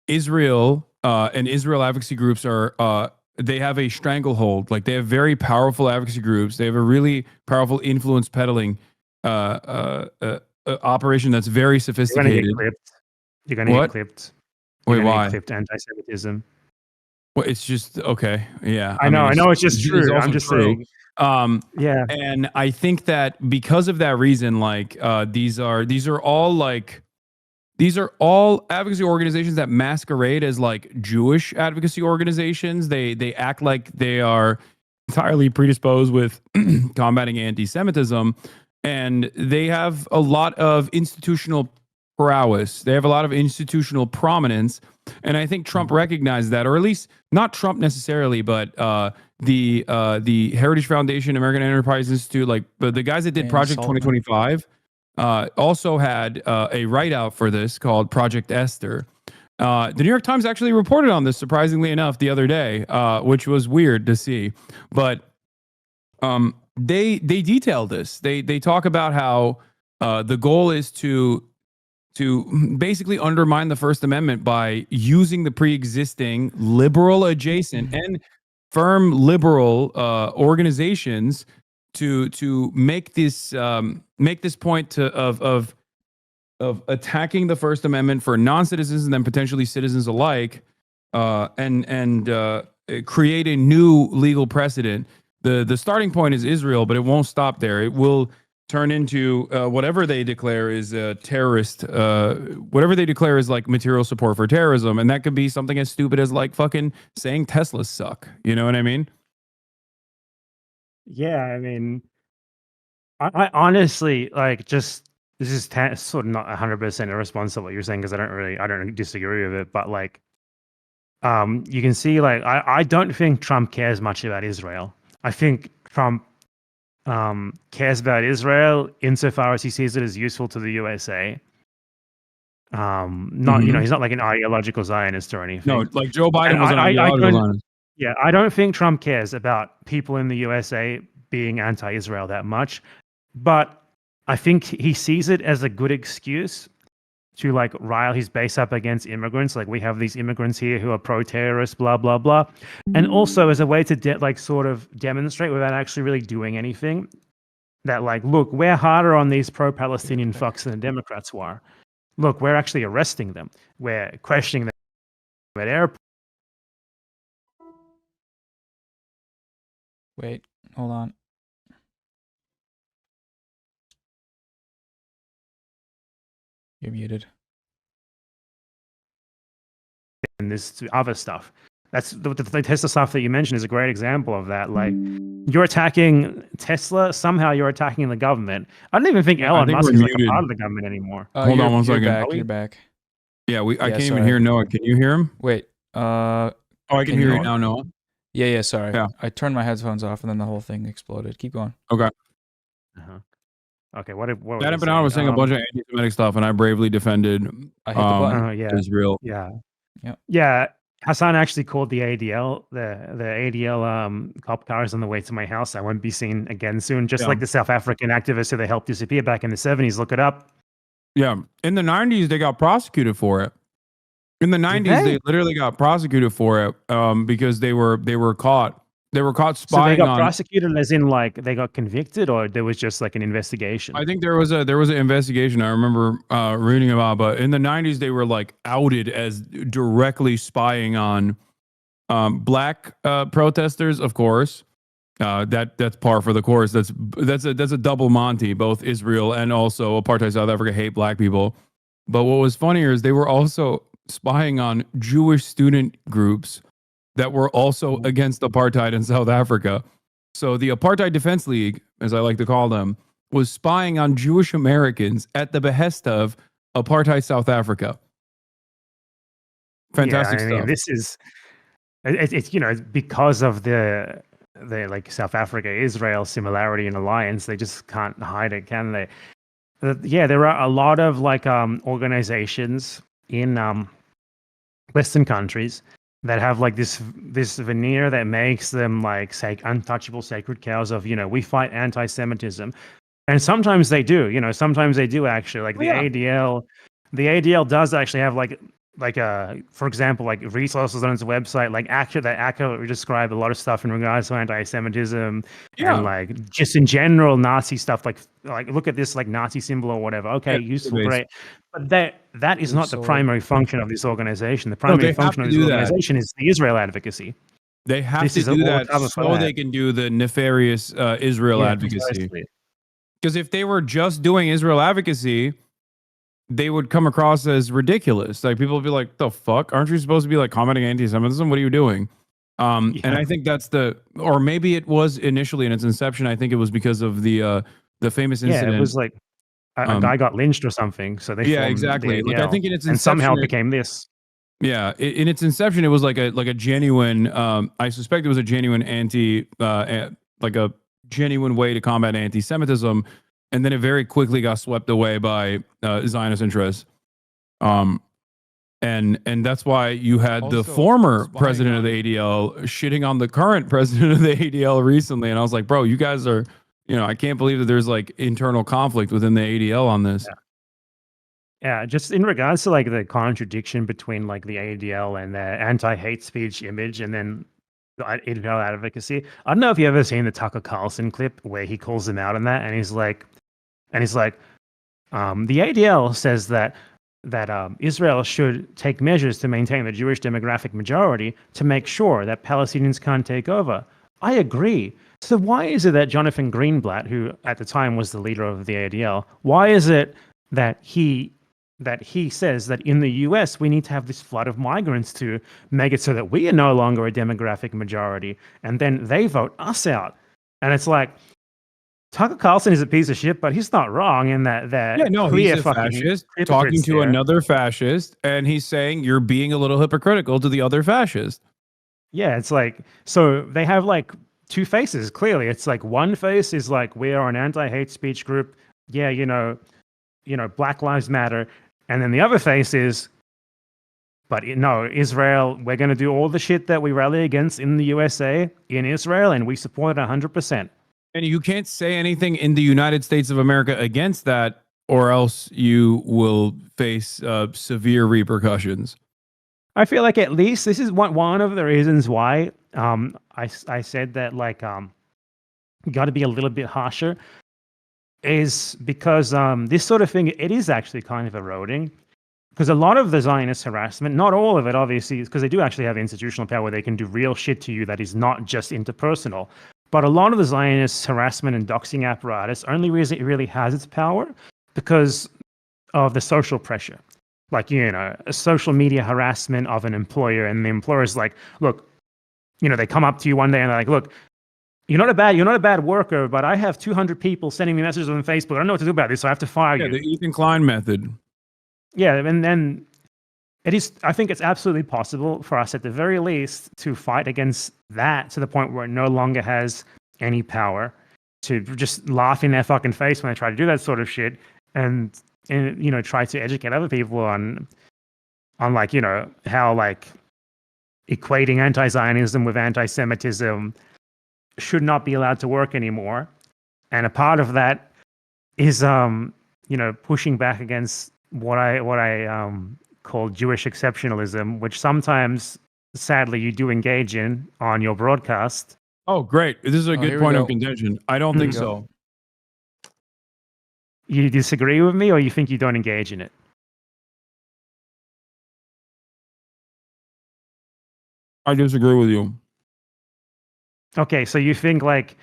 Israel and Israel advocacy groups are they have a stranglehold. Like they have very powerful advocacy groups. They have a really powerful influence peddling operation that's very sophisticated. You're gonna get clipped. Wait, why? Clipped anti-Semitism. Well, it's just okay. Yeah, I know it's just true. I'm just saying. Yeah, and I think that because of that reason, like these are all advocacy organizations that masquerade as like Jewish advocacy organizations. They act like they are entirely predisposed with combating anti-Semitism, and they have a lot of institutional prowess. They have a lot of institutional prominence. And I think Trump recognized that, or at least not Trump necessarily, but the Heritage Foundation, American Enterprise Institute, like the guys that did Project 2025, also had a write-out for this called Project Esther. The New York Times actually reported on this, surprisingly enough, the other day, which was weird to see. But they detail this. They talk about how the goal is to basically undermine the First Amendment by using the pre-existing liberal adjacent and firm liberal organizations to make this point of attacking the First Amendment for non-citizens and then potentially citizens alike, and create a new legal precedent. The starting point is Israel, but it won't stop there. It will turn into whatever they declare is terrorist, whatever they declare is like material support for terrorism. And that could be something as stupid as like fucking saying Teslas suck. You know what I mean? Yeah, I mean, I honestly, like, just, this is sort of not 100% a response to what you're saying because I don't disagree with it. But like, you can see, like, I don't think Trump cares much about Israel. I think Trump cares about Israel insofar as he sees it as useful to the USA. Not, you know, he's not like an ideological Zionist or anything. No, like Joe Biden was an ideological Zionist. Yeah, I don't think Trump cares about people in the USA being anti-Israel that much, but I think he sees it as a good excuse to like rile his base up against immigrants. Like, we have these immigrants here who are pro-terrorists, blah, blah, blah. And also as a way to like sort of demonstrate without actually really doing anything that, like, look, we're harder on these pro-Palestinian fucks than the Democrats were. Look, we're actually arresting them. We're questioning them at airports. Wait, hold on. You're muted. And this other stuff. That's the Tesla stuff that you mentioned is a great example of that. Like, you're attacking Tesla, somehow you're attacking the government. I don't even think Elon Musk is like a part of the government anymore. Hold on one second. You're back. Yeah, I can't even hear Noah. Can you hear him? Wait. Oh, I can hear you now, Noah. Yeah, sorry. Yeah. I turned my headphones off and then the whole thing exploded. Keep going. Okay. Uh-huh. Okay, what was BadEmpanada was saying a bunch of anti-Semitic stuff, and I bravely defended I hit the button. Israel. Yeah. Hasan actually called the ADL, the ADL cop cars on the way to my house. I won't be seen again soon. Just like the South African activists who they helped disappear back in the 70s. Look it up. Yeah. In the 90s, they got prosecuted for it. In the 90s, they literally got prosecuted for it because they were caught. They were caught spying on. So they got prosecuted as in like they got convicted, or there was just like an investigation? I think there was an investigation. I remember reading about, but in the 90s they were like outed as directly spying on black protesters. Of course, that's par for the course. That's a double Monty. Both Israel and also apartheid South Africa hate black people. But what was funnier is they were also spying on Jewish student groups that were also against apartheid in South Africa. So the Apartheid Defense League, as I like to call them, was spying on Jewish Americans at the behest of apartheid South Africa. Fantastic stuff. This is it's because of the like South Africa Israel similarity and alliance, they just can't hide it, can they? There are a lot of like organizations in Western countries that have like this veneer that makes them like untouchable sacred cows of, we fight anti-Semitism. And sometimes they do, sometimes they do actually. Like the ADL does actually have like for example, like resources on its website, like that describe a lot of stuff in regards to anti-Semitism and like just in general Nazi stuff. Like look at this like Nazi symbol or whatever. Okay, useful, great. But that is not the primary function of this organization. The primary function of this organization is the Israel advocacy. They have to do that so they can do the nefarious Israel advocacy. Because if they were just doing Israel advocacy, they would come across as ridiculous. Like people would be like, "The fuck? Aren't you supposed to be like combating anti-Semitism? What are you doing?" And I think that's or maybe it was initially in its inception. I think it was because of the famous incident. Yeah, it was like a guy got lynched or something. So they exactly. Like I think in its inception, and somehow it became this. Yeah, in its inception, it was like a genuine. I suspect it was a genuine like a genuine way to combat anti-Semitism. And then it very quickly got swept away by Zionist interests. And that's why you had also the former president of the ADL shitting on the current president of the ADL recently. And I was like, bro, you guys are, I can't believe that there's like internal conflict within the ADL on this. Yeah, just in regards to like the contradiction between like the ADL and the anti-hate speech image and then the ADL advocacy. I don't know if you've ever seen the Tucker Carlson clip where he calls them out on that, and he's like, the ADL says that Israel should take measures to maintain the Jewish demographic majority to make sure that Palestinians can't take over. I agree. So why is it that Jonathan Greenblatt, who at the time was the leader of the ADL, why is it that he says that in the US we need to have this flood of migrants to make it so that we are no longer a demographic majority, and then they vote us out? And it's like, Tucker Carlson is a piece of shit, but he's not wrong in that he's a fascist talking to another fascist, and he's saying you're being a little hypocritical to the other fascist. Yeah, it's like, so they have like two faces. Clearly, it's like one face is like, we are an anti-hate speech group. Yeah, Black Lives Matter. And then the other face is, but no, Israel, we're going to do all the shit that we rally against in the USA, in Israel, and we support it 100%. And you can't say anything in the United States of America against that, or else you will face severe repercussions. I feel like at least this is one of the reasons why I said that like you got to be a little bit harsher, is because this sort of thing, it is actually kind of eroding. Because a lot of the Zionist harassment, not all of it obviously, because they do actually have institutional power where they can do real shit to you that is not just interpersonal. But a lot of the Zionist harassment and doxing apparatus, only reason it really has its power because of the social pressure. Like, a social media harassment of an employer, and the employer is like, look, they come up to you one day and they're like, look, you're not a bad worker, but I have 200 people sending me messages on Facebook. I don't know what to do about this, so I have to fire you. The Ethan Klein method. Yeah, and then it is. I think it's absolutely possible for us, at the very least, to fight against that to the point where it no longer has any power, to just laugh in their fucking face when they try to do that sort of shit, and try to educate other people on like how like equating anti-Zionism with anti-Semitism should not be allowed to work anymore. And a part of that is pushing back against what I call Jewish exceptionalism, which sometimes, sadly, you do engage in on your broadcast. Oh, great. This is a good point of contention. I don't think so. You disagree with me, or you think you don't engage in it? I disagree with you. Okay, so you think like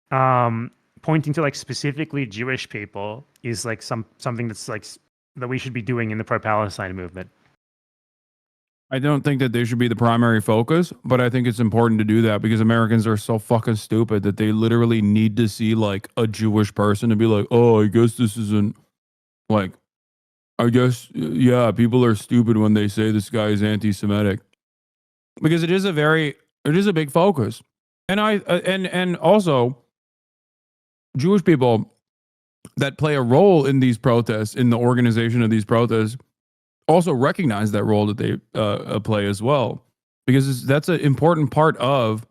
pointing to like specifically Jewish people is like something that's like that we should be doing in the pro-Palestine movement? I don't think that they should be the primary focus, but I think it's important to do that because Americans are so fucking stupid that they literally need to see like a Jewish person to be like, oh, I guess this isn't like, I guess, yeah, people are stupid when they say this guy is anti-Semitic, because it is a big focus. And and also Jewish people that play a role in these protests, in the organization of these protests, also recognize that role that they play as well, because that's an important part of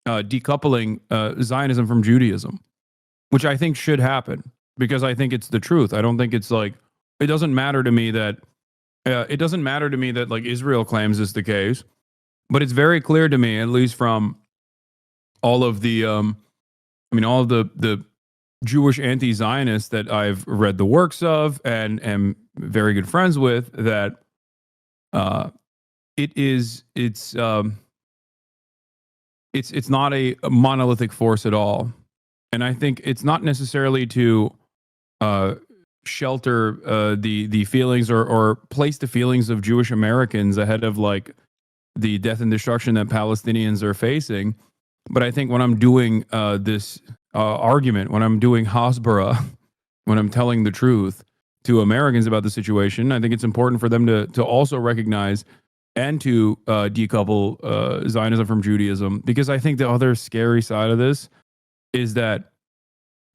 decoupling Zionism from Judaism, which I think should happen, because I think it's the truth. I don't think it's like, it doesn't matter to me that like Israel claims is the case, but it's very clear to me, at least from all of the all of the Jewish anti-Zionists that I've read the works of and am very good friends with, that it's not a monolithic force at all. And I think it's not necessarily to shelter the feelings or place the feelings of Jewish Americans ahead of like the death and destruction that Palestinians are facing. But I think when I'm doing this argument, when I'm doing Hasbara, when I'm telling the truth to Americans about the situation, I think it's important for them to also recognize and to decouple Zionism from Judaism, because I think the other scary side of this is that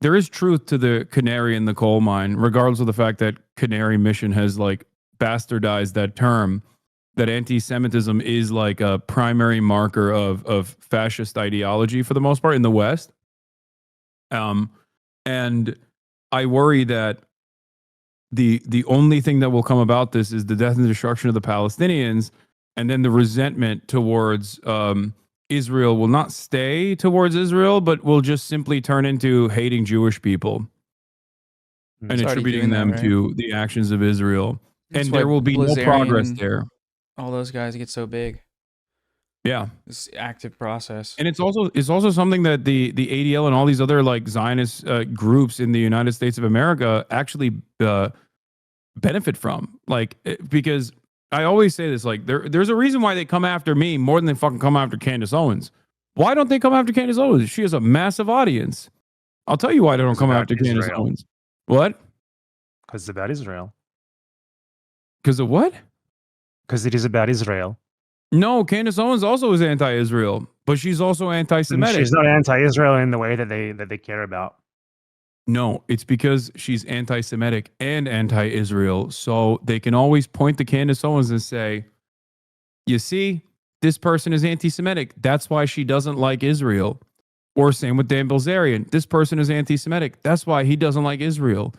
there is truth to the canary in the coal mine, regardless of the fact that Canary Mission has like bastardized that term, that anti-Semitism is like a primary marker of fascist ideology for the most part in the West. And I worry that the only thing that will come about this is the death and destruction of the Palestinians, and then the resentment towards Israel will not stay towards Israel, but will just simply turn into hating Jewish people and attributing them to the actions of Israel. And there will be no progress there. All those guys get so big. Yeah, this active process. And it's also something that the ADL and all these other like Zionist groups in the United States of America actually benefit from, like, because I always say this, like there's a reason why they come after me more than they fucking come after Candace Owens. Why don't they come after Candace Owens? She has a massive audience. I'll tell you why they don't come after Candace Owens. What? Because it's about Israel. Because of what? Because it is about Israel. No, Candace Owens also is anti-Israel, but she's also anti-Semitic. She's not anti-Israel in the way that they care about. No, it's because she's anti-Semitic and anti-Israel. So they can always point to Candace Owens and say, you see, this person is anti-Semitic. That's why she doesn't like Israel. Or same with Dan Bilzerian. This person is anti-Semitic. That's why he doesn't like Israel.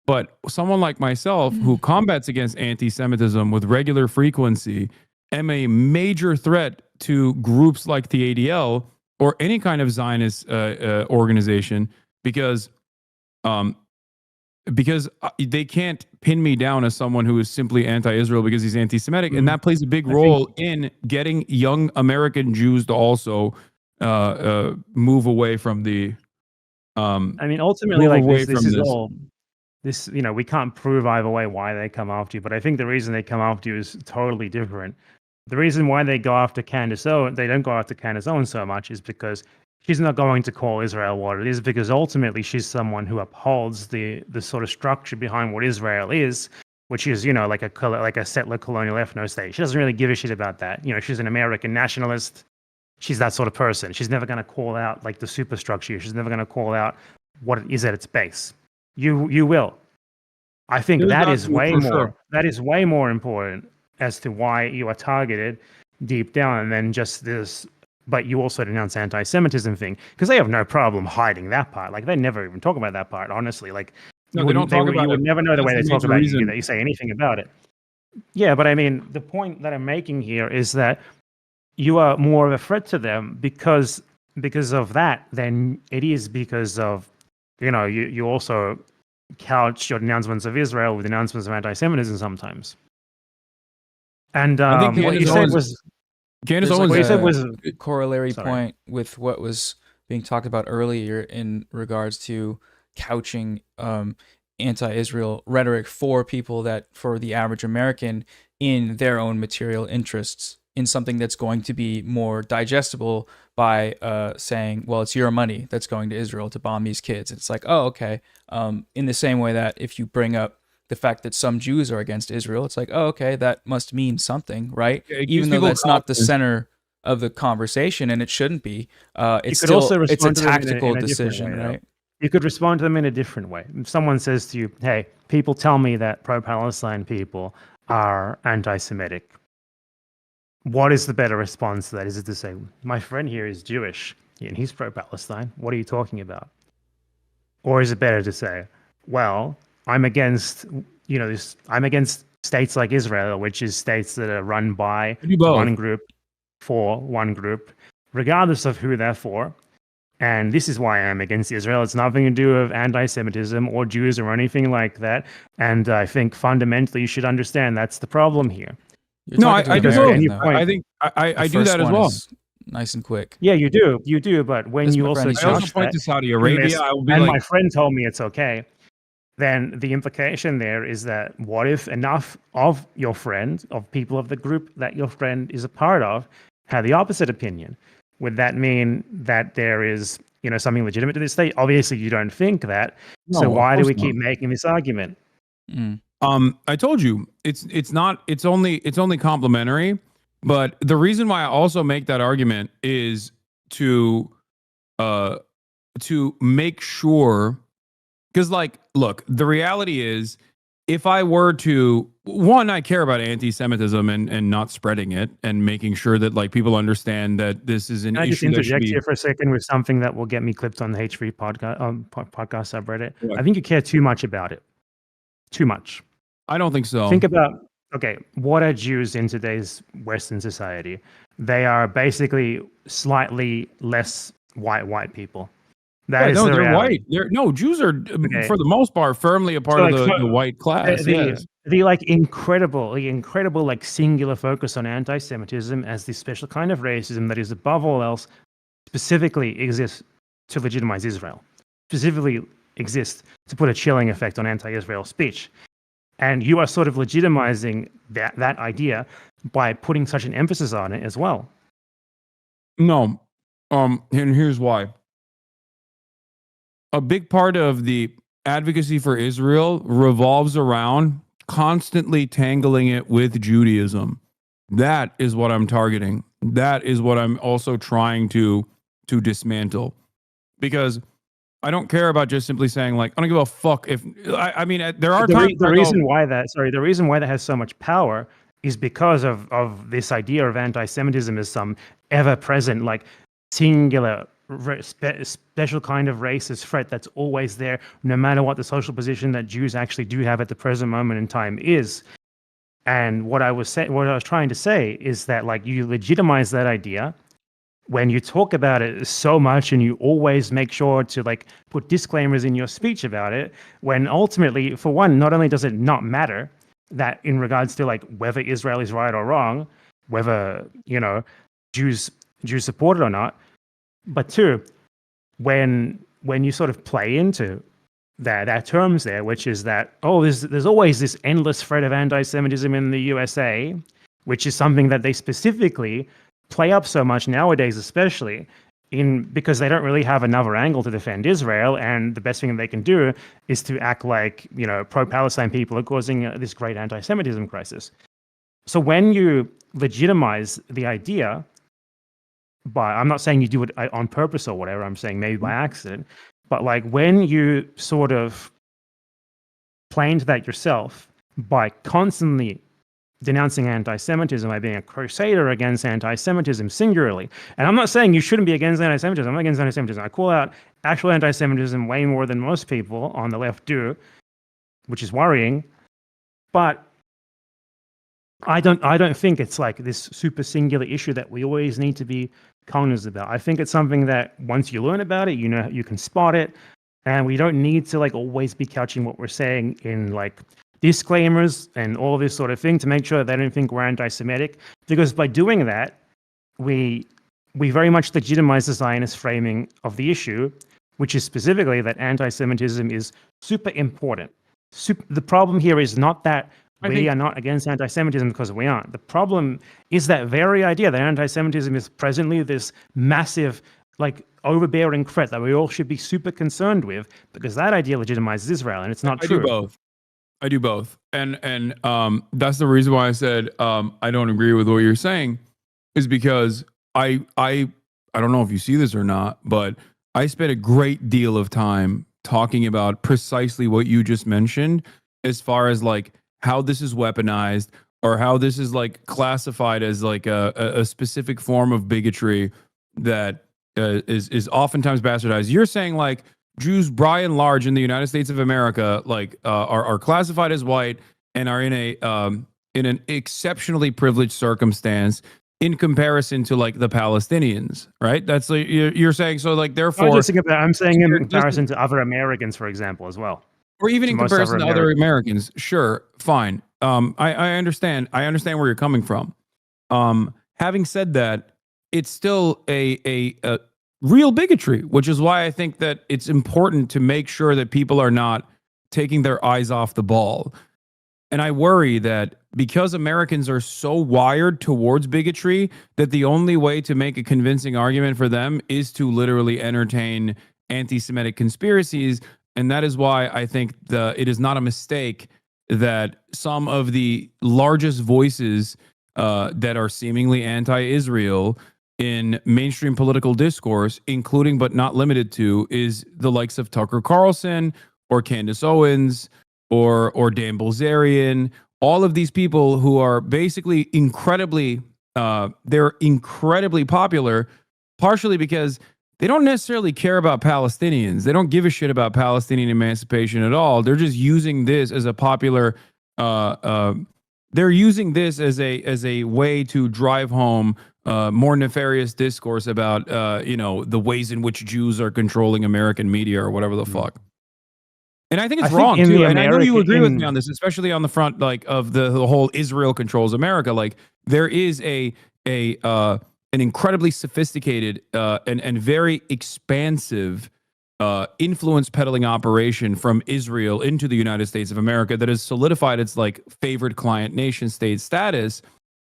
But someone like myself who combats against anti-Semitism with regular frequency am a major threat to groups like the ADL or any kind of Zionist organization, because they can't pin me down as someone who is simply anti-Israel because he's anti-Semitic. And that plays a big role in getting young American Jews to also move away from the ultimately, like this is all this, we can't prove either way why they come after you, but I think the reason they come after you is totally different. The reason why they go after Candace Owens, they don't go after Candace Owens so much, is because she's not going to call Israel what it is, because ultimately she's someone who upholds the sort of structure behind what Israel is, which is, you know, like a settler colonial ethno state. She doesn't really give a shit about that. You know, she's an American nationalist. She's that sort of person. She's never going to call out like the superstructure. She's never going to call out what it is at its base. You will. I think that is way more. Sure. That is way more important as to why you are targeted deep down than just this. But you also denounce anti-Semitism thing because they have no problem hiding that part. Like they never even talk about that part. Honestly, like no, you would never know the way they talk about you that you say anything about it. Yeah, but I mean, the point that I'm making here is that you are more of a threat to them because of that than it is because of, you know, you also couch your denouncements of Israel with announcements of anti-Semitism sometimes. And I think what you said was Candace Owens a corollary point with what was being talked about earlier in regards to couching anti-Israel rhetoric for people that, for the average American, in their own material interests, in something that's going to be more digestible by saying, well, it's your money that's going to Israel to bomb these kids. It's like, oh, okay. In the same way that if you bring up the fact that some Jews are against Israel, it's like, oh, okay, that must mean something, right? Even though that's not the center of the conversation, and it shouldn't be. It's still it's a tactical decision, right? You could respond to them in a different way. If someone says to you, hey, people tell me that pro-Palestine people are anti-Semitic, what is the better response to that? Is it to say, my friend here is Jewish and he's pro-Palestine, what are you talking about? Or is it better to say, well, I'm against, you know, I'm against states like Israel, which is states that are run by one group for one group, regardless of who they're for. And this is why I'm against Israel. It's nothing to do with anti-Semitism or Jews or anything like that. And I think fundamentally you should understand that's the problem here. No, I do. I think I do that as well. Nice and quick. Yeah, you do. But when you also point to Saudi Arabia, I will be and my friend told me it's okay, then the implication there is that what if enough of your friend, of people of the group that your friend is a part of, had the opposite opinion? Would that mean that there is, you know, something legitimate to this state? Obviously, you don't think that. No, so why do we keep making this argument? I told you it's only complimentary, but the reason why I also make that argument is to make sure, because like, look, the reality is, if I were to, one, I care about anti-Semitism and not spreading it and making sure that like people understand that this is an issue. I just interject here for a second with something that will get me clipped on the H3 podcast subreddit. Yeah. I think you care too much about it. Too much. I don't think so. Think about, okay, what are Jews in today's Western society? They are basically slightly less white people. They're white. Jews are for the most part firmly a part of the white class. The like incredible like singular focus on anti-Semitism as this special kind of racism that is above all else specifically exists to legitimize Israel. Specifically exists to put a chilling effect on anti-Israel speech. And you are sort of legitimizing that idea by putting such an emphasis on it as well. No. And here's why. A big part of the advocacy for Israel revolves around constantly tangling it with Judaism. That is what I'm targeting. That is what I'm also trying to dismantle. Because I don't care about just simply saying like, I don't give a fuck if I mean there are times the reason why that has so much power is because of this idea of anti-Semitism as some ever-present like singular special kind of racist threat that's always there, no matter what the social position that Jews actually do have at the present moment in time is. And what I was trying to say is that like you legitimize that idea when you talk about it so much, and you always make sure to like put disclaimers in your speech about it. When ultimately, for one, not only does it not matter that in regards to like whether Israel is right or wrong, whether Jews support it or not. But two, when you sort of play into that terms there, which is that, there's always this endless threat of anti-Semitism in the USA, which is something that they specifically play up so much nowadays, especially, because they don't really have another angle to defend Israel, and the best thing they can do is to act like, you know, pro-Palestine people are causing this great anti-Semitism crisis. So when you legitimize the idea by, I'm not saying you do it on purpose or whatever, I'm saying maybe by accident, but like when you sort of play into that yourself by constantly denouncing anti-Semitism, by being a crusader against anti-Semitism singularly. And I'm not saying you shouldn't be against anti-Semitism. I'm not against anti-Semitism. I call out actual anti-Semitism way more than most people on the left do, which is worrying. But I don't think it's like this super singular issue that we always need to be cognizant about. I think it's something that once you learn about it, you know, you can spot it, and we don't need to like always be couching what we're saying in like disclaimers and all this sort of thing to make sure that they don't think we're anti-Semitic, because by doing that, we very much legitimize the Zionist framing of the issue, which is specifically that anti-Semitism is super important. The problem here is not that we are not against anti-Semitism because we aren't. The problem is that very idea that anti-Semitism is presently this massive, like, overbearing threat that we all should be super concerned with, because that idea legitimizes Israel, and it's not true. I do both. And that's the reason why I said I don't agree with what you're saying, is because I don't know if you see this or not, but I spent a great deal of time talking about precisely what you just mentioned, as far as like how this is weaponized, or how this is like classified as like a specific form of bigotry that is oftentimes bastardized. You're saying like Jews, by and large, in the United States of America, like are classified as white and are in an exceptionally privileged circumstance in comparison to like the Palestinians, right? That's like you're saying. So like therefore, I'm saying in comparison to other Americans, for example, as well, or even in comparison to other Americans. Sure, fine. I understand. I understand where you're coming from. Having said that, it's still a real bigotry, which is why I think that it's important to make sure that people are not taking their eyes off the ball. And I worry that because Americans are so wired towards bigotry, that the only way to make a convincing argument for them is to literally entertain anti-Semitic conspiracies. And that is why I think it is not a mistake that some of the largest voices that are seemingly anti-Israel in mainstream political discourse, including but not limited to, is the likes of Tucker Carlson or Candace Owens or Dan Bilzerian. All of these people who are basically they're incredibly popular, partially because they don't necessarily care about Palestinians. They don't give a shit about Palestinian emancipation at all. They're just using this as a popular. They're using this as a way to drive home more nefarious discourse about the ways in which Jews are controlling American media or whatever the fuck. And I think it's wrong too. And I know you agree with me on this, especially on the front like of the whole Israel controls America. Like there is an incredibly sophisticated and very expansive influence peddling operation from Israel into the United States of America that has solidified its like favored client nation state status.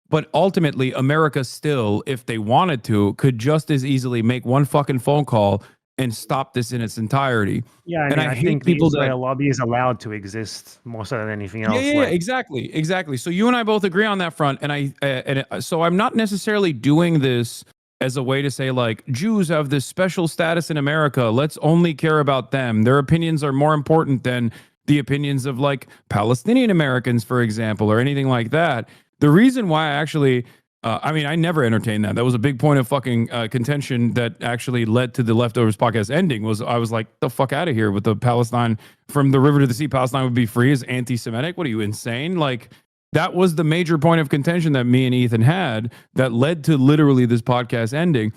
But ultimately, America still, if they wanted to, could just as easily make one fucking phone call and stop this in its entirety. Yeah, I think people the Israel lobby is allowed to exist more so than anything else. Yeah, exactly. So you and I both agree on that front, and so I'm not necessarily doing this as a way to say like Jews have this special status in America. Let's only care about them. Their opinions are more important than the opinions of like Palestinian Americans, for example, or anything like that. The reason why I actually, I never entertained that. That was a big point of fucking contention that actually led to the Leftovers podcast ending. Was I was like, the fuck out of here with the Palestine from the river to the sea. Palestine would be free is anti-Semitic. What are you, insane? Like that was the major point of contention that me and Ethan had that led to literally this podcast ending.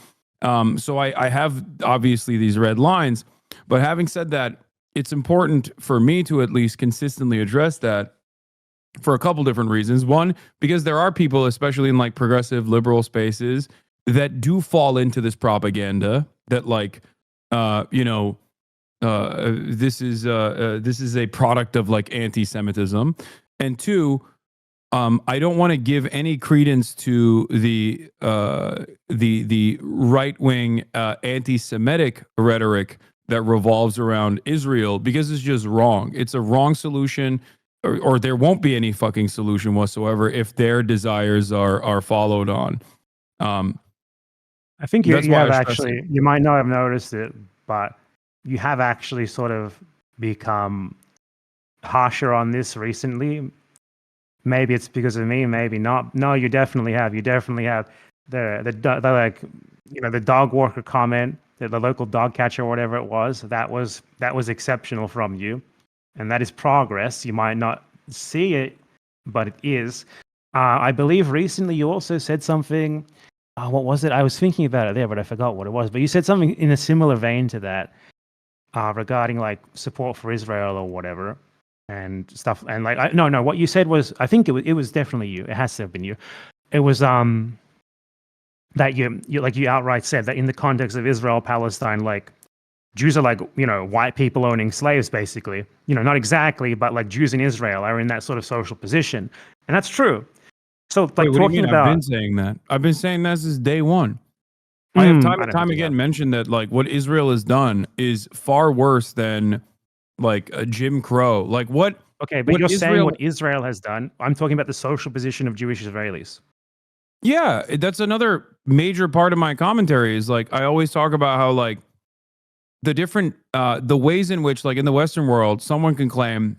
So I have obviously these red lines, but having said that, it's important for me to at least consistently address that. For a couple different reasons. One, because there are people, especially in like progressive liberal spaces, that do fall into this propaganda that like, this is a product of like anti-Semitism. And two, I don't want to give any credence to the right wing anti-Semitic rhetoric that revolves around Israel, because it's just wrong. It's a wrong solution, or there won't be any fucking solution whatsoever if their desires are followed on. I think you That's why have I stress actually, it. you might not have noticed it, but you have actually sort of become harsher on this recently. Maybe it's because of me, maybe not. No, you definitely have. You definitely have the like, you know, the dog walker comment, the local dog catcher or whatever it was. That was exceptional from you, and that is progress. You might not see it, but it is. I believe recently you also said something. What was it? I was thinking about it there, but I forgot what it was. But you said something in a similar vein to that, regarding like support for Israel or whatever and stuff. And like, no, what you said was, I think it was definitely you. It has to have been you. It was that you outright said that in the context of Israel Palestine, like Jews are like, you know, white people owning slaves, basically. You know, not exactly, but like Jews in Israel are in that sort of social position, and that's true. So, like, Wait, what do you talking mean? about, I've been saying that. I've been saying that since day one. I have time I and don't time think you again have. mentioned that like what Israel has done is far worse than like a Jim Crow. Like Okay, but what you're saying Israel. what Israel has done. I'm talking about the social position of Jewish Israelis. Yeah, that's another major part of my commentary. Is like I always talk about how like the different the ways in which like in the Western world someone can claim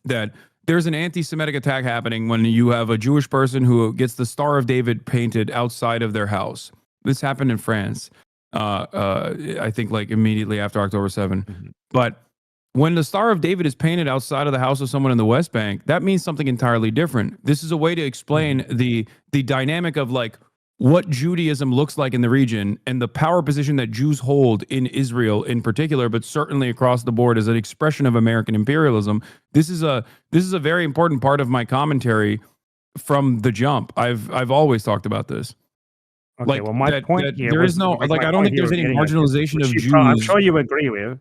that there's an anti-Semitic attack happening when you have a Jewish person who gets the Star of David painted outside of their house. This happened in France, I think, like immediately after October 7. Mhm. But when the Star of David is painted outside of the house of someone in the West Bank, that means something entirely different. This is a way to explain the dynamic of like what Judaism looks like in the region and the power position that Jews hold in Israel in particular, but certainly across the board as an expression of American imperialism. This is a very important part of my commentary from the jump. I've always talked about this. Okay, Like well, my point that here there is was no like like my I don't point think here there's was any getting at, marginalization which of I'm Jews. sure you agree with.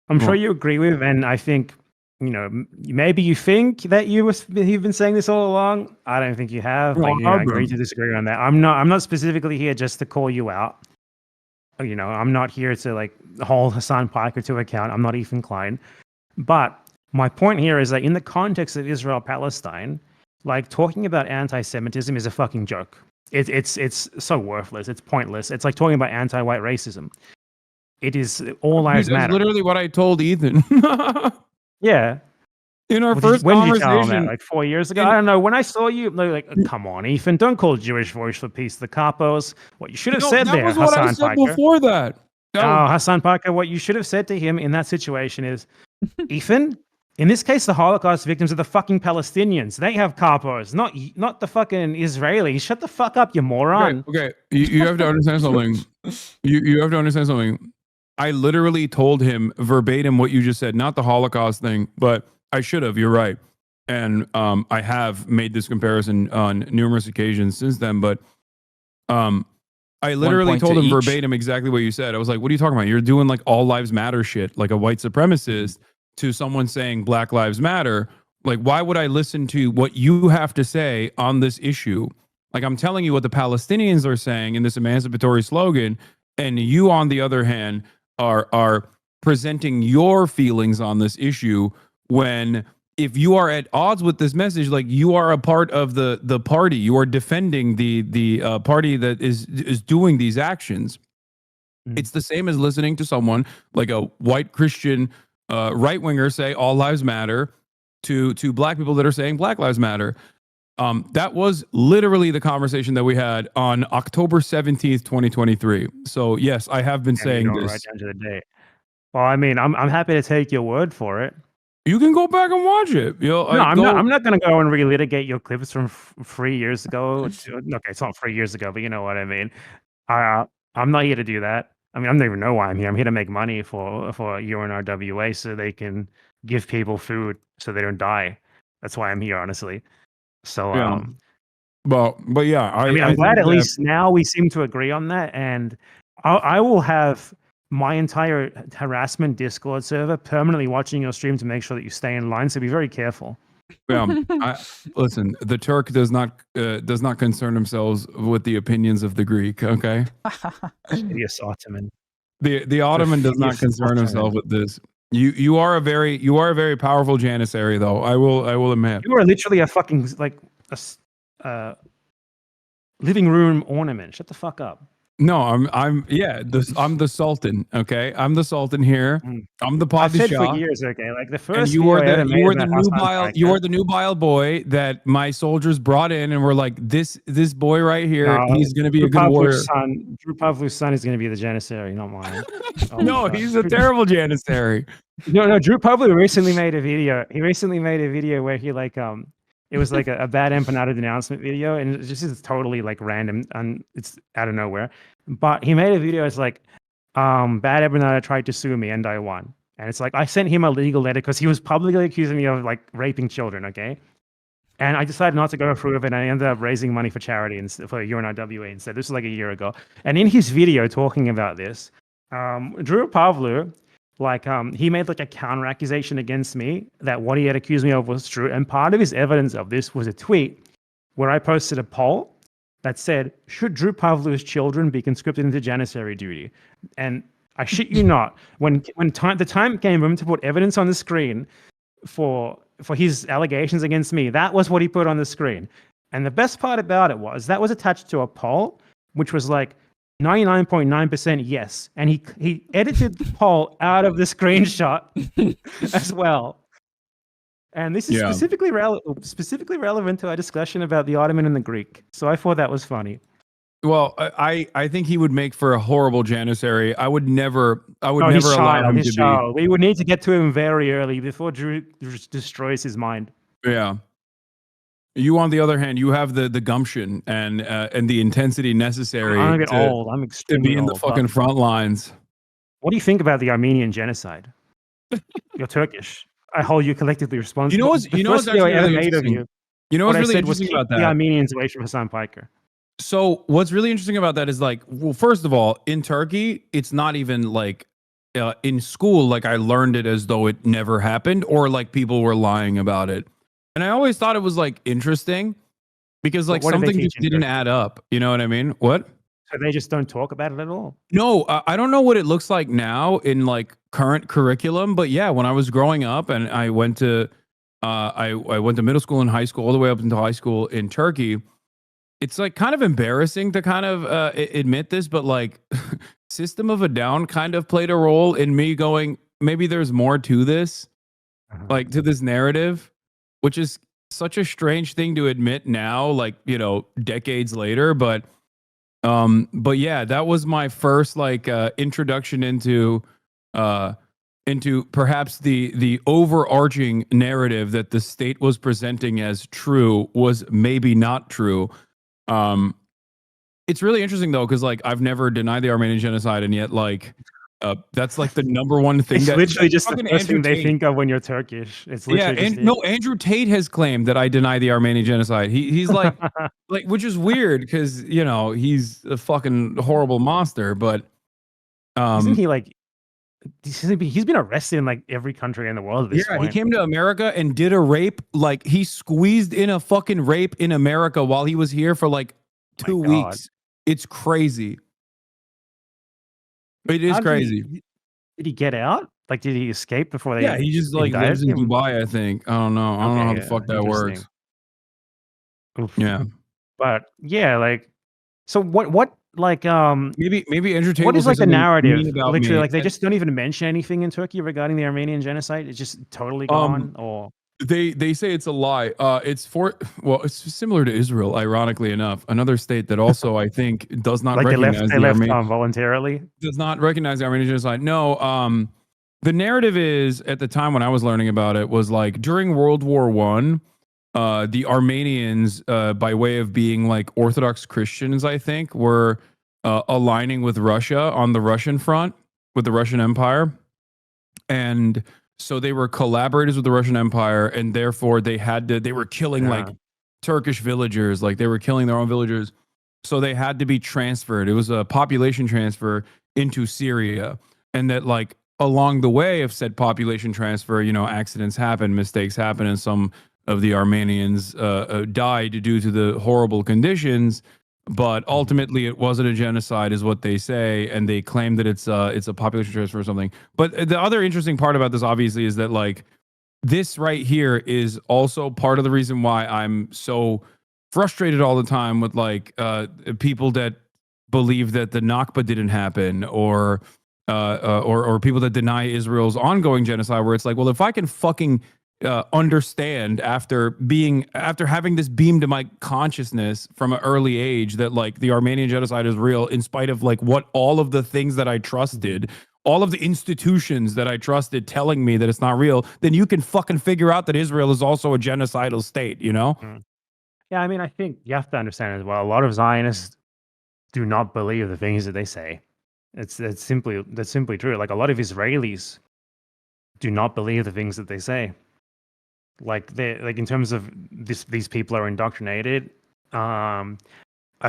I'm sure Well, you agree with, and I think, you know, maybe you think that you've been saying this all along. I don't think you have. Like, well, you know, I've agree been. to disagree on that. I'm not specifically here just to call you out. You know, I'm not here to like hold Hasan Piker to account. I'm not Ethan Klein. But my point here is that in the context of Israel Palestine, like talking about anti-Semitism is a fucking joke. It's so worthless. It's pointless. It's like talking about anti-white racism. It is all Dude, lives that's matter. literally what I told Ethan Yeah. in our Well, first when did you tell him that? conversation. Like 4 years ago? In I don't know. When I saw you, like, come on, Ethan, don't call Jewish Voice for Peace the capos. What you should have no, said that there, was what I Hassan said Piker. before that. That was, Oh, Hassan Piker, what you should have said to him in that situation is, Ethan, in this case, the Holocaust victims are the fucking Palestinians. They have capos, not the fucking Israelis. Shut the fuck up, you okay, moron. okay. You have to understand something. You have to understand something. I literally told him verbatim what you just said, not the Holocaust thing, but I should have. You're right, and I have made this comparison on numerous occasions since then. But um, I One literally point to told him each. verbatim exactly what you said. I was like, "What are you talking about? You're doing like all lives matter shit, like a white supremacist to someone saying Black Lives Matter. Like, why would I listen to what you have to say on this issue? Like, I'm telling you what the Palestinians are saying in this emancipatory slogan, and you, on the other hand, are presenting your feelings on this issue when." If you are at odds with this message, like you are a part of the party, you are defending the party that is doing these actions. Mm. It's the same as listening to someone like a white Christian right winger say all lives matter to black people that are saying Black Lives Matter. That was literally the conversation that we had on October 17th, 2023. So yes, I have been And you saying know it right this. down to the date. Well, I mean, I'm happy to take your word for it. You can go back and watch it. You know, No, I I'm not. go. I'm not going to go and relitigate your clips from 3 years ago. Okay, it's not 3 years ago, but you know what I mean. Uh, I'm not here to do that. I mean, I don't even know why I'm here. I'm here to make money for UNRWA so they can give people food so they don't die. That's why I'm here, honestly. So, Yeah. But yeah, I mean, I I'm glad think at that least now we seem to agree on that, and I will have my entire harassment Discord server permanently watching your stream to make sure that you stay in line. So be very careful. Listen, the Turk does not concern themselves with the opinions of the Greek. Okay, Hideous Ottoman. the Ottoman does not Perfidious concern himself Ottoman. with this. You are a very powerful janissary, though. I will admit. You are literally a fucking like living room ornament. Shut the fuck up. No, I'm the Sultan. Okay, I'm the Sultan here. I'm the I've said for Padishah. years, okay, like the And first you video are I ever the made about Hasan you Piker. are the nubile boy that my soldiers brought in and were like, this boy right here, he's gonna be a good warrior. Drew Pavlov's son is gonna be the janissary, not mine. No, he's a terrible janissary. No, Drew Pavlov recently made a video. He recently made a video where he like it was like a BadEmpanada denouncement video, and it just is totally like random and it's out of nowhere. But he made a video. It's like, BadEmpanada tried to sue me and I won. And it's like I sent him a legal letter because he was publicly accusing me of like raping children. Okay, and I decided not to go through with it. And I ended up raising money for charity and for UNRWA instead. This was like a year ago. And in his video talking about this, Drew Pavlov, like he made like a counter accusation against me that what he had accused me of was true, and part of his evidence of this was a tweet where I posted a poll that said, should Drew Pavlov's children be conscripted into janissary duty? And I shit you not, when the time came for him to put evidence on the screen for his allegations against me, that was what he put on the screen. And the best part about it was that was attached to a poll which was like 99.9% yes. And he edited the poll out of the screenshot as well. And this is specifically relevant to our discussion about the Ottoman and the Greek. So I thought that was funny. Well, I think he would make for a horrible janissary. I would never allow him to be. We would need to get to him very early before Drew destroys his mind. Yeah. You, on the other hand, you have the gumption and the intensity necessary. I'm a bit old. I'm extremely to be in the fucking front lines. What do you think about the Armenian genocide? You're Turkish. I hold you collectively responsible. You know what's actually really interesting? You know what's really interesting about that? The Armenians away from Hasan Piker. So what's really interesting about that is like, well, first of all, in Turkey, it's not even like in school, like I learned it as though it never happened or like people were lying about it. And I always thought it was like interesting because like something just didn't add up. You know what I mean? What? So they just don't talk about it at all? No, I don't know what it looks like now in like current curriculum, but yeah, when I was growing up and I went to I went to middle school and high school all the way up until high school in Turkey. It's like kind of embarrassing to kind of admit this, but like System of a Down kind of played a role in me going, maybe there's more to this, like to this narrative, which is such a strange thing to admit now, like, you know, decades later. But yeah, that was my first like introduction into perhaps the overarching narrative that the state was presenting as true was maybe not true. It's really interesting though, because like I've never denied the Armenian genocide, and yet like that's like the number one thing. It's literally just the first thing they think of when you're Turkish. It's literally Andrew Tate has claimed that I deny the Armenian genocide. He's like like, which is weird because you know he's a fucking horrible monster. But isn't he like? He's been arrested in like every country in the world at this point. He came to America and did a rape. Like he squeezed in a fucking rape in America while he was here for like 2 weeks. It's crazy. It is crazy. Did he get out? Like, did he escape before they? Yeah, he just like lives in Dubai. I think. I don't know. I don't know how the fuck that works. Oof. Yeah, but yeah, like, so what? Like maybe Andrew Tate. What is like the narrative? Literally, me. like they just don't even mention anything in Turkey regarding the Armenian genocide. It's just totally gone. Or they say it's a lie. It's similar to Israel, ironically enough, another state that also I think does not like recognize they left voluntarily. Does not recognize the Armenian genocide. No. The narrative is at the time when I was learning about it was like during World War I. The Armenians, by way of being like Orthodox Christians, I think, were aligning with Russia on the Russian front, with the Russian Empire. And so they were collaborators with the Russian Empire, and therefore they were killing like Turkish villagers, like they were killing their own villagers. So they had to be transferred. It was a population transfer into Syria. And that like along the way of said population transfer, you know, accidents happen, mistakes happen, and some of the Armenians died due to the horrible conditions. But ultimately, it wasn't a genocide, is what they say, and they claim that it's a population transfer or something. But the other interesting part about this, obviously, is that like this right here is also part of the reason why I'm so frustrated all the time with like people that believe that the Nakba didn't happen, or people that deny Israel's ongoing genocide, where it's like, well, if I can fucking understand after having this beamed to my consciousness from an early age that like the Armenian genocide is real, in spite of like what all of the things that I trusted, all of the institutions that I trusted telling me that it's not real, then you can fucking figure out that Israel is also a genocidal state, you know? Yeah, I mean, I think you have to understand as well. A lot of Zionists do not believe the things that they say. That's simply true. Like a lot of Israelis do not believe the things that they say. Like they like in terms of these people are indoctrinated. I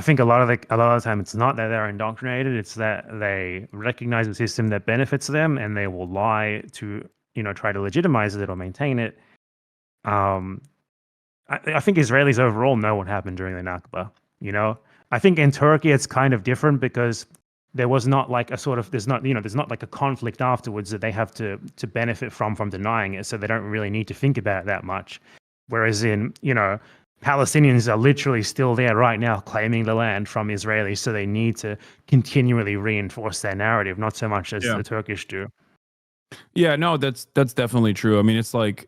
think a lot of the time it's not that they're indoctrinated; it's that they recognize a system that benefits them, and they will lie to try to legitimize it or maintain it. I think Israelis overall know what happened during the Nakba. I think in Turkey it's kind of different because there was not like a sort of there's not like a conflict afterwards that they have to benefit from denying it, so they don't really need to think about it that much. Whereas in Palestinians are literally still there right now claiming the land from Israelis, so they need to continually reinforce their narrative, not so much as the Turkish do. Yeah, no, that's definitely true. I mean, it's like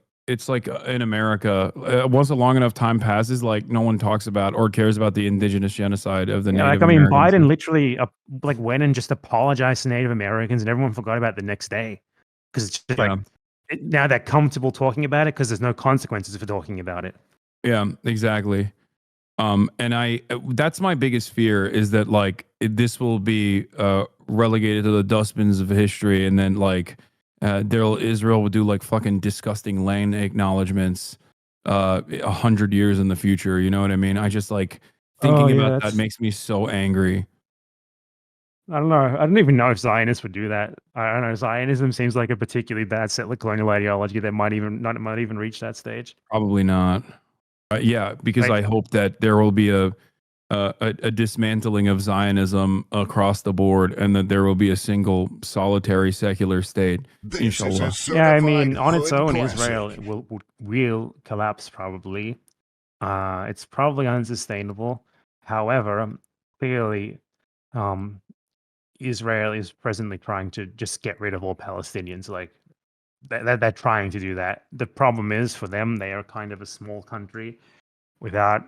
in America, once a long enough time passes, like no one talks about or cares about the indigenous genocide of the Native Americans. Biden literally like went and just apologized to Native Americans, and everyone forgot about it the next day because it's just like now they're comfortable talking about it because there's no consequences for talking about it. Yeah, exactly. And that's my biggest fear, is that like this will be relegated to the dustbins of history, and then like Israel will do like fucking disgusting land acknowledgements 100 years in the future. You know what I mean? I just like thinking about that makes me so angry. I don't know. I don't even know if Zionists would do that. I don't know. Zionism seems like a particularly bad settler colonial ideology that might even reach that stage. Probably not. Yeah, because I hope that there will be a dismantling of Zionism across the board, and that there will be a single solitary secular state. Inshallah. Yeah, I mean, on its own, Israel will collapse probably. It's probably unsustainable. However, clearly, Israel is presently trying to just get rid of all Palestinians. Like they're trying to do that. The problem is for them, they are kind of a small country without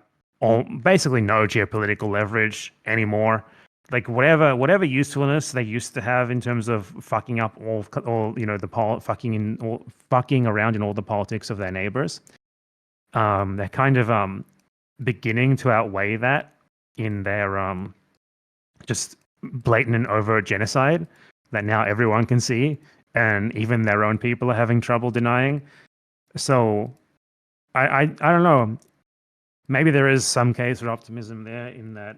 basically no geopolitical leverage anymore. Like whatever usefulness they used to have in terms of fucking up all fucking around in all the politics of their neighbors, they're kind of beginning to outweigh that in their just blatant and overt genocide that now everyone can see, and even their own people are having trouble denying. So I don't know. Maybe there is some case for optimism there in that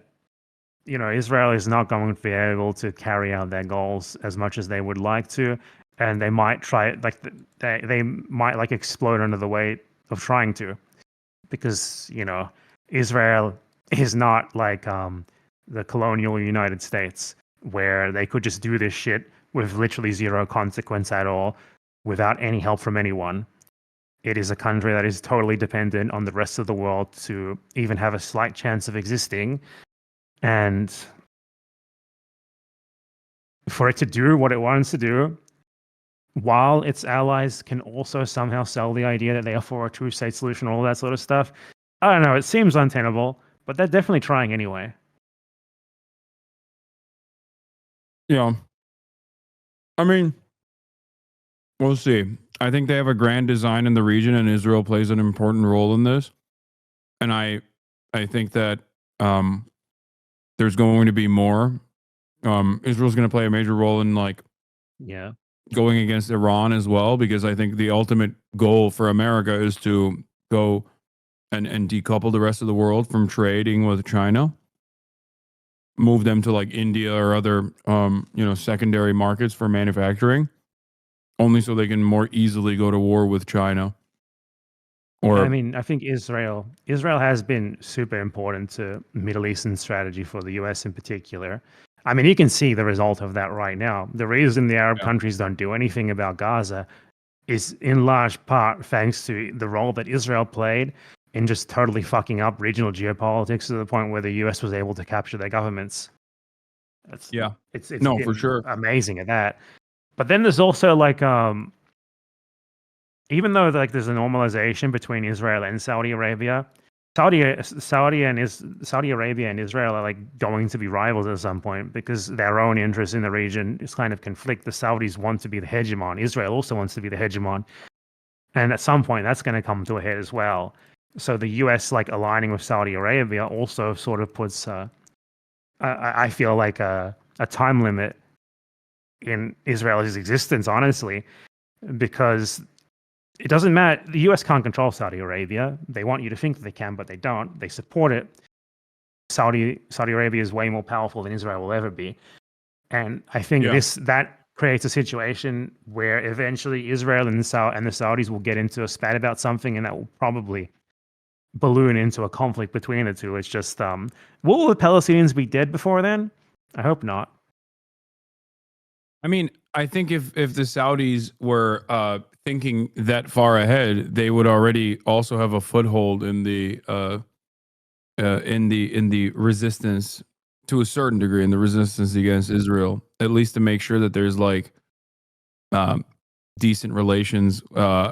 Israel is not going to be able to carry out their goals as much as they would like to, and they might try like they might like explode under the weight of trying to, because Israel is not like the colonial United States, where they could just do this shit with literally zero consequence at all without any help from anyone. It is a country that is totally dependent on the rest of the world to even have a slight chance of existing. And for it to do what it wants to do, while its allies can also somehow sell the idea that they are for a two-state solution, all that sort of stuff, I don't know, it seems untenable, but they're definitely trying anyway. Yeah. I mean, we'll see. I think they have a grand design in the region, and Israel plays an important role in this. And I think that there's going to be more. Israel's going to play a major role in like going against Iran as well, because I think the ultimate goal for America is to go and decouple the rest of the world from trading with China, move them to like India or other secondary markets for manufacturing, only so they can more easily go to war with China Or I mean, I think Israel has been super important to Middle Eastern strategy for the US in particular. I mean, you can see the result of that right now. The reason the Arab Yeah. countries don't do anything about Gaza is in large part thanks to the role that Israel played in just totally fucking up regional geopolitics to the point where the US was able to capture their governments. yeah, It's no, for been sure. amazing at that. But then there's also like even though like there's a normalization between Israel and Saudi Arabia, Saudi Arabia and Israel are like going to be rivals at some point because their own interests in the region is kind of conflict. The Saudis want to be the hegemon. Israel also wants to be the hegemon, and at some point that's going to come to a head as well. So the U.S. like aligning with Saudi Arabia also sort of puts, I feel like a time limit in Israel's existence, honestly, because it doesn't matter. The US can't control Saudi Arabia. They want you to think that they can, but they don't. They support it. Saudi Arabia is way more powerful than Israel will ever be. And I think Yeah. that creates a situation where eventually Israel and the Saudis will get into a spat about something, and that will probably balloon into a conflict between the two. It's just will the Palestinians be dead before then? I hope not. I mean, I think if the Saudis were thinking that far ahead, they would already also have a foothold in the resistance to a certain degree, in the resistance against Israel, at least to make sure that there's like decent relations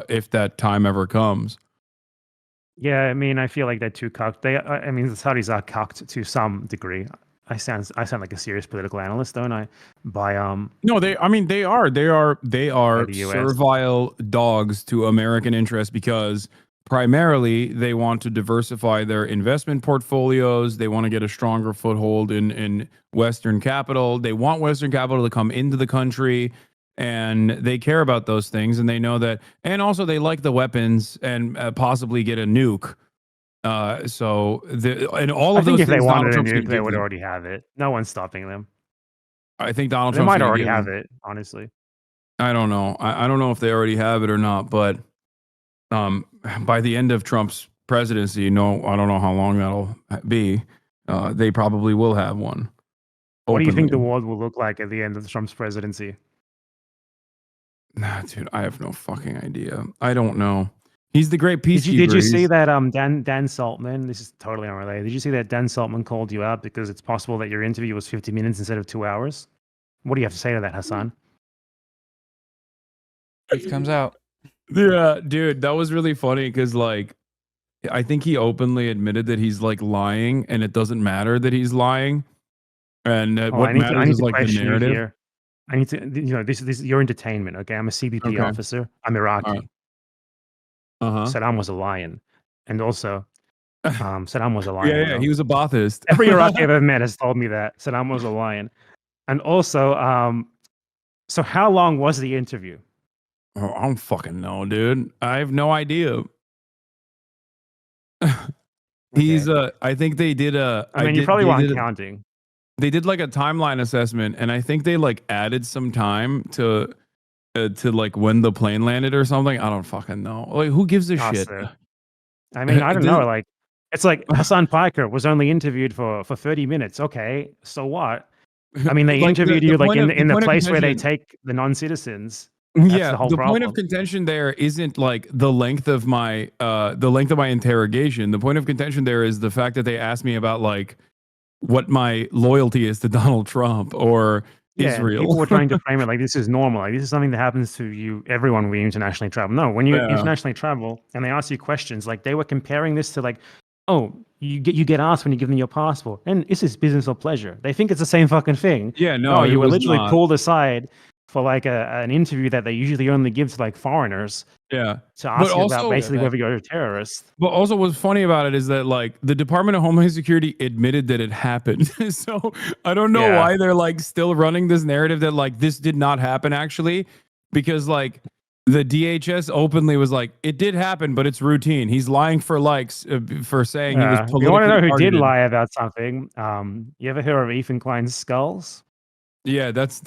if that time ever comes. Yeah, I mean, I feel like they're too cucked. I mean, the Saudis are cucked to some degree. I sound like a serious political analyst, don't I? By No, they are the US. servile dogs to American interests because primarily they want to diversify their investment portfolios. They want to get a stronger foothold in Western capital. They want Western capital to come into the country, and they care about those things. And they know that, and also they like the weapons and possibly get a nuke. And all I of think those if they things Donald wanted a Trump's going nuke, to they give would them. already have it. No one's stopping them. I think Donald They Trump's might going to already give have them. it, honestly. I don't know. I don't know if they already have it or not, but by the end of Trump's presidency, no, I don't know how long that'll be. They probably will have one. What do you think the Openly. world will look like at the end of Trump's presidency? Nah, dude, I have no fucking idea. I don't know. He's the great peacekeeper. Did you see that Dan Saltman? This is totally unrelated. Did you see that Dan Saltman called you out because it's possible that your interview was 50 minutes instead of 2 hours? What do you have to say to that, Hasan? Truth comes out. Yeah, dude, that was really funny because like I think he openly admitted that he's like lying, and it doesn't matter that he's lying, and Oh, what I matters need is to like the question you narrative. here. I need to, this is your entertainment, okay? I'm a CBP Okay. officer. I'm Iraqi. All right. Uh-huh. Saddam was a lion. And also, Saddam was a lion. Yeah, he was a Baathist. Every Iraqi I've ever met has told me that Saddam was a lion. And also, so how long was the interview? Oh, I don't fucking know, dude. I have no idea. He's I think they did a I mean, you probably weren't counting. they did like a timeline assessment, and I think they like added some time to like when the plane landed or something. I don't fucking know. Like, who gives a shit? I mean, I don't This- know. Like, it's like Hasan Piker was only interviewed for 30 minutes. Okay, so what? I mean, they Like, interviewed the you like point of- in the the point of place where they contention- take the non-citizens. That's yeah, the whole point problem. of contention there isn't like the length of my interrogation. The point of contention there is the fact that they asked me about like what my loyalty is to Donald Trump or Yeah, and people were Israel. trying to frame it like this is normal. Like this is something that happens to you, everyone when you internationally travel. No, when you Yeah. internationally travel and they ask you questions, like they were comparing this to like, oh, you get asked when you give them your passport, and is this business or pleasure? They think it's the same fucking thing. Yeah, no, you it were was literally not. pulled aside for like an interview that they usually only give to like foreigners Yeah. to ask you about also- basically Yeah, whether you're a terrorist. But also, what's funny about it is that like the Department of Homeland Security admitted that it happened. So I don't know Yeah. why they're like still running this narrative that like this did not happen actually, because like the DHS openly was like it did happen, but it's routine. He's lying for likes for saying he was Yeah. politically You want to know who targeted. did lie about something? You ever hear of Ethan Klein's skulls? Yeah, that's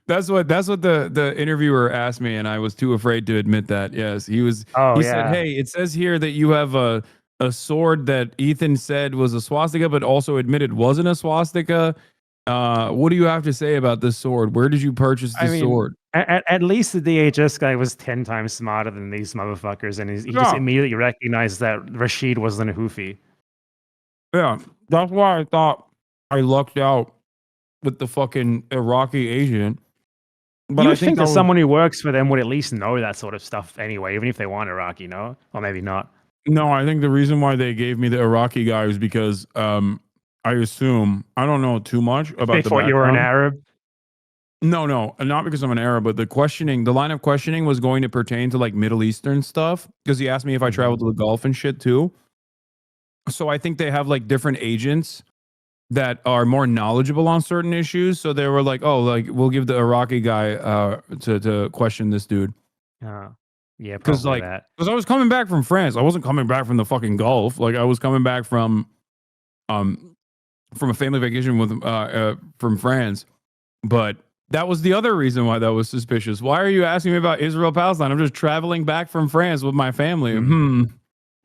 That's what the interviewer asked me, and I was too afraid to admit that. Yes, Oh he said, yeah. "Hey, it says here that you have a sword that Ethan said was a swastika, but also admitted wasn't a swastika. What do you have to say about this sword? Where did you purchase I this mean, sword?" at least the DHS guy was 10 times smarter than these motherfuckers, and he just Yeah, immediately recognized that Rashid wasn't a hoofy. yeah. That's why I thought I lucked out with the fucking Iraqi agent. But You I would think think that that was someone who works for them would at least know that sort of stuff anyway, even if they want Iraq, or maybe not. no. I think the reason why they gave me the Iraqi guy was because I assume I don't know too much They about the thought you were an background. Arab. No, no, not because I'm an Arab, but the line of questioning was going to pertain to like Middle Eastern stuff because he asked me if I Mhm. traveled to the Gulf and shit too. So I think they have like different agents that are more knowledgeable on certain issues. So they were like, "Oh, like we'll give the Iraqi guy to question this dude." Uh, yeah, Because probably like, that. because I was coming back from France, I wasn't coming back from the fucking Gulf. Like I was coming back um from a family vacation with from France. But that was the other reason why that was suspicious. Why are you asking me about Israel Palestine? I'm just traveling back from France with my family. Mhm.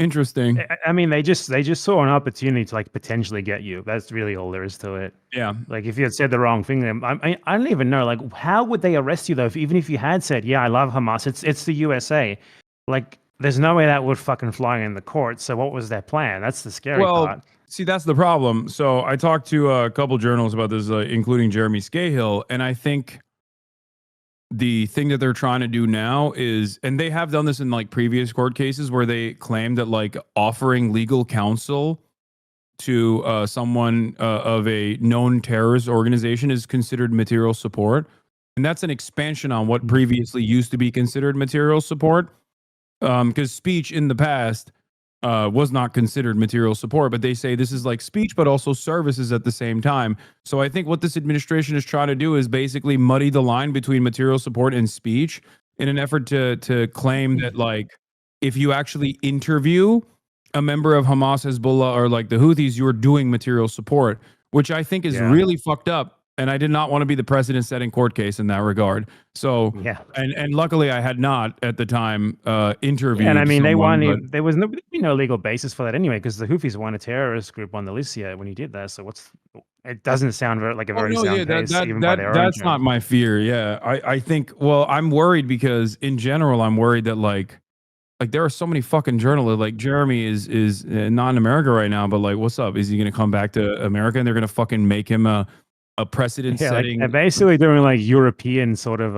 Interesting. I mean, they just saw an opportunity to like potentially get you. That's really all there is to it. Yeah. Like if you had said the wrong thing, then I don't even know. Like, how would they arrest you though? Even if you had said, "Yeah, I love Hamas," it's the USA. Like, there's no way that would fucking fly in the court. So what was their plan? That's the scary Well, part. see, that's the problem. So I talked to a couple journalists about this, including Jeremy Scahill, and I think the thing that they're trying to do now is, and they have done this in like previous court cases where they claim that like offering legal counsel to someone of a known terrorist organization is considered material support. And that's an expansion on what Mhm. previously used to be considered material support. Because speech in the past was not considered material support, but they say this is like speech, but also services at the same time. So I think what this administration is trying to do is basically muddy the line between material support and speech in an effort to claim that like if you actually interview a member of Hamas, Hezbollah, or like the Houthis, you're doing material support, which I think is Yeah, really fucked up. And I did not want to be the precedent-setting court case in that regard. So, yeah, and luckily I had not at the time yeah. And I interviewed mean, they someone, won. but There was no legal basis for that anyway, because the Houthis weren't a terrorist group on the list yet when you did that. So what's? It doesn't sound like a oh very no, yeah, sound case, even by their own that's not terms. my fear. Yeah, I think. Well, I'm worried because in general, I'm worried that like there are so many fucking journalists. Like Jeremy is not in America right now, but like, what's up? Is he gonna come back to America and they're gonna fucking make him a precedent Yeah, like they're setting? basically doing like European sort of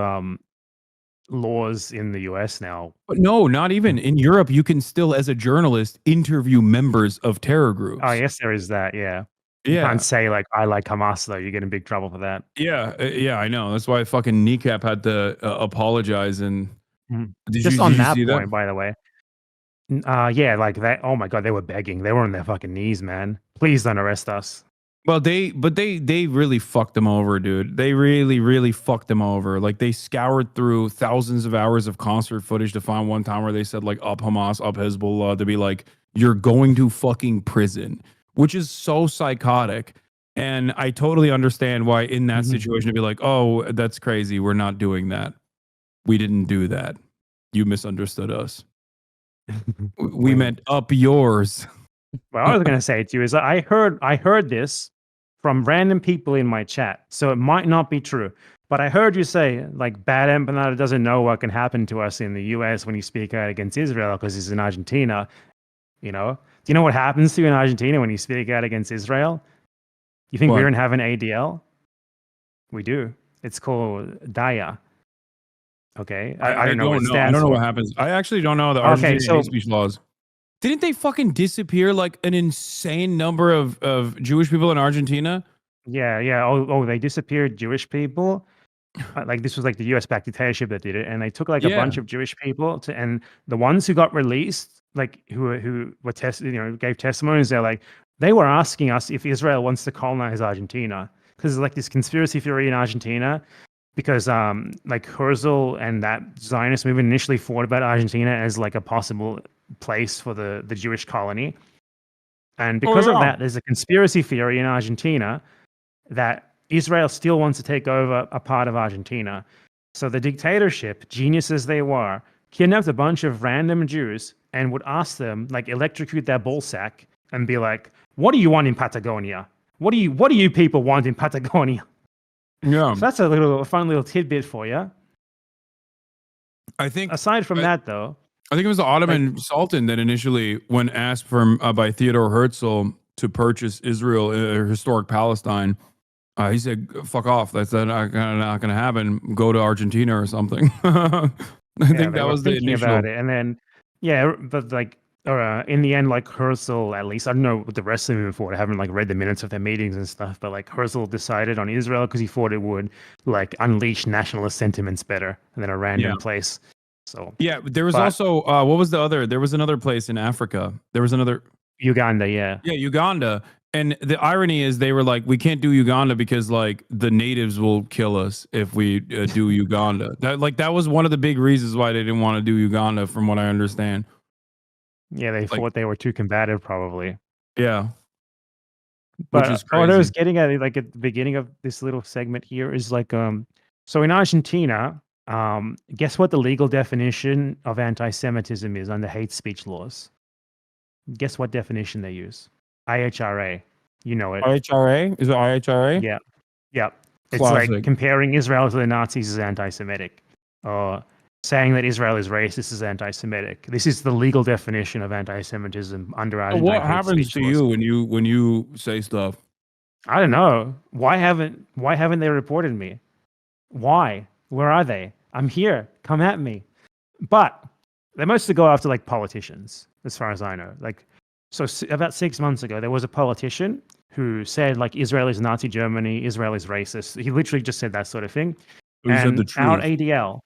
laws in the US now. But no, not even in Europe. You can still, as a journalist, interview members of terror Oh, groups. yes, there is that. Yeah, you can't Yeah, say like I like Hamas though. You get in big trouble for that. yeah, yeah. I know. That's why fucking Kneecap had to apologize. And Mhm. did Just you on that see that? point, by the way. Yeah, like that. Oh my god, they were begging. They were on their fucking knees, man. Please don't arrest us. Well, they really fucked them over, dude. They really fucked them over. Like they scoured through thousands of hours of concert footage to find one time where they said like up Hamas, up Hezbollah, to be like, you're going to fucking prison, which is so psychotic. And I totally understand why in that Mhm. situation to be like, oh, that's crazy. We're not doing that. We didn't do that. You misunderstood us. We Wink. meant up yours. What I was gonna say to you is that I heard this from random people in my chat, so it might not be true. But I heard you say like BadEmpanada doesn't know what can happen to us in the US when you speak out against Israel because he's in Argentina. Do you know what happens to you in Argentina when you speak out against Israel? You think we What? don't have an ADL? We do. It's called DAIA. Okay, I I don't know what it don't know. I stands don't know for. what happens. I actually don't know the Okay, Argentinian so hate speech laws. Didn't they fucking disappear like an insane number of Jewish people in Argentina? yeah, yeah. Oh, they disappeared Jewish people. Like this was like the US-backed dictatorship that did it, and they took like a Yeah. bunch of Jewish people and the ones who got released, like who were tested, gave testimonies. They were asking us if Israel wants to colonize Argentina because there's like this conspiracy theory in Argentina because like Herzl and that Zionist movement initially thought about Argentina as like a possible place for the Jewish colony, and Oh because of yeah. that, there's a conspiracy theory in Argentina that Israel still wants to take over a part of Argentina. So the dictatorship, geniuses they were, kidnapped a bunch of random Jews and would ask them, like, electrocute their ballsack and be like, "What do you want in Patagonia? What do you people want in Patagonia?" Yeah, So that's a fun little tidbit for you. I think. Aside from that, though, I think it was the Ottoman Sultan that initially, when asked from by Theodore Herzl to purchase Israel, historic Palestine, he said, "Fuck off. That's not going to happen. Go to Argentina or something." I think they that were was the thinking initial. about it, and then but like in the end, like Herzl, at least I don't know what the rest of them moving forward. I haven't like read the minutes of their meetings and stuff, but like Herzl decided on Israel because he thought it would like unleash nationalist sentiments better than a random place. So yeah, there was also what was the other? There was another place in Africa. There was another Uganda, yeah, Uganda. And the irony is, they were like, we can't do Uganda because like the natives will kill us if we do Uganda. That was one of the big reasons why they didn't want to do Uganda, from what I understand. Yeah, they thought they were too combative, probably. Yeah, but which is what I was crazy. getting at, like at the beginning of this little segment here, is like so in Argentina, guess what the legal definition of anti-Semitism is under hate speech laws? Guess what definition they use? IHRA. You know it. IHRA? Is it IHRA? Yeah. Yeah. It's like Classic. comparing Israel to the Nazis is anti-Semitic. Or saying that Israel is racist is anti-Semitic. This is the legal definition of anti-Semitism under So Argentine what hate happens speech to laws. you when you say stuff? I don't know. Why haven't they reported me? Why? Where are they? I'm here. Come at me. But they mostly go after like politicians, as far as I know. Like, so about 6 months ago, there was a politician who said like Israel is Nazi Germany, Israel is racist. He literally just said that sort of thing. Who said the And our truth? ADL,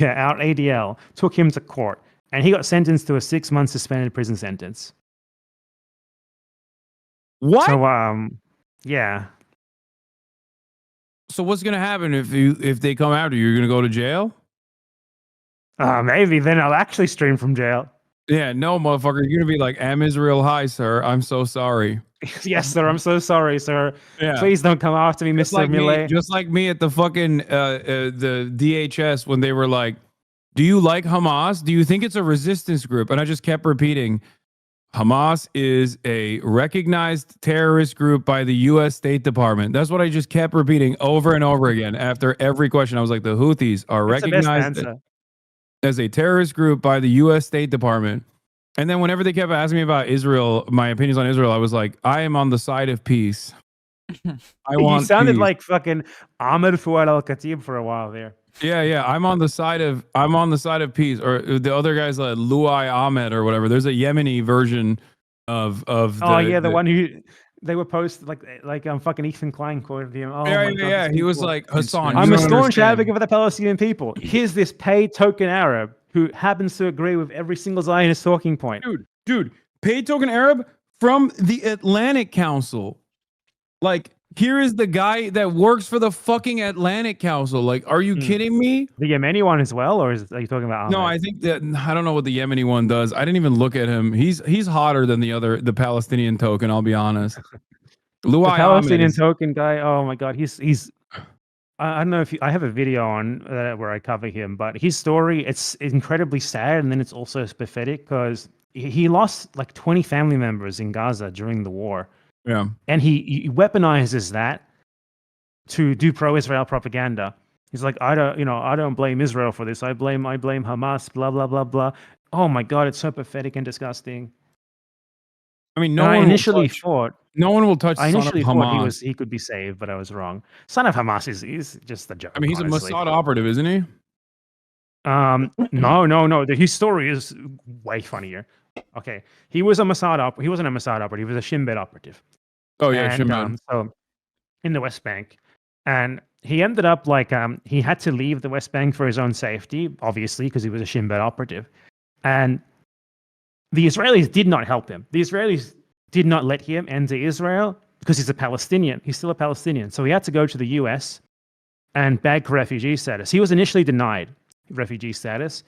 our ADL took him to court, and he got sentenced to a 6-month suspended prison sentence. What? So yeah. So what's gonna happen if they come after you? You're gonna go to jail? Maybe then I'll actually stream from jail. Yeah, no, motherfucker. You're gonna be like, "Am Israel high, sir? I'm so sorry." Yes, sir. I'm so sorry, sir. Yeah. Please don't come after me, Just Mr. like me, Millet. just like me at the fucking the DHS when they were like, "Do you like Hamas? Do you think it's a resistance group?" And I just kept repeating, Hamas is a recognized terrorist group by the U.S. State Department. That's what I just kept repeating over and over again after every question. I was like, the Houthis are That's the best recognized answer. as a terrorist group by the U.S. State Department. And then whenever they kept asking me about Israel, my opinions on Israel, I was like, I am on the side of peace. I want You sounded peace. like fucking Ahmed Fouad Al-Khatib for a while there. Yeah. I'm on the side of peace. Or the other guy's like Luai Ahmed or whatever. There's a Yemeni version of the one who they were posted like fucking Ethan Klein quoted him. Oh my God, yeah. these He was people. like, Hasan, I'm you a don't staunch understand. advocate for the Palestinian people. Here's this paid token Arab who happens to agree with every single Zionist talking point. Dude, paid token Arab from the Atlantic Council. Like, here is the guy that works for the fucking Atlantic Council. Like, are you kidding me? The Yemeni one as well, or are you talking about Ahmed? No, I think that I don't know what the Yemeni one does. I didn't even look at him. He's hotter than the Palestinian token. I'll be honest. The Palestinian token guy. Oh my God, he's. I don't know if I have a video on where I cover him, but his story, it's incredibly sad, and then it's also pathetic because he lost like 20 family members in Gaza during the war. Yeah. And he weaponizes that to do pro-Israel propaganda. He's like, I don't blame Israel for this. I blame Hamas, blah, blah, blah, blah. Oh my God, it's so pathetic and disgusting. I mean, No one initially thought he could be saved, but I was wrong. Son of Hamas is just a joke. I mean, he's honestly. a Mossad operative, isn't he? No. His story is way funnier. Okay, he wasn't a Mossad operative. He was a Shin Bet operative. Oh yeah, and, Shin Bet. So in the West Bank, and he ended up like he had to leave the West Bank for his own safety, obviously, because he was a Shin Bet operative, and the Israelis did not help him. The Israelis did not let him enter Israel because he's a Palestinian. He's still a Palestinian, so he had to go to the U.S. and beg for refugee status. He was initially denied refugee status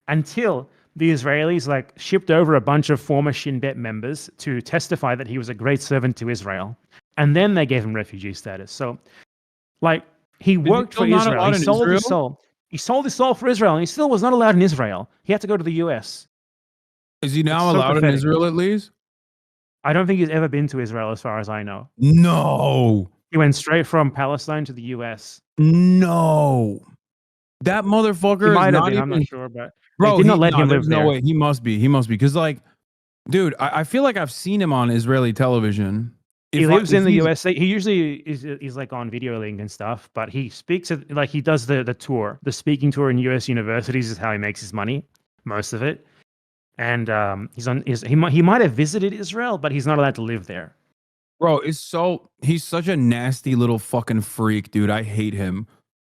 until the Israelis like shipped over a bunch of former Shin Bet members to testify that he was a great servant to Israel. and then they gave him refugee status. So, like, he worked for still not Israel. allowed He in sold his Israel? soul. He sold his soul for Israel, and he still was not allowed in Israel. He had to go to the U.S. Is he now It's so allowed in pathetic. Israel at least? I don't think he's ever been to Israel, as far as I know. No. He went straight from Palestine to the U.S. No. That He motherfucker is might have not been. even. I'm not sure, but Bro, they did not let him there's live no there. way. He must be. He must be. Because, like, dude, I feel like I've seen him on Israeli television. He lives in the he's- USA. He usually is like on video link and stuff, but he speaks at, like, he does the tour, the speaking tour in US universities is how he makes his money, most of it. And he might have visited Israel, but he's not allowed to live there. Bro, he's such a nasty little fucking freak, dude. I hate him.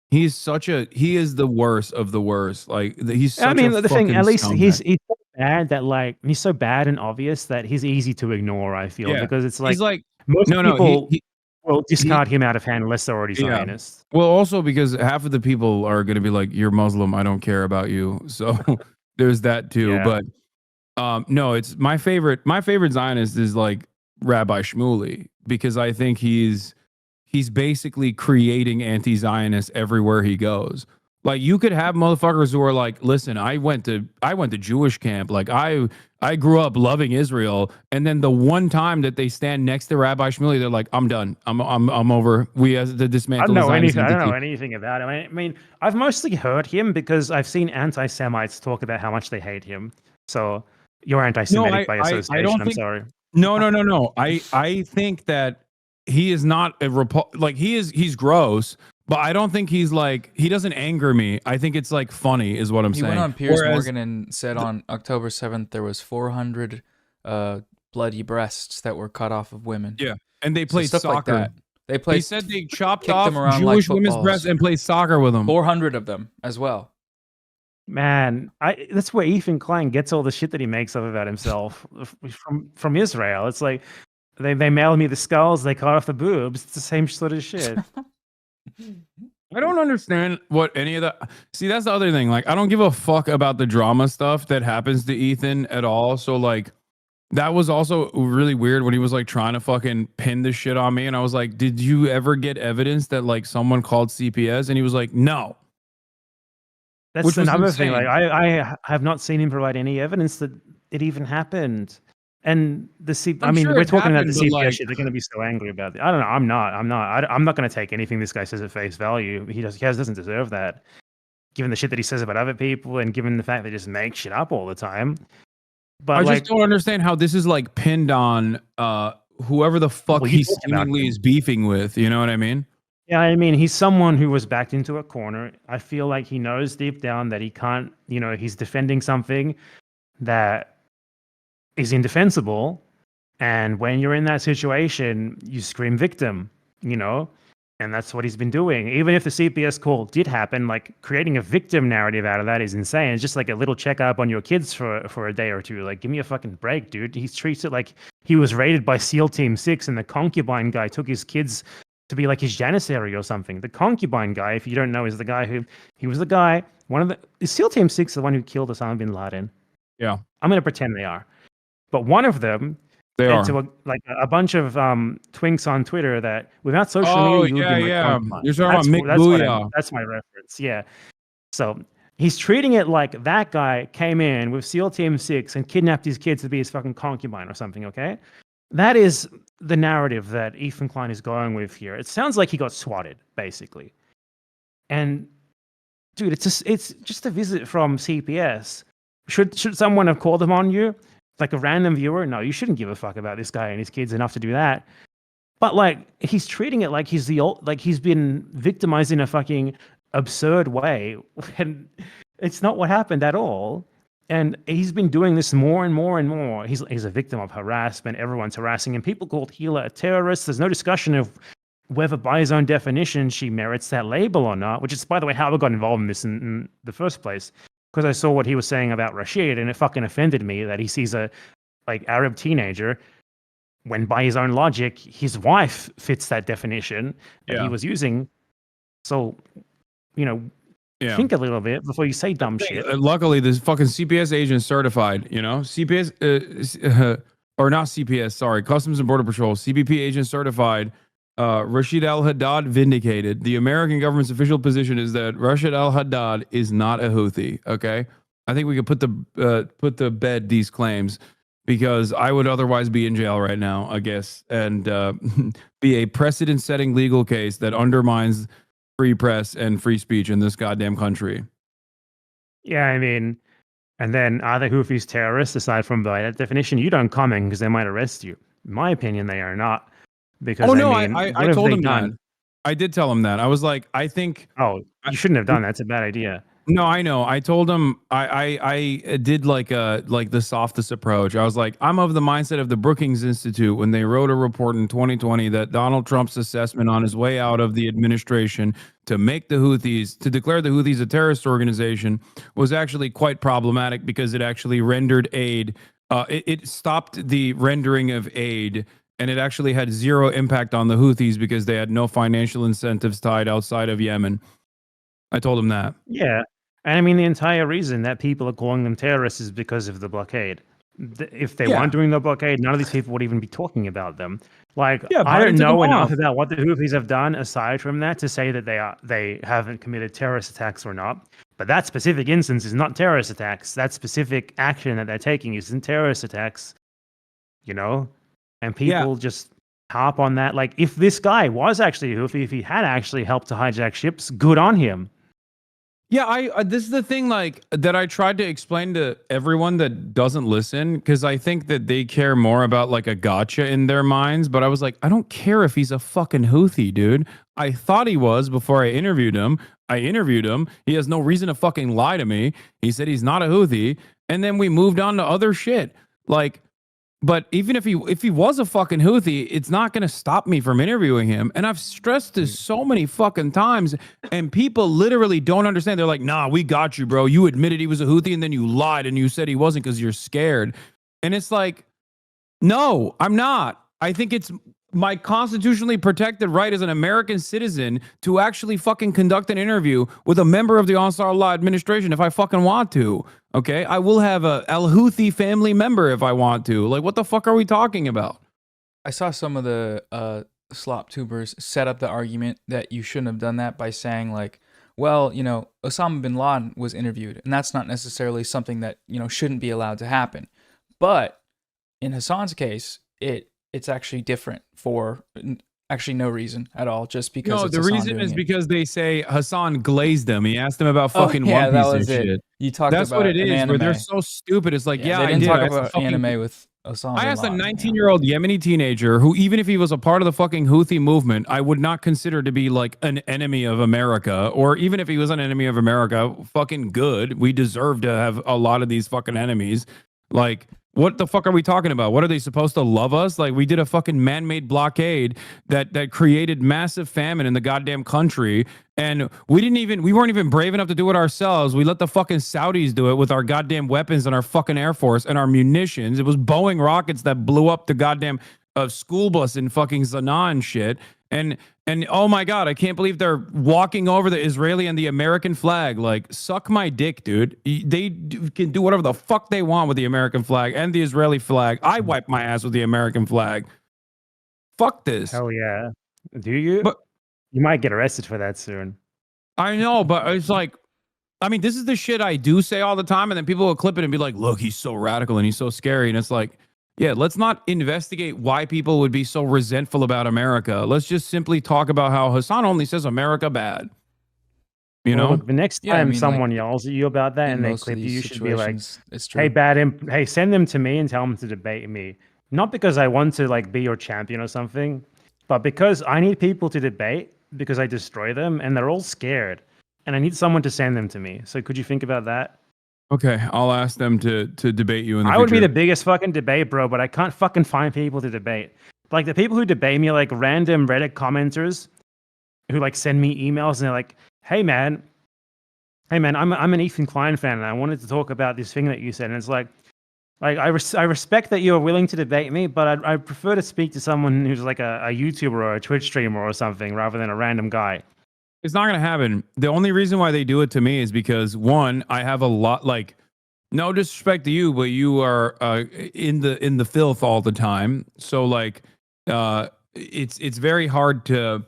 He is the worst of the worst. Like, he's such I mean, a the thing, fucking at least scumbag. he's so bad that, like, he's so bad and obvious that he's easy to ignore, I feel, Yeah. because it's He's like, most no, people he will discard him out of hand unless they're already Yeah. Zionists. Well, also because half of the people are going to be like, "You're Muslim. I don't care about you." So there's that too. Yeah. But no, it's my favorite. My favorite Zionist is like Rabbi Shmuley, because I think he's basically creating anti-Zionists everywhere he goes. Like, you could have motherfuckers who are like, "Listen, I went to Jewish camp. Like, I grew up loving Israel." And then the one time that they stand next to Rabbi Shmuley, they're like, "I'm done. I'm over. We have to I dismantle don't the know Zionist anything. I don't know entity." anything about him. I mean, I've mostly heard him because I've seen anti-Semites talk about how much they hate him. So you're anti-Semitic by association. I don't I'm think. sorry. No. I think that he is not like, he's gross, but I don't think he's like, he doesn't anger me. I think it's like funny is what I'm He saying. went on Piers Whereas- Morgan and said on October 7th there was 400 bloody breasts that were cut off of women. Yeah, and they So played stuff soccer. like that. They played. He said they chopped kicked off them around Jewish like women's footballs. breasts and played soccer with them. 400 of them as well. Man, that's where Ethan Klein gets all the shit that he makes up about himself from Israel. It's like they mailed me the skulls, they cut off the boobs. It's the same sort of shit. I don't understand what any of that. See, that's the other thing. Like, I don't give a fuck about the drama stuff that happens to Ethan at all. So, like, that was also really weird when he was like trying to fucking pin this shit on me. And I was like, "Did you ever get evidence that like someone called CPS?" And he was like, "No." That's Which was another thing. insane. Like, I have not seen him provide any evidence that it even happened. And I'm sure we're it talking about the happened, but, CPS like- shit. They're going to be so angry about it. I don't know. I'm not going to take anything this guy says at face value. He doesn't deserve that, given the shit that he says about other people and given the fact that he just makes shit up all the time. But I like, just don't understand how this is like pinned on whoever the fuck Well, he you talked about seemingly him. is beefing with. You know what I mean? yeah, I mean, he's someone who was backed into a corner. I feel like he knows deep down that he can't, he's defending something that is indefensible. And when you're in that situation, you scream victim, and that's what he's been doing. Even if the CPS call did happen, like, creating a victim narrative out of that is insane. It's just like a little checkup on your kids for a day or two. Like, give me a fucking break, dude. He treats it like he was raided by SEAL Team 6 and the concubine guy took his kids to be like his janissary or something. The concubine guy, if you don't know, is the guy is SEAL Team 6 the one who killed Osama bin Laden? Yeah, I'm going to pretend they are. But one of them they said are. to a bunch of twinks on Twitter that without social media, you would be my concubine. You're talking about Mick Booyah. That's my reference. Yeah. So he's treating it like that guy came in with SEAL Team 6 and kidnapped his kids to be his fucking concubine or something, okay? That is the narrative that Ethan Klein is going with here. It sounds like he got swatted, basically. And dude, it's just a visit from CPS. Should someone have called them on you? Like a random viewer? No, you shouldn't give a fuck about this guy and his kids enough to do that. But like, he's treating it like he's he's been victimized in a fucking absurd way, and it's not what happened at all. And he's been doing this more and more and more. He's a victim of harassment. Everyone's harassing him. People called Hila a terrorist. There's no discussion of whether, by his own definition, she merits that label or not, which is, by the way, how I got involved in this in the first place. Because I saw what he was saying about Rashid, and it fucking offended me that he sees a Arab teenager when, by his own logic, his wife fits that definition that he was using. So, think a little bit before you say dumb shit. Luckily, this fucking CPS agent is certified. CPS or not CPS, sorry, Customs and Border Patrol, CBP agent certified, Rashid al-Haddad vindicated. The American government's official position is that Rashid al-Haddad is not a Houthi. Okay, I think we could put the bed these claims, because I would otherwise be in jail right now, I guess, and be a precedent-setting legal case that undermines free press and free speech in this goddamn country. Yeah, I mean, and then are the Houthis terrorists aside from by that definition? You don't comment because they might arrest you. In my opinion, they are not. Because Oh no, I mean, I what have told they him done? that. I did tell him that. I was like, I think. Oh, you shouldn't have done that. It's a bad idea. No, I know. I told him I did like the softest approach. I was like, I'm of the mindset of the Brookings Institute when they wrote a report in 2020 that Donald Trump's assessment on his way out of the administration to declare the Houthis a terrorist organization was actually quite problematic, because it actually rendered aid. It stopped the rendering of aid, and it actually had zero impact on the Houthis because they had no financial incentives tied outside of Yemen. I told him that. Yeah. And I mean, the entire reason that people are calling them terrorists is because of the blockade. If they weren't doing the blockade, none of these people would even be talking about them. Like, I don't know enough about what the Houthis have done aside from that to say that they haven't committed terrorist attacks or not. But that specific instance is not terrorist attacks. That specific action that they're taking isn't terrorist attacks. You know? And people just harp on that. Like, if this guy was actually a Houthi, if he had actually helped to hijack ships, good on him. Yeah, this is the thing, like, that I tried to explain to everyone that doesn't listen, because I think that they care more about like a gotcha in their minds. But I was like, I don't care if he's a fucking Houthi, dude. I thought he was before I interviewed him. He has no reason to fucking lie to me. He said he's not a Houthi, and then we moved on to other shit. Like, but even if he was a fucking Houthi, it's not going to stop me from interviewing him. And I've stressed this so many fucking times, and people literally don't understand. They're like, nah, we got you, bro. You admitted he was a Houthi, and then you lied and you said he wasn't because you're scared. And it's like, no, I'm not. I think it's my constitutionally protected right as an American citizen to actually fucking conduct an interview with a member of the Ansar Allah administration if I fucking want to. Okay, I will have a Al Houthi family member if I want to. Like, what the fuck are we talking about? I saw some of the slop tubers set up the argument that you shouldn't have done that by saying like, well, you know, Osama bin Laden was interviewed, and that's not necessarily something that, you know, shouldn't be allowed to happen. But in Hasan's case, it's actually different for actually no reason at all, just because. No, it's the Hasan reason doing is it. because they say Hasan glazed them. He asked them about fucking One Piece and shit. You talked That's about what it is. anime. Where they're so stupid. It's like, they didn't talk about fucking anime with Osama I bin asked a Laden, 19-year-old Yemeni teenager who, even if he was a part of the fucking Houthi movement, I would not consider to be like an enemy of America, or even if he was an enemy of America, fucking good. We deserve to have a lot of these fucking enemies. Like, what the fuck are we talking about? What are they supposed to love us? Like, we did a fucking man-made blockade that created massive famine in the goddamn country, and we weren't even brave enough to do it ourselves. We let the fucking Saudis do it with our goddamn weapons and our fucking Air Force and our munitions. It was Boeing rockets that blew up the goddamn school bus in fucking Sanaa and shit. And oh my God, I can't believe they're walking over the Israeli and the American flag. Like, suck my dick, dude. Can do whatever the fuck they want with the American flag and the Israeli flag. I wipe my ass with the American flag. Fuck this. Hell yeah. Do you? But you might get arrested for that soon. I know, but it's like, I mean, this is the shit I do say all the time, and then people will clip it and be like, look, he's so radical and he's so scary. And it's like, yeah, let's not investigate why people would be so resentful about America. Let's just simply talk about how Hasan only says America bad. You know? Look, the next time someone yells at you about that and they clip you, you should be like, hey, send them to me and tell them to debate me. Not because I want to like be your champion or something, but because I need people to debate because I destroy them and they're all scared. And I need someone to send them to me. So could you think about that? Okay, I'll ask them to debate you in the future. I would be the biggest fucking debate, bro, but I can't fucking find people to debate. Like, the people who debate me are like random Reddit commenters who like send me emails and they're like, hey man, I'm an Ethan Klein fan and I wanted to talk about this thing that you said. And it's like I respect that you're willing to debate me, but I prefer to speak to someone who's like a YouTuber or a Twitch streamer or something rather than a random guy. It's not going to happen. The only reason why they do it to me is because, one, I have a lot, like, No disrespect to you, but you are in the filth all the time. So like, it's very hard to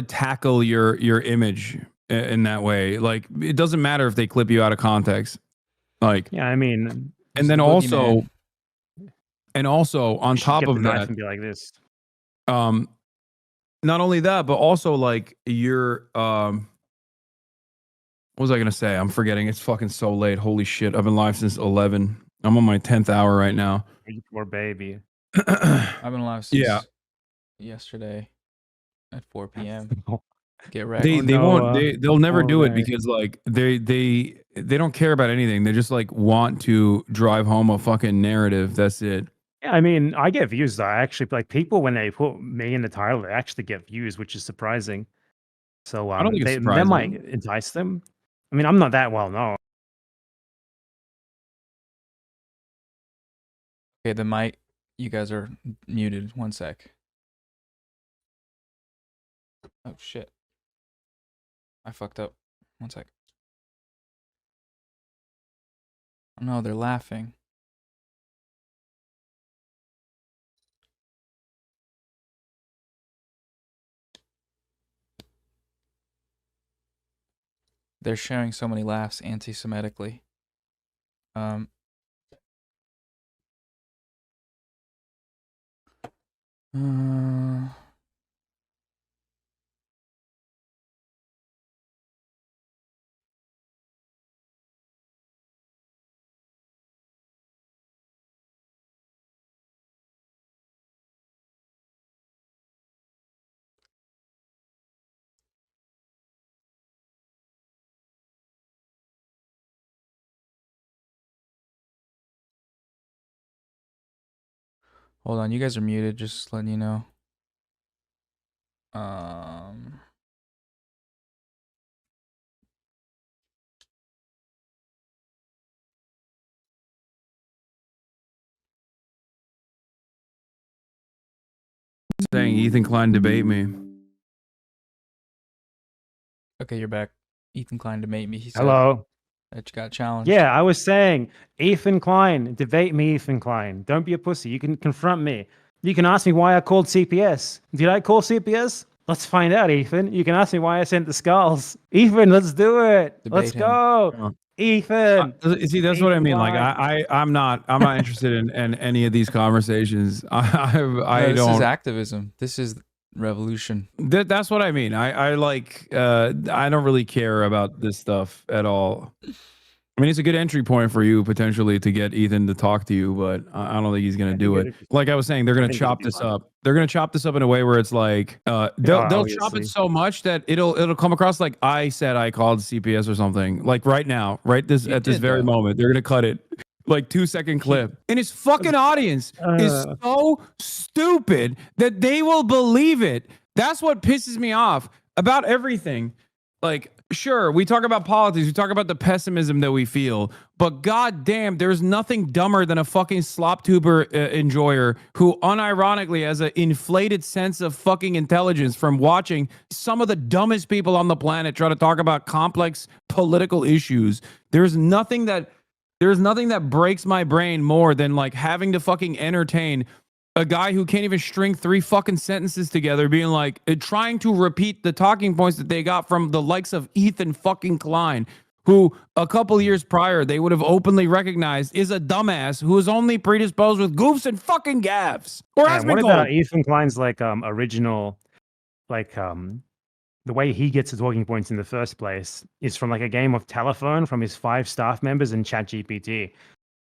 tackle your image in that way. Like, it doesn't matter if they clip you out of context. Like, Yeah, I mean, and then also, on you should top get the of knife that, and be like this. not only that, but also like your what was I gonna say? I'm forgetting. It's fucking so late. Holy shit! I've been live since 11. I'm on my 10th hour right now. You poor baby. I've been live since Yeah. yesterday at 4 p.m. Get wrecked. They won't. They'll never poor do it guy. because like they don't care about anything. They just like want to drive home a fucking narrative. That's it. Yeah, I mean, I get views though. I actually like people when they put me in the title, they actually get views, which is surprising. So I don't think it's that surprising. might entice them. I mean, I'm not that well known. Okay, the mic. You guys are muted. 1 sec. Oh shit. I fucked up. 1 sec. Oh no, they're laughing. They're sharing so many laughs anti-Semitically. Hold on, you guys are muted, just letting you know. Saying Ethan Klein debate me. Okay, you're back. Ethan Klein debate me. He said Hello. that you got challenged. Yeah, I was saying, Ethan Klein, debate me, Ethan Klein. Don't be a pussy. You can confront me. You can ask me why I called CPS. Did I call CPS? Let's find out, Ethan. You can ask me why I sent the skulls. Ethan, let's do it. Debate Let's him. go. Ethan. See, that's what I Ethan mean. Like, Klein. I'm not interested in any of these conversations. This is activism. This is revolution. That's what I mean. I like. I don't really care about this stuff at all. I mean, it's a good entry point for you potentially to get Ethan to talk to you, but I don't think he's going to do it. Like I was saying, they're going to chop this up. They're going to chop this up in a way where it's like they'll chop it so much that it'll come across like I said I called CPS or something. Like right now, at this very moment, they're going to cut it. Like 2-second clip. And his fucking audience is so stupid that they will believe it. That's what pisses me off about everything. Like, sure, we talk about politics, we talk about the pessimism that we feel, but goddamn, there's nothing dumber than a fucking slop tuber enjoyer who unironically has an inflated sense of fucking intelligence from watching some of the dumbest people on the planet try to talk about complex political issues. There's nothing that breaks my brain more than like having to fucking entertain a guy who can't even string 3 fucking sentences together, being like trying to repeat the talking points that they got from the likes of Ethan fucking Klein, who a couple years prior they would have openly recognized is a dumbass who is only predisposed with goofs and fucking gaffes. Or has been what called. about Ethan Klein's like original, like the way he gets the talking points in the first place is from like a game of telephone from his 5 staff members in ChatGPT.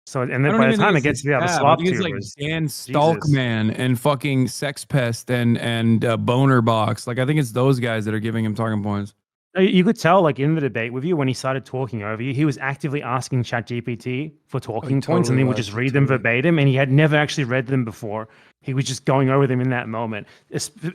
So, and then by the time it gets to the other slop tubers, like Dan Stalkman and fucking Sex Pest and Boner Box. Like I think it's those guys that are giving him talking points. You could tell, like in the debate with you, when he started talking over you, he was actively asking ChatGPT for talking points, and then would just read them verbatim. And he had never actually read them before. He was just going over them in that moment,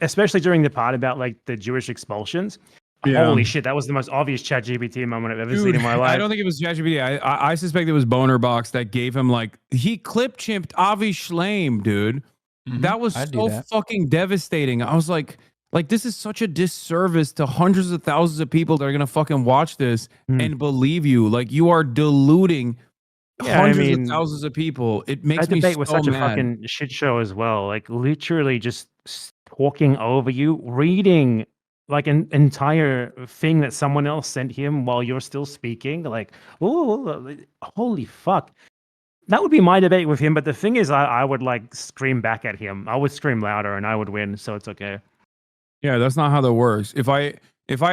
especially during the part about like the Jewish expulsions. Yeah. Holy shit, that was the most obvious ChatGPT moment I've ever seen in my life. I don't think it was ChatGPT. I suspect it was Boner Box that gave him like he clip chimped Avi Schleim, dude. Mm-hmm. That was so fucking devastating. I was like Like, this is such a disservice to hundreds of thousands of people that are gonna fucking watch this and believe you. Like, you are deluding hundreds of thousands of people. It makes that me debate was so such a mad. fucking shit show as well. Like literally just talking over you, reading like an entire thing that someone else sent him while you're still speaking. Like, oh, holy fuck. That would be my debate with him. But the thing is, I would like scream back at him. I would scream louder and I would win. So it's okay. Yeah, that's not how that works. If I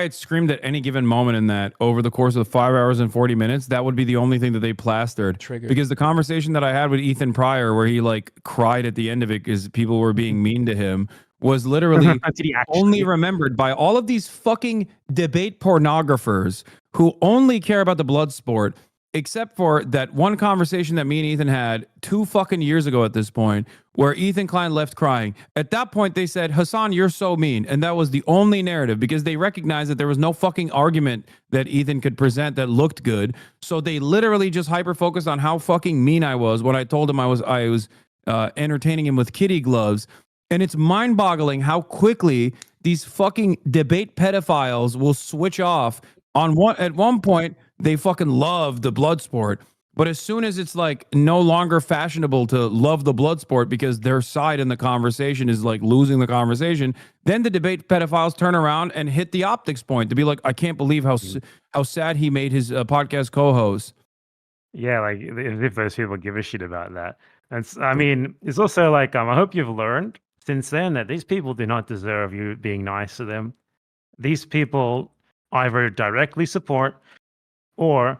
had screamed at any given moment in that over the course of 5 hours and 40 minutes, that would be the only thing that they plastered. Triggered. Because the conversation that I had with Ethan Pryor, where he like cried at the end of it because people were being mean to him, was literally Did he actually? only remembered by all of these fucking debate pornographers who only care about the blood sport, except for that one conversation that me and Ethan had 2 fucking years ago at this point, where Ethan Klein left crying. At that point, they said, Hasan, you're so mean. And that was the only narrative because they recognized that there was no fucking argument that Ethan could present that looked good. So they literally just hyper-focused on how fucking mean I was when I told him I was entertaining him with kitty gloves. And it's mind-boggling how quickly these fucking debate pedophiles will switch off. At one point, they fucking love the blood sport. But as soon as it's like no longer fashionable to love the blood sport because their side in the conversation is like losing the conversation, then the debate pedophiles turn around and hit the optics point to be like, I can't believe how sad he made his podcast co-host. Yeah, like if those people give a shit about that. I mean, it's also like I hope you've learned since then that these people do not deserve you being nice to them. These people either directly support or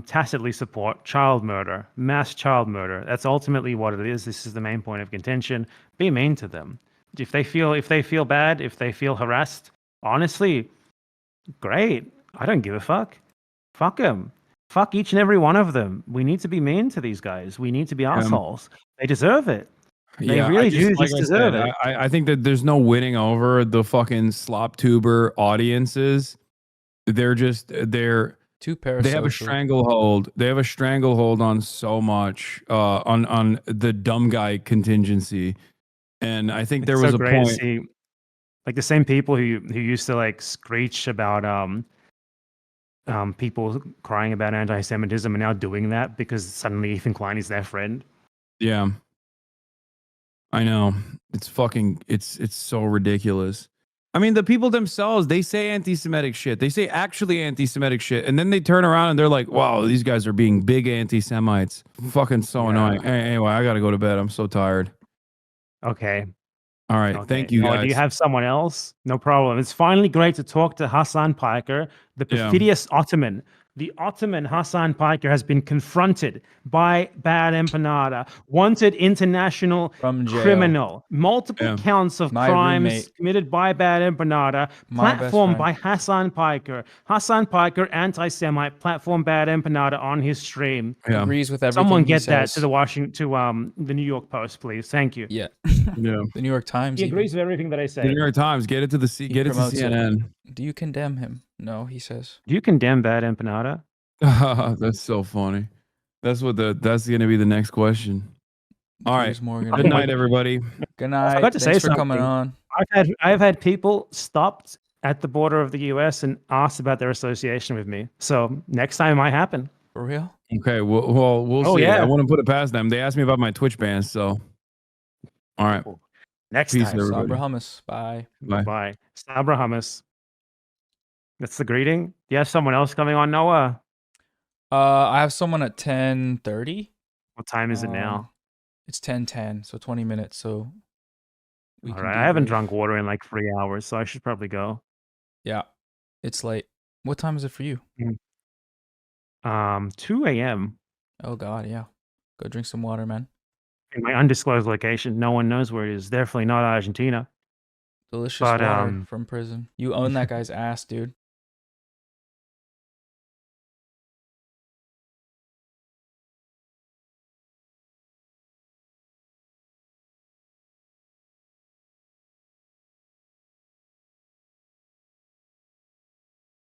tacitly support child murder, mass child murder. That's ultimately what it is. This is the main point of contention. Be mean to them. If they feel bad, if they feel harassed, honestly, great. I don't give a fuck. Fuck them. Fuck each and every one of them. We need to be mean to these guys. We need to be assholes. They deserve it. They really do just deserve it. I think that there's no winning over the fucking slop tuber audiences. They're too parasocial. they have a stranglehold. They have a stranglehold on so much on the dumb guy contingency. And I think there was a point. To see, like the same people who used to like screech about people crying about anti-Semitism are now doing that because suddenly Ethan Klein is their friend. Yeah, I know. It's fucking. It's so ridiculous. I mean, the people themselves, they say anti-Semitic shit. They say actually anti-Semitic shit. And then they turn around and they're like, wow, these guys are being big anti-Semites. Fucking so annoying. Anyway, I got to go to bed. I'm so tired. Okay. All right. Okay. Thank you, guys. Do you have someone else? No problem. It's finally great to talk to Hasan Piker, the perfidious Ottoman. The Ottoman Hasan Piker has been confronted by BadEmpanada, wanted international criminal, multiple counts of crimes committed by BadEmpanada, platformed by Hasan Piker. Hasan Piker, anti-Semite, platformed BadEmpanada on his stream. Agrees with everything. Someone get that to the New York Post, please. Thank you. Yeah. The New York Times. He agrees with everything that I say. The New York Times. Get it to CNN. Do you condemn him? No, he says. Do you condemn BadEmpanada? That's so funny. That's gonna be the next question. All right. Good night, everybody. Good night. I forgot to say for something. coming on. I've had people stopped at the border of the U.S. and asked about their association with me. So next time it might happen. For real? Okay. Well, we'll see. Yeah. I wouldn't put it past them. They asked me about my Twitch bans. So, all right. Next Peace, time. everybody. Sabra hummus. Bye. Bye. Sabra hummus. That's the greeting. Do you have someone else coming on, Noah? I have someone at 10:30. What time is it now? It's 10:10, so 20 minutes. So all right. I haven't drunk water in like 3 hours, so I should probably go. Yeah, it's late. What time is it for you? 2 a.m. Oh God, yeah. Go drink some water, man. In my undisclosed location, no one knows where it is. Definitely not Argentina. Delicious water from prison. You own that guy's ass, dude.